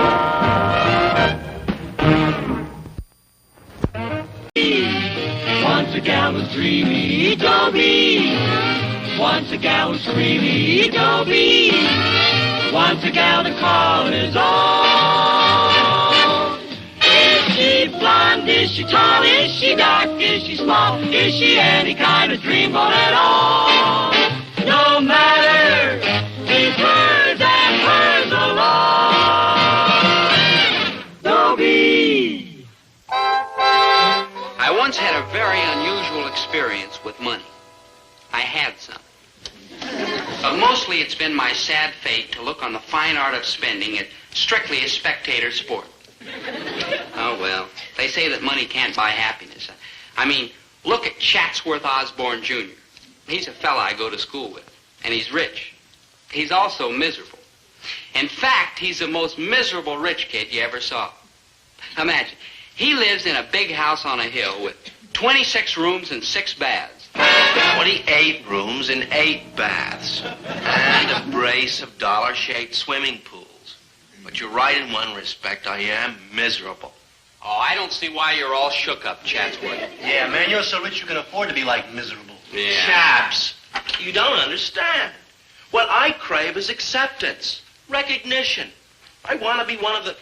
Once a gal was dreamy, Dobie. Once a gal was creamy, Dobie. Once a gal to call his own. Is she blonde? Is she tall? Is she dark? Is she small? Is she any kind of dreamboat at all? No matter, he's hers and hers alone. Dobie. I once had a very unusual experience with money. I had some. But mostly it's been my sad fate to look on the fine art of spending as strictly a spectator sport. Oh, well, they say that money can't buy happiness. I mean, look at Chatsworth Osborne, Jr. He's a fella I go to school with, and he's rich. He's also miserable. In fact, he's the most miserable rich kid you ever saw. Imagine, he lives in a big house on a hill with 26 rooms and 6 baths. 28 rooms and 8 baths. And a brace of dollar-shaped swimming pools. But you're right in one respect. I am miserable. Oh, I don't see why you're all shook up, Chatsworth. Yeah, man, you're so rich you can afford to be, like, miserable. Yeah. Chaps, you don't understand. What I crave is acceptance, recognition. I want to be one of the...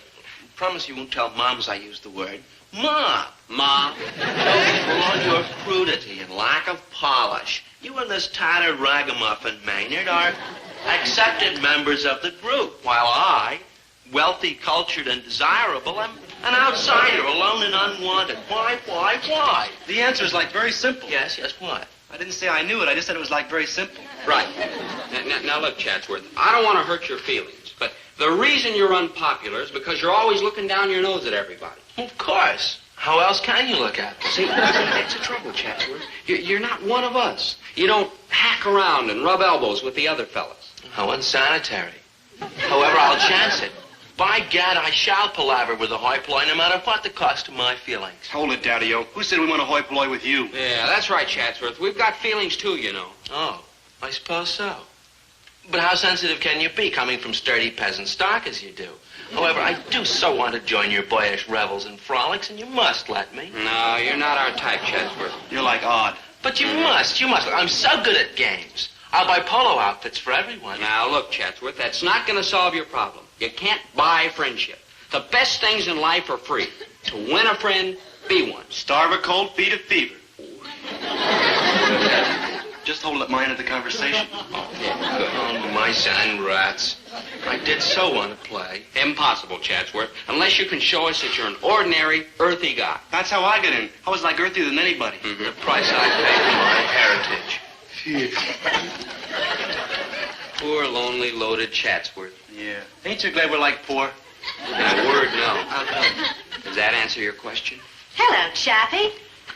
Promise you won't tell moms I used the word. Ma. Ma. For all your crudity and lack of polish, you and this tattered ragamuffin Maynard are accepted members of the group, while I, wealthy, cultured, and desirable, am an outsider, alone and unwanted. Why? The answer is, like, very simple. Yes, what? I didn't say I knew it. I just said it was, like, very simple. Right. Now look, Chatsworth, I don't want to hurt your feelings, but the reason you're unpopular is because you're always looking down your nose at everybody. Of course. How else can you look at them? See, that's the trouble, Chatsworth. You're not one of us. You don't hack around and rub elbows with the other fellas. How unsanitary. However, I'll chance it. By gad, I shall palaver with the hoi polloi no matter what the cost of my feelings. Hold it, Daddy-o. Who said we want to hoi polloi with you? Yeah, that's right, Chatsworth. We've got feelings too, you know. Oh, I suppose so. But how sensitive can you be, coming from sturdy peasant stock as you do? However, I do so want to join your boyish revels and frolics, and you must let me. No, you're not our type, Chatsworth. You're like odd. But you must. I'm so good at games. I'll buy polo outfits for everyone. Now, look, Chatsworth, that's not going to solve your problem. You can't buy friendship. The best things in life are free. To win a friend, be one. Starve a cold, feed a fever. Just hold up my end of the conversation. Oh, my son rats. I did so want to play. Impossible, Chatsworth, unless you can show us that you're an ordinary, earthy guy. That's how I got in. I was like earthier than anybody. The price I paid for my heritage. Poor, lonely, loaded Chatsworth. Yeah. Ain't you glad we're like poor? In a word, no. Does that answer your question? Hello, Chappie.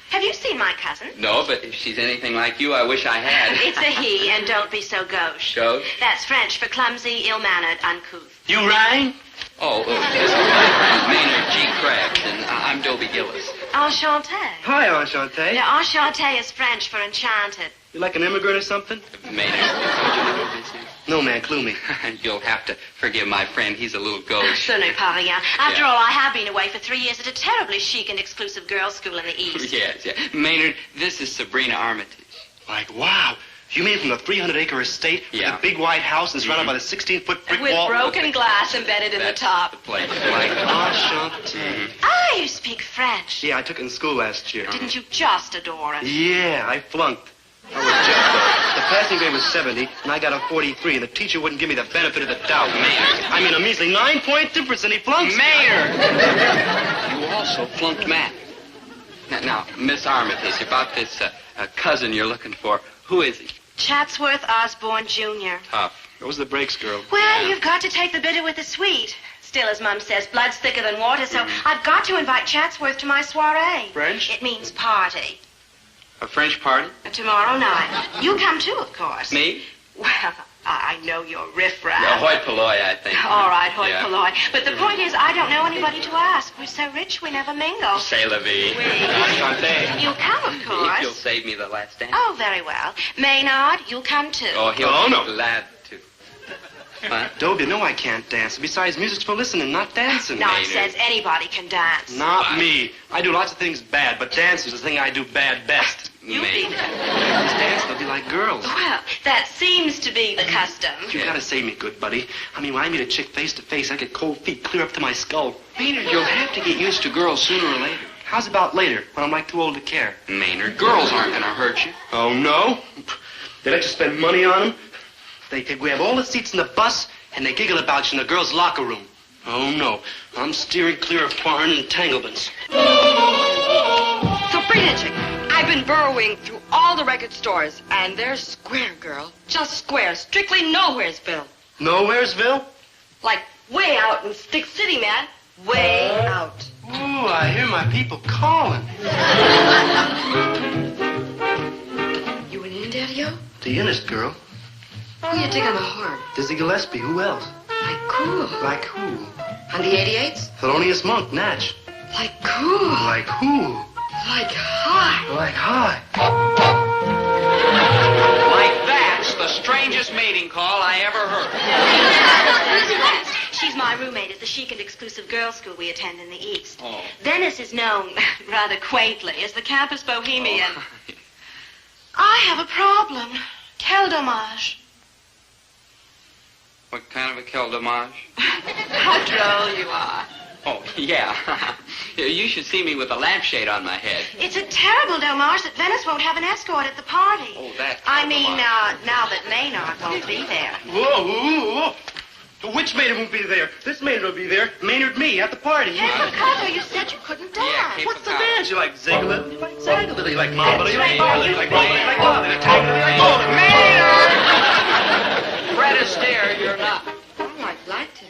Have you seen my cousin? No, but if she's anything like you, I wish I had. It's a he, and don't be so gauche. Gauche? That's French for clumsy, ill-mannered, uncouth. You rang? Oh, this is my friend Maynard G. Krabs, and I'm Dobie Gillis. Enchanté. Hi, Enchanté. No, enchanté is French for enchanted. You like an immigrant or something? Maynard, don't you know this is? No, man, clue me. You'll have to forgive my friend. He's a little gauche. Ce n'est pas rien. After all, I have been away for 3 years at a terribly chic and exclusive girls' school in the East. Yes. Maynard, this is Sabrina Armitage. Like, wow. You mean from the 300-acre estate with the big white house and surrounded by the 16-foot brick With wall? broken glass embedded in the top. The place. Like, enchanté. Ah, you speak French. Yeah, I took it in school last year. Didn't you just adore it? Yeah, I flunked. I was just the passing grade was 70, and I got a 43, and the teacher wouldn't give me the benefit of the doubt. Maynard. I mean, a measly 9-point difference, and he flunks. Maynard! You also flunked math. Now, Miss Armitage, about this cousin you're looking for, who is he? Chatsworth Osborne, Jr. Tough. Those are the breaks, girl. Well, you've got to take the bitter with the sweet. Still, as Mum says, blood's thicker than water, so I've got to invite Chatsworth to my soiree. French? It means party. A French party? Tomorrow night. You come too, of course. Me? Well, I know you're riffraff. Hoi polloi, I think. All right, hoi polloi. But the point is, I don't know anybody to ask. We're so rich, we never mingle. C'est la vie. You'll come, of course. If you'll save me the last dance. Oh, very well. Maynard, you'll come too. Oh, he'll be glad to. What? Dobie, no, I can't dance. Besides, music's for listening, not dancing. Nonsense. Anybody can dance. Not me. I do lots of things bad, but dancing's the thing I do bad best. You'll be there. Dance, they'll be like girls. Well, that seems to be the custom. You gotta save me, good buddy. I mean, when I meet a chick face to face, I get cold feet clear up to my skull. Maynard, you'll have to get used to girls sooner or later. How's about later, when I'm like too old to care? Maynard, girls aren't gonna hurt you. Oh, no? They let you spend money on them? They grab all the seats in the bus, and they giggle about you in the girls' locker room. Oh, no. I'm steering clear of foreign entanglements. Sabrina, chick, I've been burrowing through all the record stores, and there's Square, girl. Just Square. Strictly Nowheresville. Nowheresville? Like way out in Stick City, man. Way out. Ooh, I hear my people calling. You an in, Daddy-O? The innest girl. Who you dig on the horn? Dizzy Gillespie. Who else? Like cool. Like who? On the 88s? Thelonious Monk, Natch. Like cool. Like who? Like high. Like high. Like that's the strangest mating call I ever heard. She's my roommate at the chic and exclusive girls' school we attend in the East. Oh. Venice is known, rather quaintly, as the campus bohemian. I have a problem. Quel dommage. What kind of a quel dommage? How droll you are. Oh, yeah. You should see me with a lampshade on my head. It's a terrible dommage that Venice won't have an escort at the party. Oh, that. I mean, now that Maynard won't be there. Whoa. Which Maynard won't be there? This Maynard will be there. Maynard me at the party. Hey, Picasso, you said you couldn't dance. What's the dance? You like Ziegler? You like Ziegler? You like Mamba? You like Mamba? You like Mamba? You like Mamba? You like Tiger? You like Golden? Maynard! Fred Astaire, you're not. Oh, I'd like to.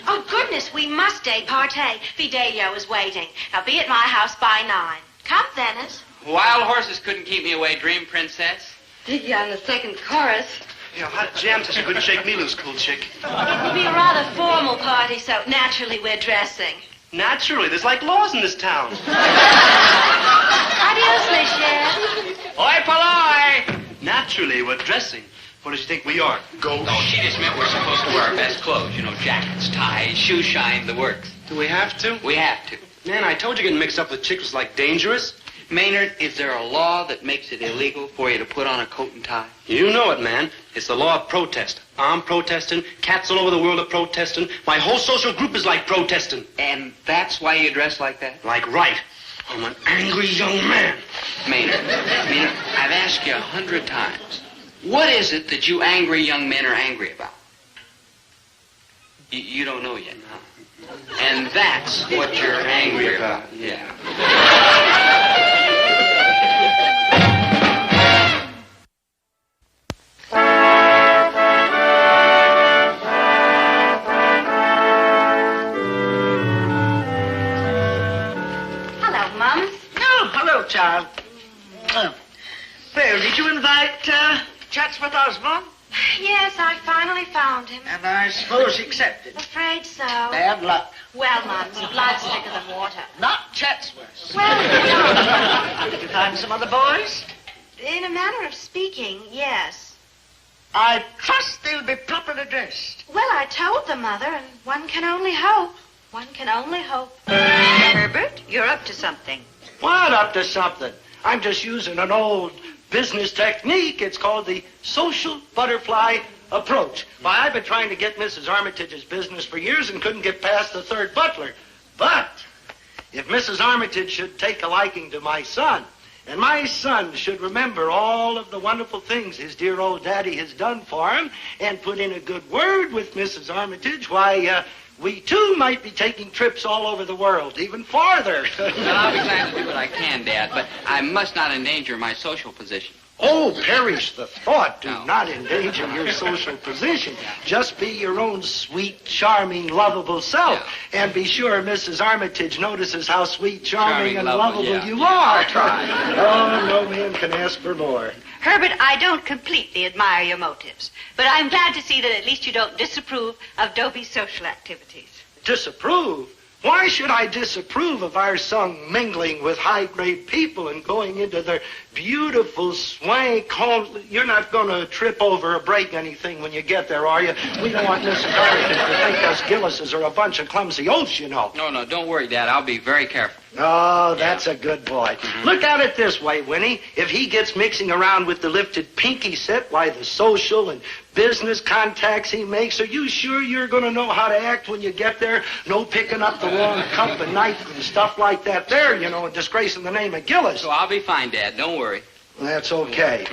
Oh, goodness, we must partay. Fidelio is waiting. Now, be at my house by 9. Come, Venice. Wild horses couldn't keep me away, Dream Princess. Dig you on the second chorus. Yeah, hot jam says you couldn't shake me loose, cool chick. It will be a rather formal party, so naturally we're dressing. Naturally, there's like laws in this town. Adios, mes chers. Hoi polloi! Naturally, we're dressing. What does she think we are? Ghosts? No, she just meant we're supposed to wear our best clothes. You know, jackets, ties, shoe shine, the works. Do we have to? We have to. Man, I told you getting mixed up with chicks was like dangerous. Maynard, is there a law that makes it illegal for you to put on a coat and tie? You know it, man. It's the law of protest. I'm protesting. Cats all over the world are protesting. My whole social group is like protesting. And that's why you dress like that? Like right. I'm an angry young man. Maynard, I've asked you 100 times. What is it that you angry young men are angry about? You don't know yet, huh? And that's what you're angry about. Yeah. Hello, Mum. Oh, hello, child. Well, did you invite Chatsworth Osborne? Yes, I finally found him. And I suppose he accepted. Afraid so. Bad luck. Well, Mums, blood's thicker than water. Not Chatsworth. Well, Did you find some other boys? in a manner of speaking, yes. I trust they'll be properly dressed. Well, I told them, Mother, and one can only hope. One can only hope. Herbert, you're up to something. What up to something? I'm just using an old business technique. It's called the social butterfly approach. Why, I've been trying to get Mrs. Armitage's business for years and couldn't get past the third butler. But if Mrs. Armitage should take a liking to my son, and my son should remember all of the wonderful things his dear old daddy has done for him and put in a good word with Mrs. Armitage, why, we too might be taking trips all over the world, even farther. Well, I'll be glad to do what I can, Dad, but I must not endanger my social position. Oh, perish the thought. Do not endanger your social position. Just be your own sweet, charming, lovable self. And be sure Mrs. Armitage notices how sweet, charming and lovable you are. I'll try. Oh, no man can ask for more. Herbert, I don't completely admire your motives, but I'm glad to see that at least you don't disapprove of Dobie's social activities. Disapprove? Why should I disapprove of our son mingling with high-grade people and going into their beautiful swank home? You're not going to trip over or break anything when you get there, are you? We don't want Mrs. Armitage to think us Gillises are a bunch of clumsy oafs, you know. No, don't worry, Dad. I'll be very careful. Oh, that's a good boy. Look at it this way, Winnie. If he gets mixing around with the lifted pinky set, why, the social and business contacts he makes, are you sure you're going to know how to act when you get there? No picking up the wrong cup and knife and stuff like that there, you know, and disgracing the name of Gillis. So I'll be fine, Dad. Don't worry. That's okay.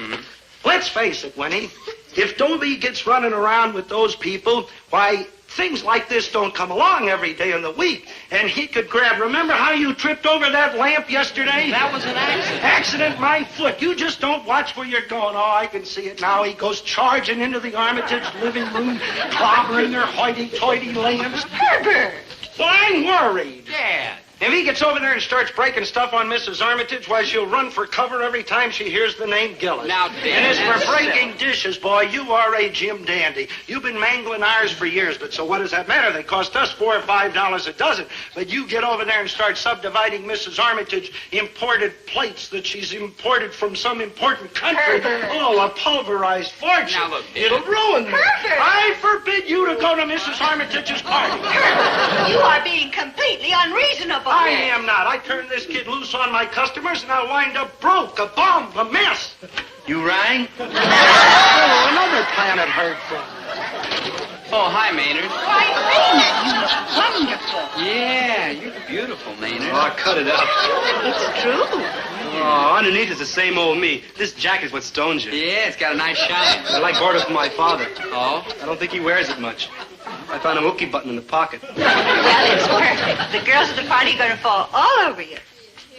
Let's face it, Winnie. If Dobie gets running around with those people, why, things like this don't come along every day in the week. And he could grab, remember how you tripped over that lamp yesterday? That was an accident. Accident, my foot. You just don't watch where you're going. Oh, I can see it now. He goes charging into the Armitage living room, clobbering her hoity-toity lamps. Herbert! Well, I'm worried. Dad. If he gets over there and starts breaking stuff on Mrs. Armitage, why, she'll run for cover every time she hears the name Gillis. Now, Dad, and as that's for breaking dishes, boy, you are a Jim Dandy. You've been mangling ours for years, but so what does that matter? They cost us $4 or $5 a dozen. But you get over there and start subdividing Mrs. Armitage imported plates that she's imported from some important country. Herbert. Oh, a pulverized fortune. Now, look, Dad. It'll ruin me. Herbert. I forbid you to go to Mrs. Armitage's party. Herbert, you are being completely unreasonable. I am not. I turn this kid loose on my customers, and I'll wind up broke, a bum, a mess. You rang? Oh, another planet heard from. Oh, hi, Maynard. Why, Maynard, you look wonderful. Yeah, you're beautiful, Maynard. Oh, cut it out. It's true. Oh, underneath is the same old me. This jacket's what stones you. Yeah, it's got a nice shine. I like orders from my father. Oh? I don't think he wears it much. I found a hooky button in the pocket. Well, it's perfect. The girls at the party are going to fall all over you.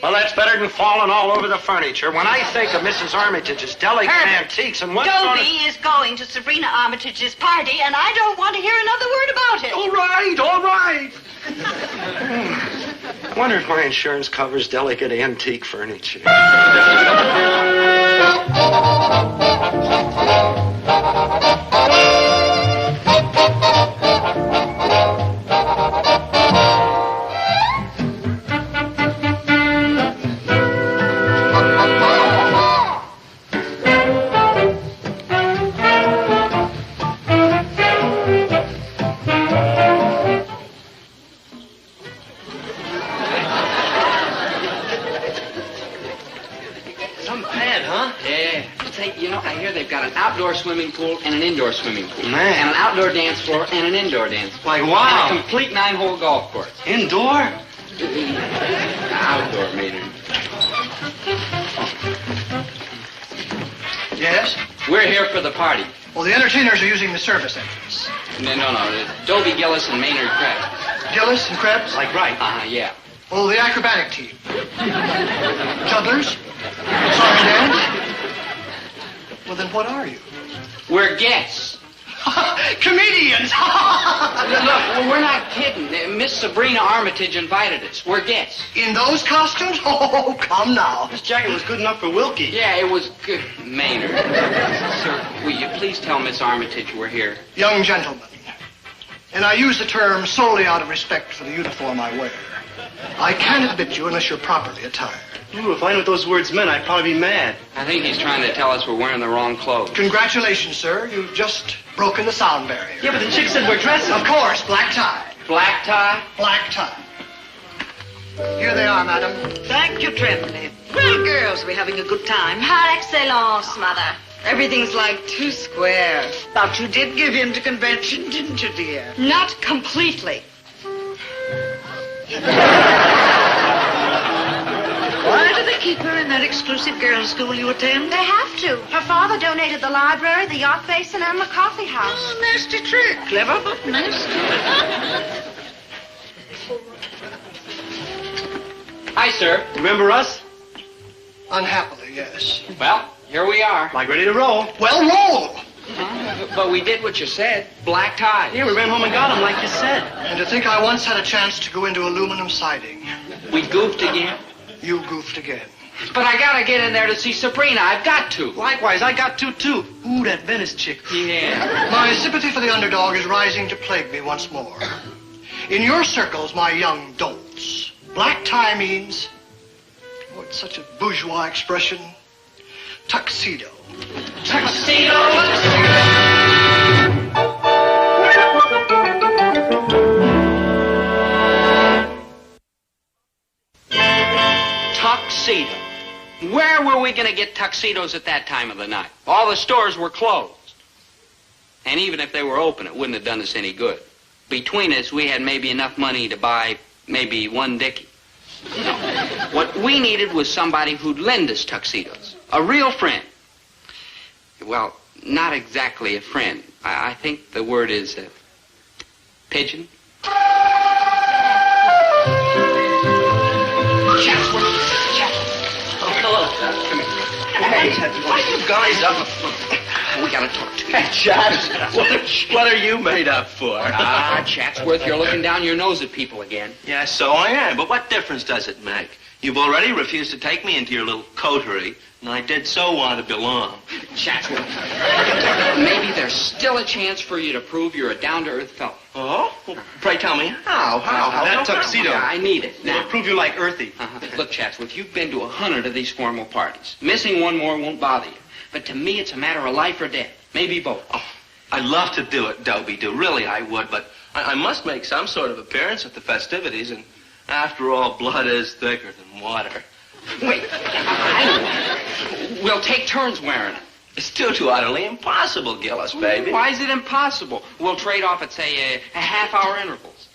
Well, that's better than falling all over the furniture. When I think of Mrs. Armitage's delicate Herbert, antiques and what's Dobie is going to Sabrina Armitage's party, and I don't want to hear another word about it. All right. I wonder if my insurance covers delicate antique furniture. I hear they've got an outdoor swimming pool and an indoor swimming pool. Man. And an outdoor dance floor and an indoor dance floor. Like, wow. And a complete 9-hole golf course. Indoor? Outdoor, Maynard. Yes? We're here for the party. Well, the entertainers are using the service entrance. No. Dobie Gillis and Maynard Krebs. Gillis and Krebs? Like right. Yeah. Oh, the acrobatic team. Jugglers? Song and dance? Well, then what are you? We're guests. Comedians! Look, we're not kidding. Miss Sabrina Armitage invited us. We're guests. In those costumes? Oh, come now. This jacket was good enough for Wilkie. Yeah, it was good. Maynard. Sir, will you please tell Miss Armitage we're here? Young gentlemen. And I use the term solely out of respect for the uniform I wear. I can't admit you unless you're properly attired. Ooh, if I knew what those words meant, I'd probably be mad. I think he's trying to tell us we're wearing the wrong clothes. Congratulations, sir. You've just broken the sound barrier. Yeah, but the chick said we're dressing. Of course, black tie. Black tie? Black tie. Here they are, madam. Thank you, Tremblay. Well, girls, we're having a good time. Par excellence, mother. Everything's like too square. But you did give in to convention, didn't you, dear? Not completely. Why do they keep her in that exclusive girls' school you attend? They have to. Her father donated the library, the yacht basin, and the coffee house. Oh, nasty trick. Clever, but nasty. Hi, sir. Remember us? Unhappily, yes. Well, here we are. Like ready to roll. Well, roll! But we did what you said. Black tie. Yeah, we ran home and got him like you said. And to think I once had a chance to go into aluminum siding. We goofed again. You goofed again. But I gotta get in there to see Sabrina. I've got to. Likewise, I got to, too. Ooh, that Venice chick. Yeah. My sympathy for the underdog is rising to plague me once more. In your circles, my young dolts, black tie means, oh, it's such a bourgeois expression, tuxedo. Tuxedo. Where were we going to get tuxedos at that time of the night? All the stores were closed. And even if they were open, it wouldn't have done us any good. Between us, we had maybe enough money to buy maybe one dickie. What we needed was somebody who'd lend us tuxedos. A real friend. Well, not exactly a friend. I think the word is pigeon. Hey, what are you guys up for? We gotta talk to you. Hey, Chaps, what are you made up for? Chatsworth, you're looking down your nose at people again. Yeah, so I am, but what difference does it make? You've already refused to take me into your little coterie, and I did so want to belong. Chatsworth, maybe there's still a chance for you to prove you're a down-to-earth fellow. Oh? Well, pray tell me how? That tuxedo. Yeah, I need it. It'll prove you like earthy. Look, Chatsworth, you've been to 100 of these formal parties. Missing one more won't bother you. But to me, it's a matter of life or death. Maybe both. Oh, I'd love to do it, Dobie. Really, I would. But I must make some sort of appearance at the festivities. And after all, blood is thicker than water. Wait. We'll take turns wearing it. It's too utterly impossible, Gillis, baby. Why is it impossible? We'll trade off at, say, a half-hour intervals.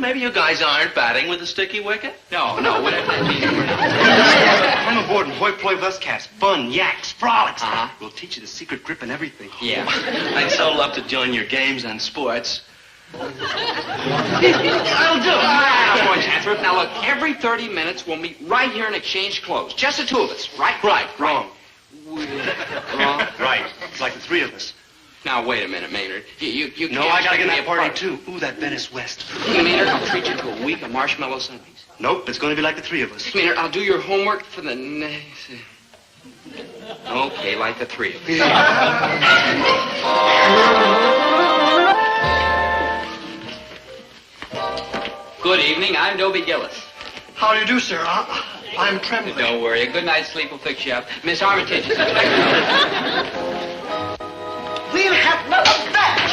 Maybe you guys aren't batting with a sticky wicket? No, whatever that means. I'm aboard in hoi polloi with us cats. Fun, yaks, frolics. We'll teach you the secret grip and everything. Yeah. I'd so love to join your games and sports. I'll do it. Come on, Chatsworth. Now, look, every 30 minutes we'll meet right here and exchange clothes. Just the two of us. Right? Wrong. Wrong? Right. It's like the three of us. Now, wait a minute, Maynard. You No, can't I gotta get in take that me party, apart. too. Ooh, that Venice West. Maynard, I'll treat you to a week of marshmallow sundaes. Nope, it's gonna be like the three of us. Maynard, I'll do your homework for the next... Okay, like the three of us. Good evening. I'm Dobie Gillis. How do you do, sir? I'm trembling. Don't worry. A good night's sleep will fix you up. Miss Armitage is We'll have none of that.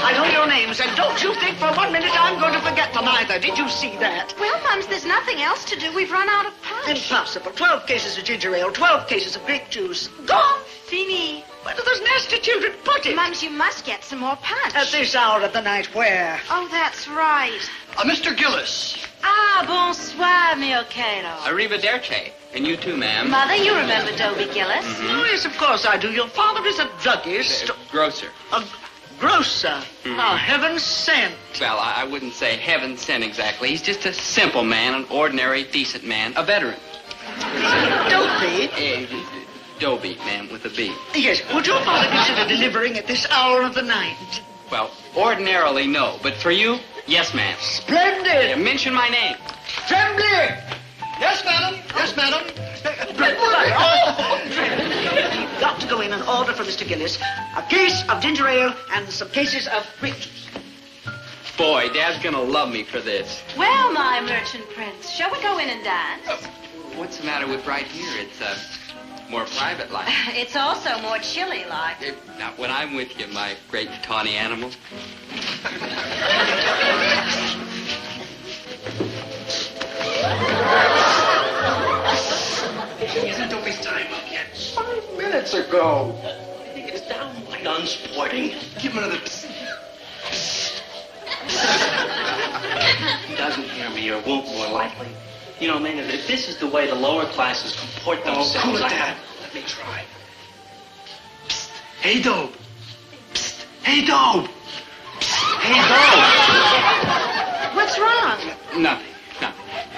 I know your names, and don't you think for 1 minute I'm going to forget them either. Did you see that? Well, Mums, there's nothing else to do. We've run out of punch. Impossible. 12 cases of ginger ale, 12 cases of grape juice. Gone. Fini. Where do those nasty children put it? Mums, you must get some more punch. At this hour of the night, where? Oh, that's right. Mr. Gillis, Ah, bonsoir, mio caro. Arrivederci. And you too, ma'am. Mother, you remember Dobie Gillis? Oh, yes, of course I do. Your father is a druggist. Grocer. A grocer. Oh, heaven sent. Well, I wouldn't say heaven sent exactly. He's just a simple man, an ordinary, decent man, a veteran. Dobie? Dobie, ma'am, with a B. Yes, would your father consider delivering at this hour of the night? Well, ordinarily, no. But for you, yes, ma'am. Splendid! Yeah, mention my name. Trembling! Yes, madam. Yes, madam. You've got to go in and order for Mr. Gillis a case of ginger ale and some cases of grape juice. Boy, Dad's gonna love me for this. Well, my merchant prince, shall we go in and dance? What's the matter with right here? It's, more private-like. It's also more chilly-like. Now, when I'm with you, my great tawny animal. Isn't Dobie's time up yet? 5 minutes ago. I think it's downright unsporting. Give him another. He doesn't hear me or won't more likely. You know, Maynard, if this is the way the lower classes comport themselves... Oh, cool it, Dad. Let me try. Psst. Hey, Dobe. Psst. Hey, Dobe. Psst. Hey, Dobe. What's wrong? Nothing.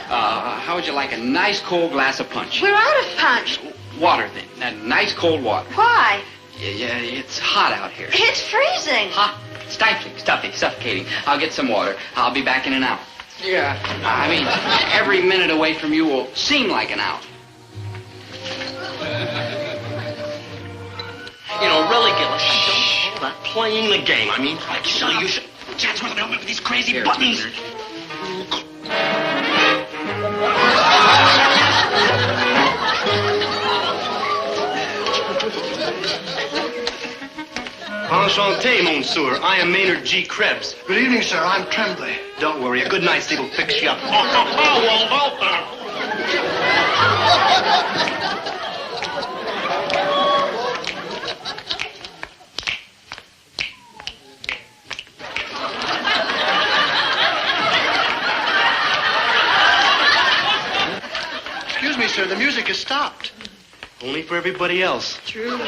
How would you like a nice cold glass of punch? We're out of punch. Water, then. Nice cold water. Why? Yeah, it's hot out here. It's freezing. Hot, stifling, stuffy, suffocating. I'll get some water. I'll be back in an hour. Yeah, I mean, every minute away from you will seem like an hour. You know, really, Gillis, I don't call that playing the game. I mean, so you should... Chad's running over with these crazy buttons. Enchanté, monsieur. I am Maynard G. Krebs. Good evening, sir. I'm Tremblay. Don't worry. A good night's sleep will fix you up. Excuse me, sir. The music has stopped. Only for everybody else. True.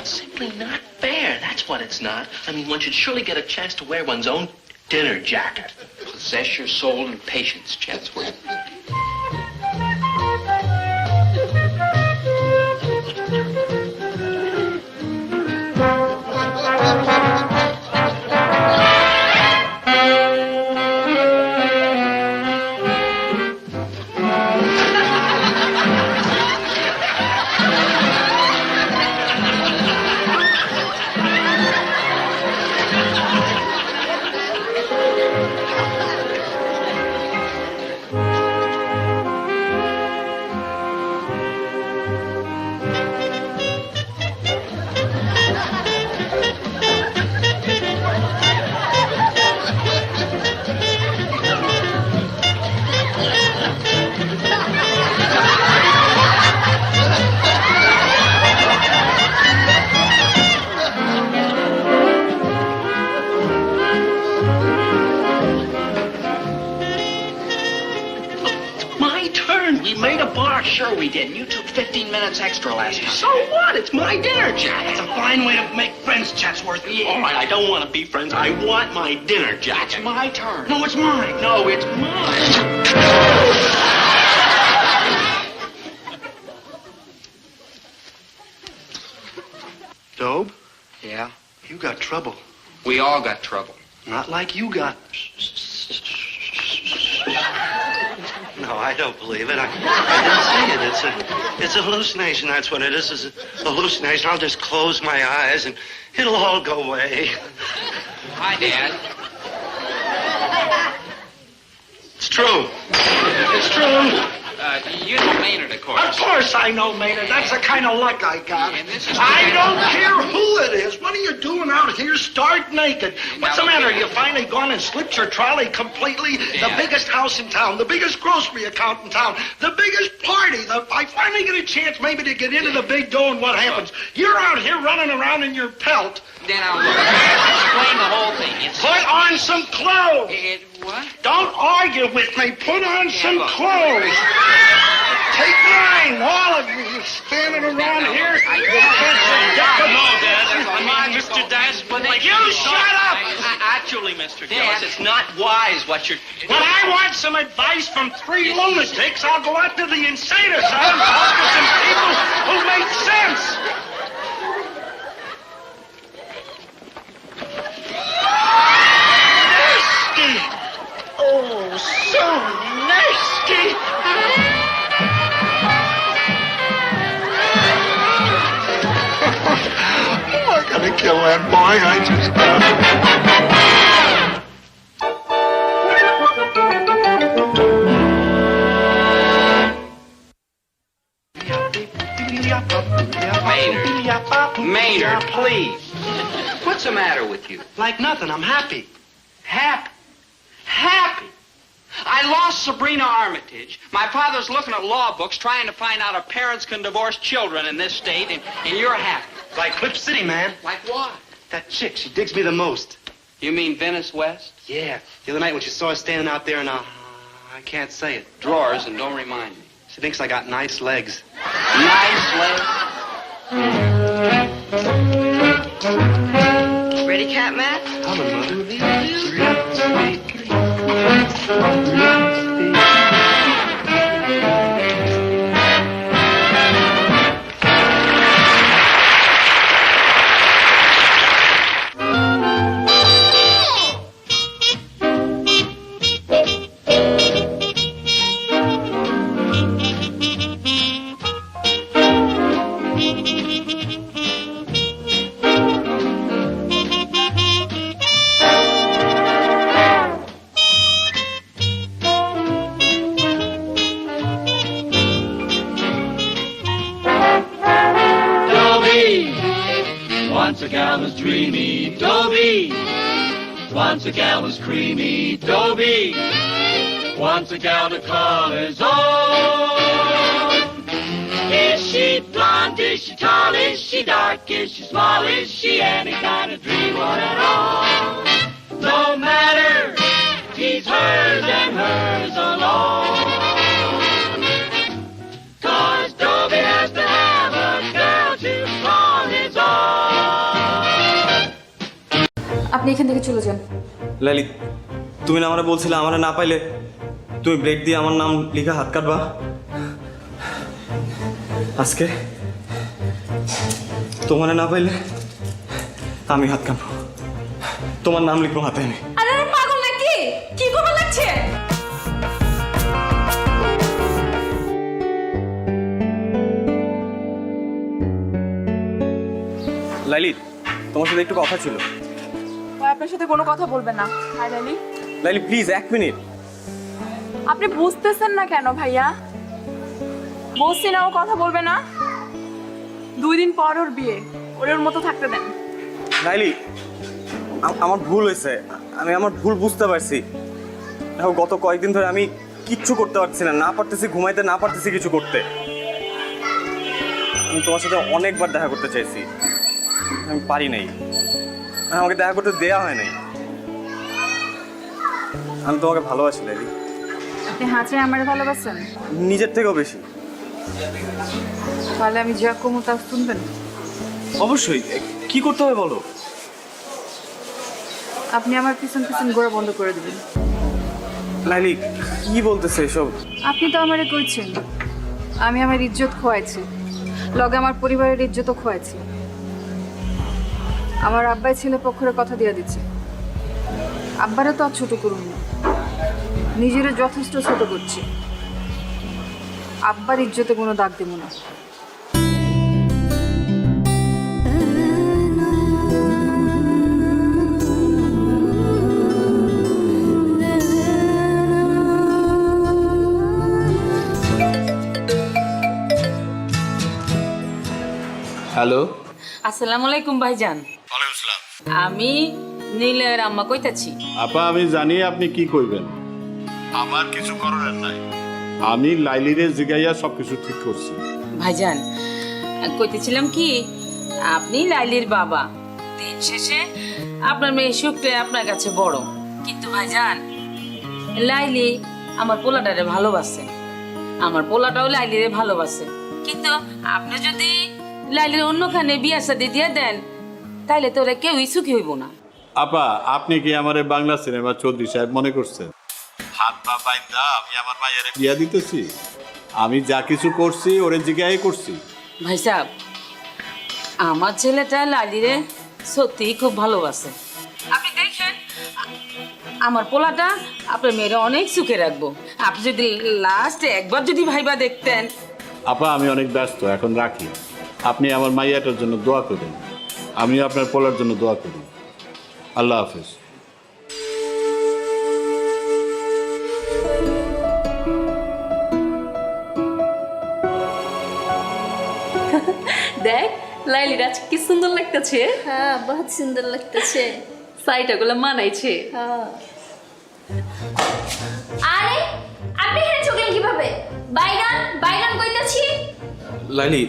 Simply not fair. That's what it's not. I mean, one should surely get a chance to wear one's own dinner jacket. Possess your soul in patience, Chatsworth. Sure we did. You took 15 minutes extra last time. So what? It's my dinner jacket. It's a fine way to make friends, Chatsworth. Yeah. All right, I don't want to be friends. I want my dinner jacket. It's my turn. No, it's mine. No, it's mine. Dobe? Yeah? You got trouble. We all got trouble. Not like you got. No, I don't believe it. I didn't see it. It's a hallucination. That's what it is. It's a hallucination. I'll just close my eyes and it'll all go away. Hi, Dad. It's true. It's true. You know Maynard, of course. Of course I know Maynard. That's the kind of luck I got. And this is I don't care who it is. What are you doing out here stark naked? What's the matter? You finally gone and slipped your trolley completely? Yeah. The biggest house in town, the biggest grocery account in town, the biggest party Marty, I finally get a chance maybe to get into the big dough, and what happens? You're out here running around in your pelt. Now, look, explain the whole thing. Put on some clothes. What? Don't argue with me. Put on some clothes. Take mine, all of you. You're standing around here. No, Dad. Come on, Mr. Dash. But You shut up! Actually, Mr. Gillis, it's not wise what you're... When I want some advice from 3 lunatics, I'll go out to the insane asylum and talk to some people who make sense. Nasty! Oh, so nasty! Oh, I gotta kill that boy. I just Maynard, please. What's the matter with you? Like nothing. I'm happy. Happy. Happy. I lost Sabrina Armitage. My father's looking at law books trying to find out if parents can divorce children in this state, and you're happy. Like Clip City, man. Like what? That chick, she digs me the most. You mean Venice West? Yeah. The other night when she saw us standing out there in I can't say it. Drawers, and don't remind me. She thinks I got nice legs. Nice legs? Ready, Cat Matt? Once a gal was dreamy, Dobie. Once a gal was creamy, Dobie. Once a gal to call his own. Is she blonde? Is she tall? Is she dark? Is she small? Is she any kind of dream one at all? No matter, he's hers and hers alone. 'Cause Dobie has to have a girl to call his own. আপনি এখান থেকে চলে যান। লালি, তুমি না আমারে বলছিলে আমারে না পাইলে তুমি ব্লেড দিয়ে আমার নাম লিখা হাত কাটবা। আজকে তোমারে না পাইলে আমি হাত কাটবো, তোমার নাম লিখবো হাতে আমি। আরে পাগল নাকি? কি করবা লাগছে? লাইলি, তোমার সাথে একটু কথা ছিল। আপনার সাথে কোনো কথা বলবেন না। Hi Laili. Laili please 1 minute. আপনি বুঝতেছেন না কেন ভাইয়া? বলছি না ও কথা বলবে না। 2 দিন পর ওর বিয়ে, ওর মতো থাকতে দেন। লাইলি, আমার ভুল হয়েছে, আমি আমার ভুল বুঝতে পারছি। দেখো গত কয়েকদিন ধরে আমি কিচ্ছু করতে পারছি না, না পারতেছি ঘুমাইতে, না পারতেছি কিছু করতে। আমি তোমার সাথে অনেকবার দেখা করতে চাইছি, আমি পারি নাই, আমাকে দেখা করতে দেয়া হয় নাই। আমি তোমাকে ভালোবাসি লাইলি। আপনি হাঁচে আমার ভালোবাসেন? নিজের থেকেও বেশি। তাহলে আমি যা কমু তা শুনবেন? অবশ্যই। কি করতে হবে বলো? আপনি আমার পিছন পিছন ঘোরা বন্ধ করে দিবেন। লাইলি, কি বলতেছে এসব? আপনি তো আমারে কইছেন আমি আমার ইজ্জত খোয়াইছি, লগে আমার পরিবারের ইজ্জতও খোয়াইছি। আমার আব্বাই ছেলে পক্ষের কথা দিয়ে দিচ্ছে। আব্বারে তো আর ছোট করুন না, নিজেরও যথেষ্ট ছোট করছি। আব্বার ইজ্জতে কোনো দাগ দেব না। হ্যালো, আসসালামু আলাইকুম ভাইজান। ওয়ালাইকুম আসসালাম। আমি নীলের আম্মা কইতাছি। আপা, আমি জানি আপনি কি কইবেন। আমার কিছু করার নাই, আমি লাইলিরে জিগাইয়া সবকিছু ঠিক করছি। ভাইজান কইতেছিলাম কি আপনি লাইলির বাবা, দিন শেষে আপনার মেয়ে শুক্রে আপনার কাছে বড়। কিন্তু ভাইজান লাইলি আমার পোলাটারে ভালোবাসে, আমার পোলাটাও লাইলিরে ভালোবাসে। কিন্তু আপনি যদি লাইলির অন্যখানে বিয়া শাদী দিয়ে দেন তাইলে তো ওরা কেউই সুখী হইব না। আপা আপনি কি আমার বাংলা সিনেমা চৌধুরী সাহেব মনে করছেন? হাত পা বাইন্দা আমি আমার মায়ের বিয়া দিতেছি? আমি যা কিছু করছি ওরে জিগাই করছি। ভাই সাহেব, আমার ছেলেটা লালিরে সত্যিই খুব ভালোবাসে। আপনি দেখেন আমার পোলাটা আপনার মেয়েরা অনেক সুখে রাখবো। আপনি যদি লাস্টে একবার যদি ভাইবা দেখতেন। আপা আমি অনেক ব্যস্ত, এখন রাখি। আপনি আমার মাইয়াটার জন্য দোয়া করবেন, আমি আপনার পোলার জন্য দোয়া করি। আল্লাহ হাফেজ। দেখ লাইলির আজ কি সুন্দর লাগতেছে। হ্যাঁ বহুত সুন্দর লাগতেছে। সাইটাগুলো মানাইছে। হ্যাঁ। আরে আপনি এখানে চলে কিভাবে? বাইগান বাইগান কইতাছি। লাইলি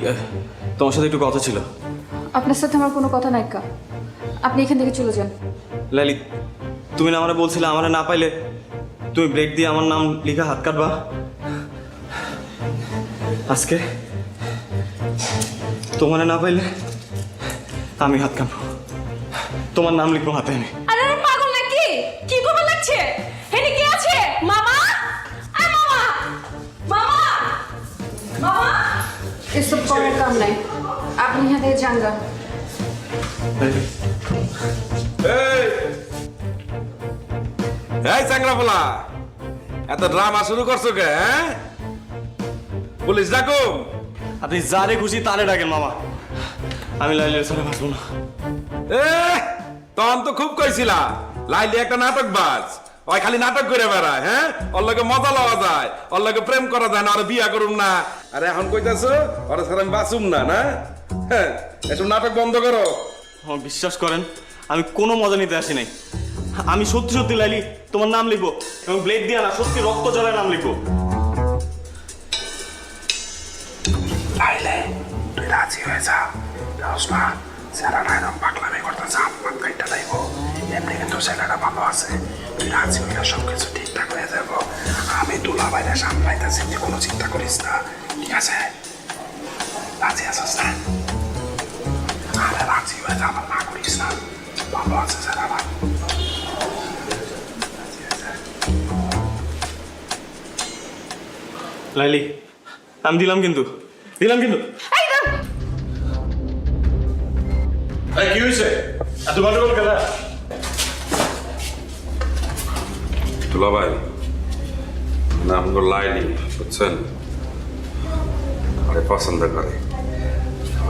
তোমার সাথে একটু কথা ছিল। আপনার সাথে আমার কোনো কথা নাই কা, আপনি এখান থেকে চলে যান। লাইলি তুমি না আমারে বলছিলে আমারে না পাইলে তুমি ব্লেড দিয়ে আমার নাম লিখা হাত কাটবা। আজকে তোমারে না পাইলে আমি হাত কাটবো, তোমার নাম লিখবো হাতে। আমি আরে পাগল নাকি? কি করবে লাগছে? হেনি কি আছে? মামা, আয় মামা, মামা, মামা। এসব করার কাম নাই, আপনি এখান থেকে যান গা। এই চাংরাফলা, এত ড্রামা শুরু করছো কে? পুলিশ ডাকো। আপনি যারে খুশি তারে ডাকেন মামা, আমি লাইলির সাথে বাঁচবো না। তখন তো খুব কইছিলা লাইলি একটা নাটক বাজ, ওই খালি নাটক করে বেড়ায়। হ্যাঁ, ওর লগে মজা লওয়া যায়, ওর লগে প্রেম করা যায় না, আর বিয়া করুম না। আর এখন কইতাছো ওর সাথে আমি বাঁচুম না? না, হ্যাঁ, এসব নাটক বন্ধ করো। বিশ্বাস করেন আমি কোনো মজা নিতে আসি নাই। আমি সত্যি সত্যি লাইলি তোমার নাম লিখবো এবং ব্লেড দিয়ে না সত্যি রক্ত জলের নাম লিখবো। লাইলে তুই রাজি হয়ে যা, না স্যারাটা এরকম পাগলামি করতেছে, আমার কাইটা লাইব। এমনি কিন্তু স্যারাটা ভালো আছে, তুই রাজি হইলে সব কিছু ঠিকঠাক হয়ে যাব। আমি দুলা বাইরে সামলাইতেছি, তুই কোনো চিন্তা করিস না, ঠিক আছে? রাজি আছিস না? আরে রাজি হয়ে যা, আমার না করিস না, ভালো আছে স্যারাটা। লাইলি আমি দিলাম কিন্তু, দিলাম কিন্তু। কি হয়েছে এত গন্ডগোল কেন? দুলা ভাই, নাম তো লাইলি, বুঝছেন? আরে পছন্দ করে,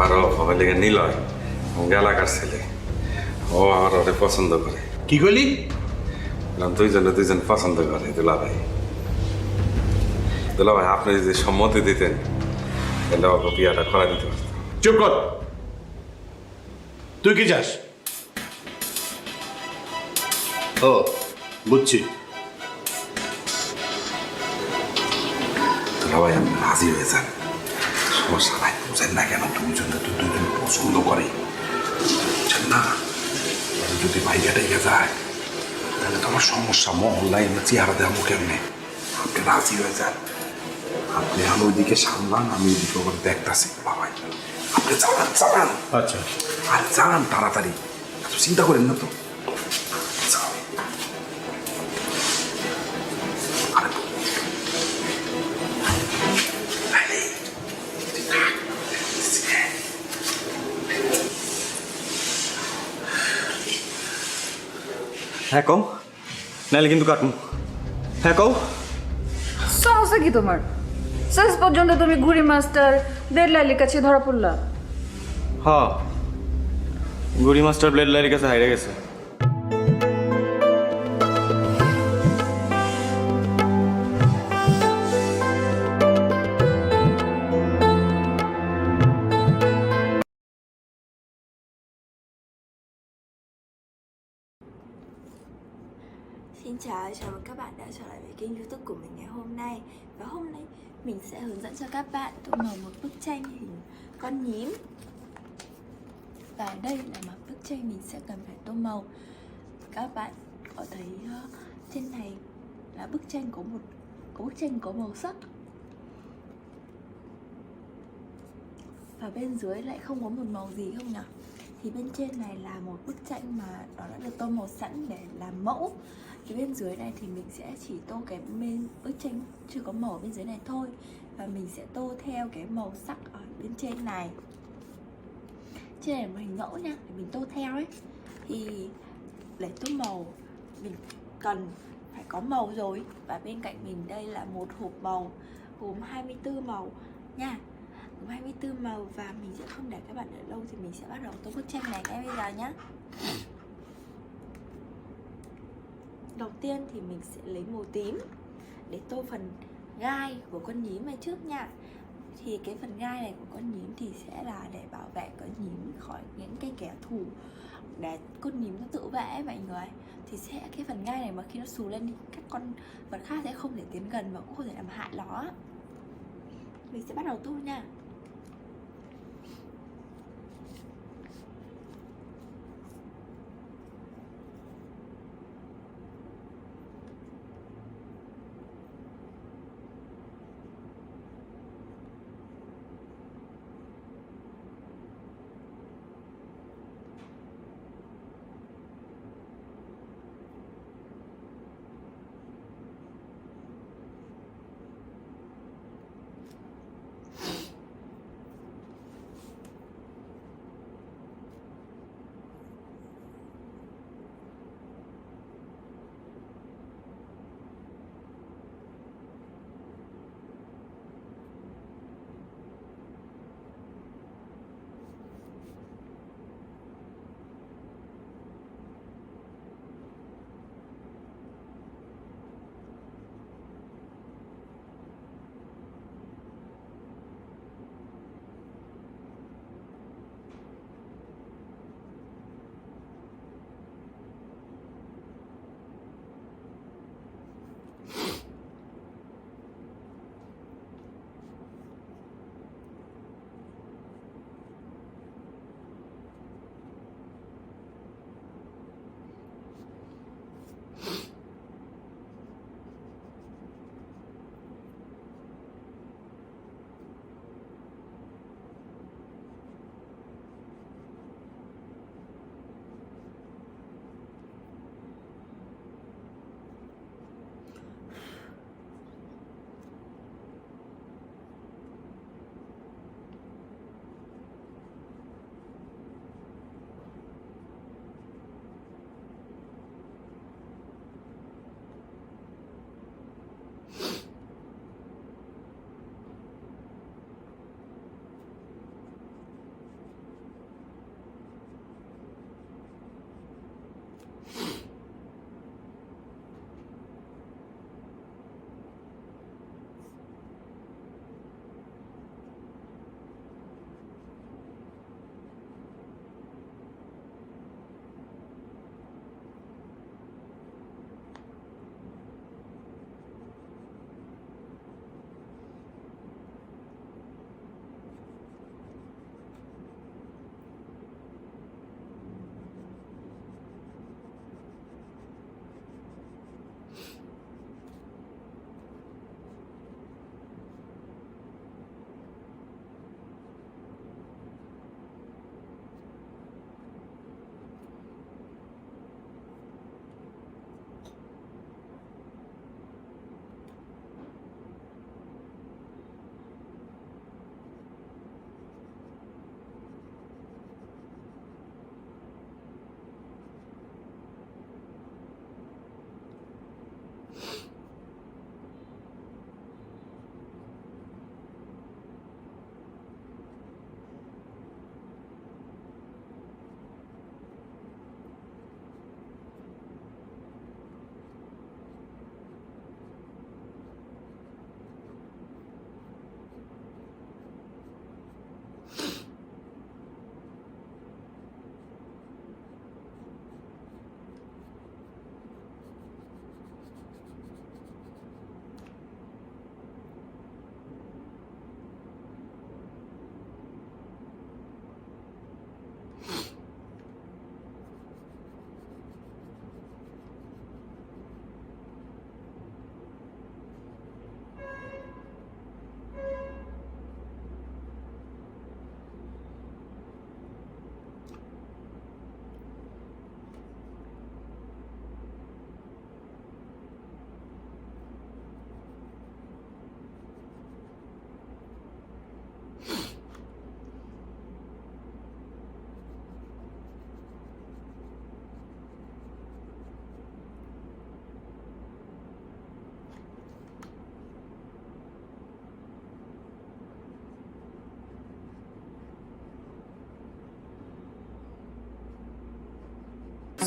আরো হবে লেগে নিলয় এলাকার ছেলে, ও আমার ওরে পছন্দ করে। কি কইলি? দুইজন পছন্দ করে দুলা ভাই। দুলা ভাই আপনি যদি সম্মতি দিতেন তাহলে ওকে বিয়াটা করা দিতে পারতেন। চুপ কর, তুই কি চাস? ও বুঝছি। দুলা ভাই আপনি রাজি হয়ে যান, সমস্যা নাই। বুঝেন না কেন দুজনে তো দুজন পছন্দ করে, বুঝছেন না? যদি ভাইয়াটা এগিয়ে যায় তাহলে তো আমার সমস্যা, মহল্লায় আমরা চেহারা দেবো কেমনে? আপনি রাজি হয়ে যান, আপনি আমি ওইদিকে সামলান, আমি ওইদিকে ওখানে দেখতেছি। বাবাই আপনি চালান চালান। আচ্ছা আরে চালান তাড়াতাড়ি, এত চিন্তা করেন না তো। হ্যাঁ কও, নাইলে কিন্তু কাটুন। হ্যাঁ কও। সমস্যা কি তোমার? শেষ পর্যন্ত তুমি ঘুড়ি মাস্টার ব্লেড লাইলির কাছে ধরা পড়লা। হ্যাঁ, ঘুড়ি মাস্টার ব্লেড লাইলির কাছে হাইরে গেছে। Xin chào mừng các bạn đã trở lại với kênh YouTube của mình ngày hôm nay. Và hôm nay mình sẽ hướng dẫn cho các bạn tô màu một bức tranh hình con nhím. Và đây là một bức tranh mình sẽ cần phải tô màu. Các bạn có thấy trên này là bức tranh có màu sắc. Và bên dưới lại không có một màu gì không nhỉ? Thì bên trên này là một bức tranh mà nó đã được tô màu sẵn để làm mẫu. Cái bên dưới này thì mình sẽ chỉ tô cái bên bức tranh chưa có màu bên dưới này thôi. Và mình sẽ tô theo cái màu sắc ở bên trên này. Trên này là một hình mẫu nha, để mình tô theo ấy. Thì để tô màu mình cần phải có màu rồi. Và bên cạnh mình đây là một hộp màu gồm 24 màu nha. 24 màu và mình sẽ không để các bạn đợi lâu thì mình sẽ bắt đầu tô bức tranh này ngay bây giờ nhé. Đầu tiên thì mình sẽ lấy màu tím để tô phần gai của con nhím này trước nha. Thì cái phần gai này của con nhím thì sẽ là để bảo vệ con nhím khỏi những cái kẻ thù, để con nhím nó tự vệ mọi người. Thì sẽ cái phần gai này mà khi nó xù lên thì các con vật khác sẽ không thể tiến gần và cũng không thể làm hại nó. Mình sẽ bắt đầu tô nha.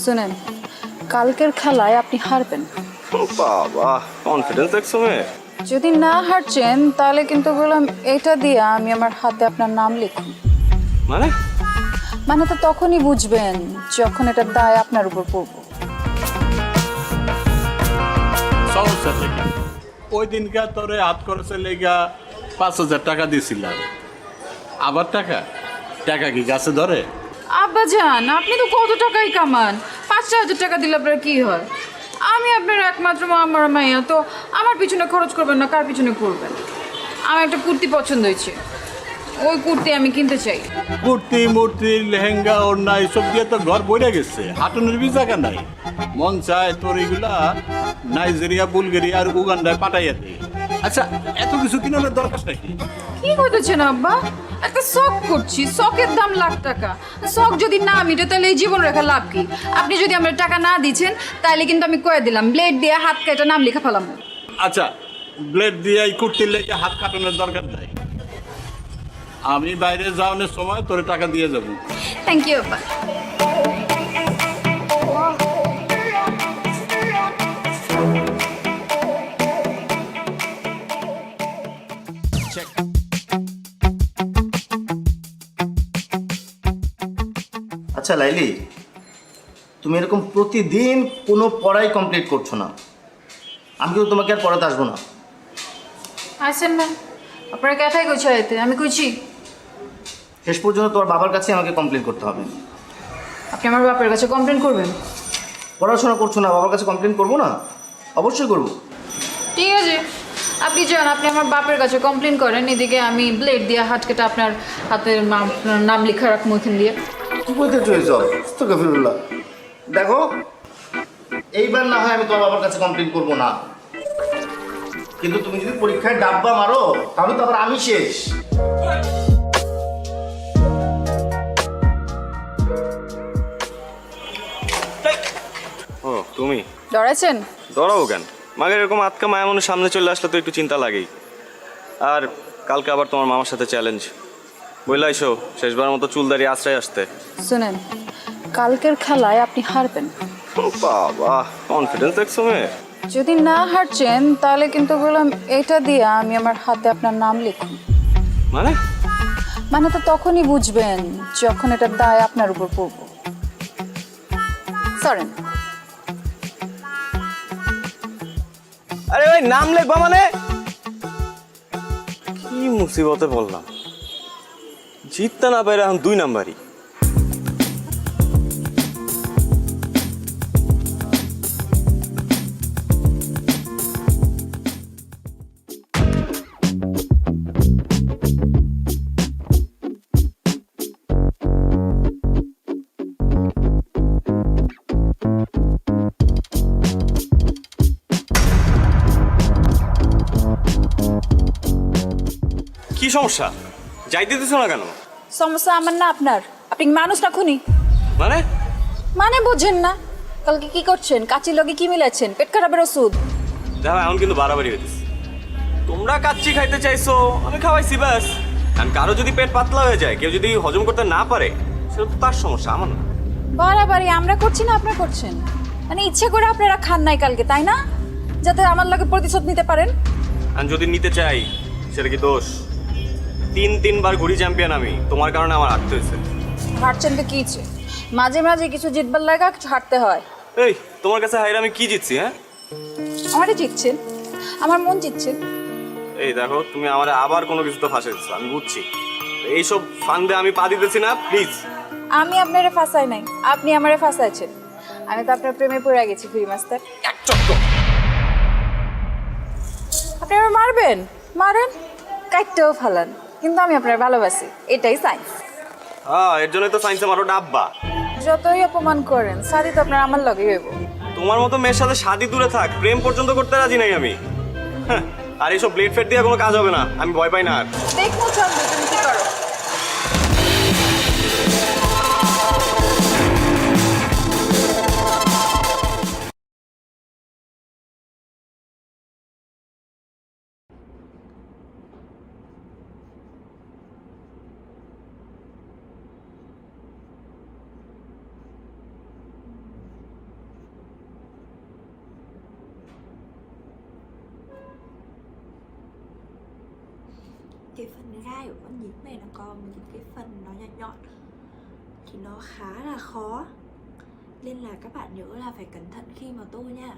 শুনেন, কালকের খেলায় আপনি হারবেন। বাবা, confidence দেখছো মেয়ে? যদি না হারছেন তাহলে কিন্তু বললাম এটা দিয়ে আমি আমার হাতে আপনার নাম লিখুন। মানে? মানে তো তখনই বুঝবেন যখন এটা দায় আপনার উপর পড়ব। ওই দিনকার তোরে হাত খরচে লেগা 5,000 টাকা দিয়েছিলাম। আবার টাকা টাকা কি গাছে ধরে? আব্বা জান, আপনি তো কত টাকাই কামান, 5,000 টাকা দিলে আপনার কি হয়? আমি আপনার একমাত্র আমার মাইয়া, তো আমার পিছনে খরচ করবেন না কার পিছনে করবেন? আমার একটা কুর্তি পছন্দ হয়েছে, ওই কুর্তি আমি কিনতে চাই। কুর্তি মূর্তি লেহেঙ্গা ওড়না এসব দিয়ে তোর ঘর বইরে গেছে, হাঁটুনের বি জায়গা নাই। মন চায় তোর এগুলা নাইজেরিয়া বুলগেরিয়া আর উগান্ডায় পাঠাইয়া দিই। আচ্ছা, এত কিছু কিনার দরকার নাকি? কি করতেছেন আব্বা? একটা শখ করছি, শখের দাম লাখ টাকা। শখ যদি না মিটে তাহলে এই জীবন রেখা লাভ কি? আপনি যদি আমার টাকা না দিচ্ছেন তাহলে কিন্তু আমি কয়ে দিলাম ব্লেড দিয়ে হাত কেটে নাম লেখা ফেলাম। আচ্ছা, ব্লেড দিয়ে এই কুর্তির লেগে হাত কাটানোর দরকার নাই। আমি বাইরে যাওয়ানোর সময় তোর টাকা দিয়ে যাবো। থ্যাংক ইউ আব্বা। আচ্ছা লাইলি, তুমি এরকম প্রতিদিন কোনো পড়াই কমপ্লিট করছো না, আমি কিন্তু তোমাকে আর পড়াতে আসবো না। আসেন না, আপনারা ক্যাথাই গোছাইতে আমি কইছি। শেষ পর্যন্ত তোমার বাবার কাছে আমাকে কমপ্লেন করতে হবে। আপনি আমার বাপের কাছে কমপ্লেন করবেন? পড়াশোনা করছো না, বাবার কাছে কমপ্লেন করবো না? অবশ্যই করবো। ঠিক আছে, আপনি যান, আপনি আমার বাপের কাছে কমপ্লেন করেন, এদিকে আমি ব্লেড দিয়ে হাত কেটে আপনার হাতের নাম লেখা রাখবো এখান দিয়ে। দেখো, এইবার না হয় আমি তোমার বাবার কাছে কমপ্লেন করবো না, কিন্তু তুমি যদি পরীক্ষায় ডাব্বা মারো তাহলে তো আবার আমি শেষ। ও তুমি ডরাইছেন? ডরাবো কেন? মাগের এরকম আতকা মায়া মনে সামনে চলে আসলে তো একটু চিন্তা লাগেই। আর কালকে আবার তোমার মামার সাথে চ্যালেঞ্জ, বললাইছো শেষবার মতো চুলদারি আশ্রয় আসতে। শুনেন, কালকের খেলায় আপনি হারবেন। বাবা, কনফিডেন্স দেখছো মেয়ে? যদি না হারছেন তাহলে কিন্তু বললাম এটা দিয়ে আমি আমার হাতে আপনার নাম লিখুন। মানে? মানে তো তখনই বুঝবেন যখন এটা দায় আপনার উপর পড়ব। সরেন। আরে ভাই, নাম লেখবা মানে? কি মুসিবতে বললাম, জিততে না পারে এখন 2 নাম্বারই। কি সমস্যা? যাইতে দিছো না কেন? সমস্যা আমার না আপনার। আপনি মানুষ না খুনি? মানে? মানে বুঝেন না? কালকে কি করছেন? কাচির লগে কি মিলাচ্ছেন? পেট খারাপের ওষুধ। দেখো, এখন কিন্তু বাড়াবাড়ি হইতেছে। তোমরা কাচ্চি খাইতে চাইছো, আমি খাওয়াইছি ব্যাস। কারণ কারো যদি পেট পাতলা হয়ে যায়, কেউ যদি হজম করতে না পারে, সেটা তো তার সমস্যা, আমার না। বাড়াবাড়ি আমরা করছি না আপনারা করছেন? মানে ইচ্ছে করে আপনারা খান নাই কালকে, তাই না? যাতে আমার লগে প্রতিশোধ নিতে পারেন। আর যদি নিতে চাই সেটা কি দোষ? 3 বার ঘুরি চ্যাম্পিয়ন আমি, তোমার কারণে আমার হারতে হয়েছে। হারছেন তো কি? মাঝে মাঝে কিছু জিতবার লাগা কিছু হারতে হয়। এই, তোমার কাছে হাইরে আমি কি জিতছি? হ্যাঁ, আমারই জিতছেন, আমার মন জিতছে। এই দেখো, তুমি আমার আবার কোনো কিছু তো ফাঁসে দিচ্ছ, আমি বুঝছি। এইসব ফান্দে আমি পা দিতেছি না, প্লিজ। আমি আপনারে ফাঁসাই নাই, আপনি আমারে ফাঁসাইছেন। আমি তো আপনার প্রেমে পড়ে গেছি ফ্রি মাস্টার। আপনি আমার মারবেন, মারেন, কাটতেও ফালান, কিন্তু আমি আপনার ভালোবাসি, এটাই সাইন্স। হ্যাঁ, এর জন্যই তো সায়েন্সে মারো ডাব্বা। যতই অপমান করেন, শাদি তো আপনার আমার লগে হইব। তোমার মতো মেয়ের সাথে শাদি দূরে থাক, প্রেম পর্যন্ত করতে রাজি নাই আমি। হ্যাঁ, আর এইসব ব্লেড ফেড দিয়ে কোনো কাজ হবে না, আমি ভয় পাই না আর। দেখো চন্দ্র, তুমি কি করো। cái phần gai của con nhím này nó có những cái phần nó nhọn nhọn thì nó khá là khó, nên là các bạn nhớ là phải cẩn thận khi mà tô nha.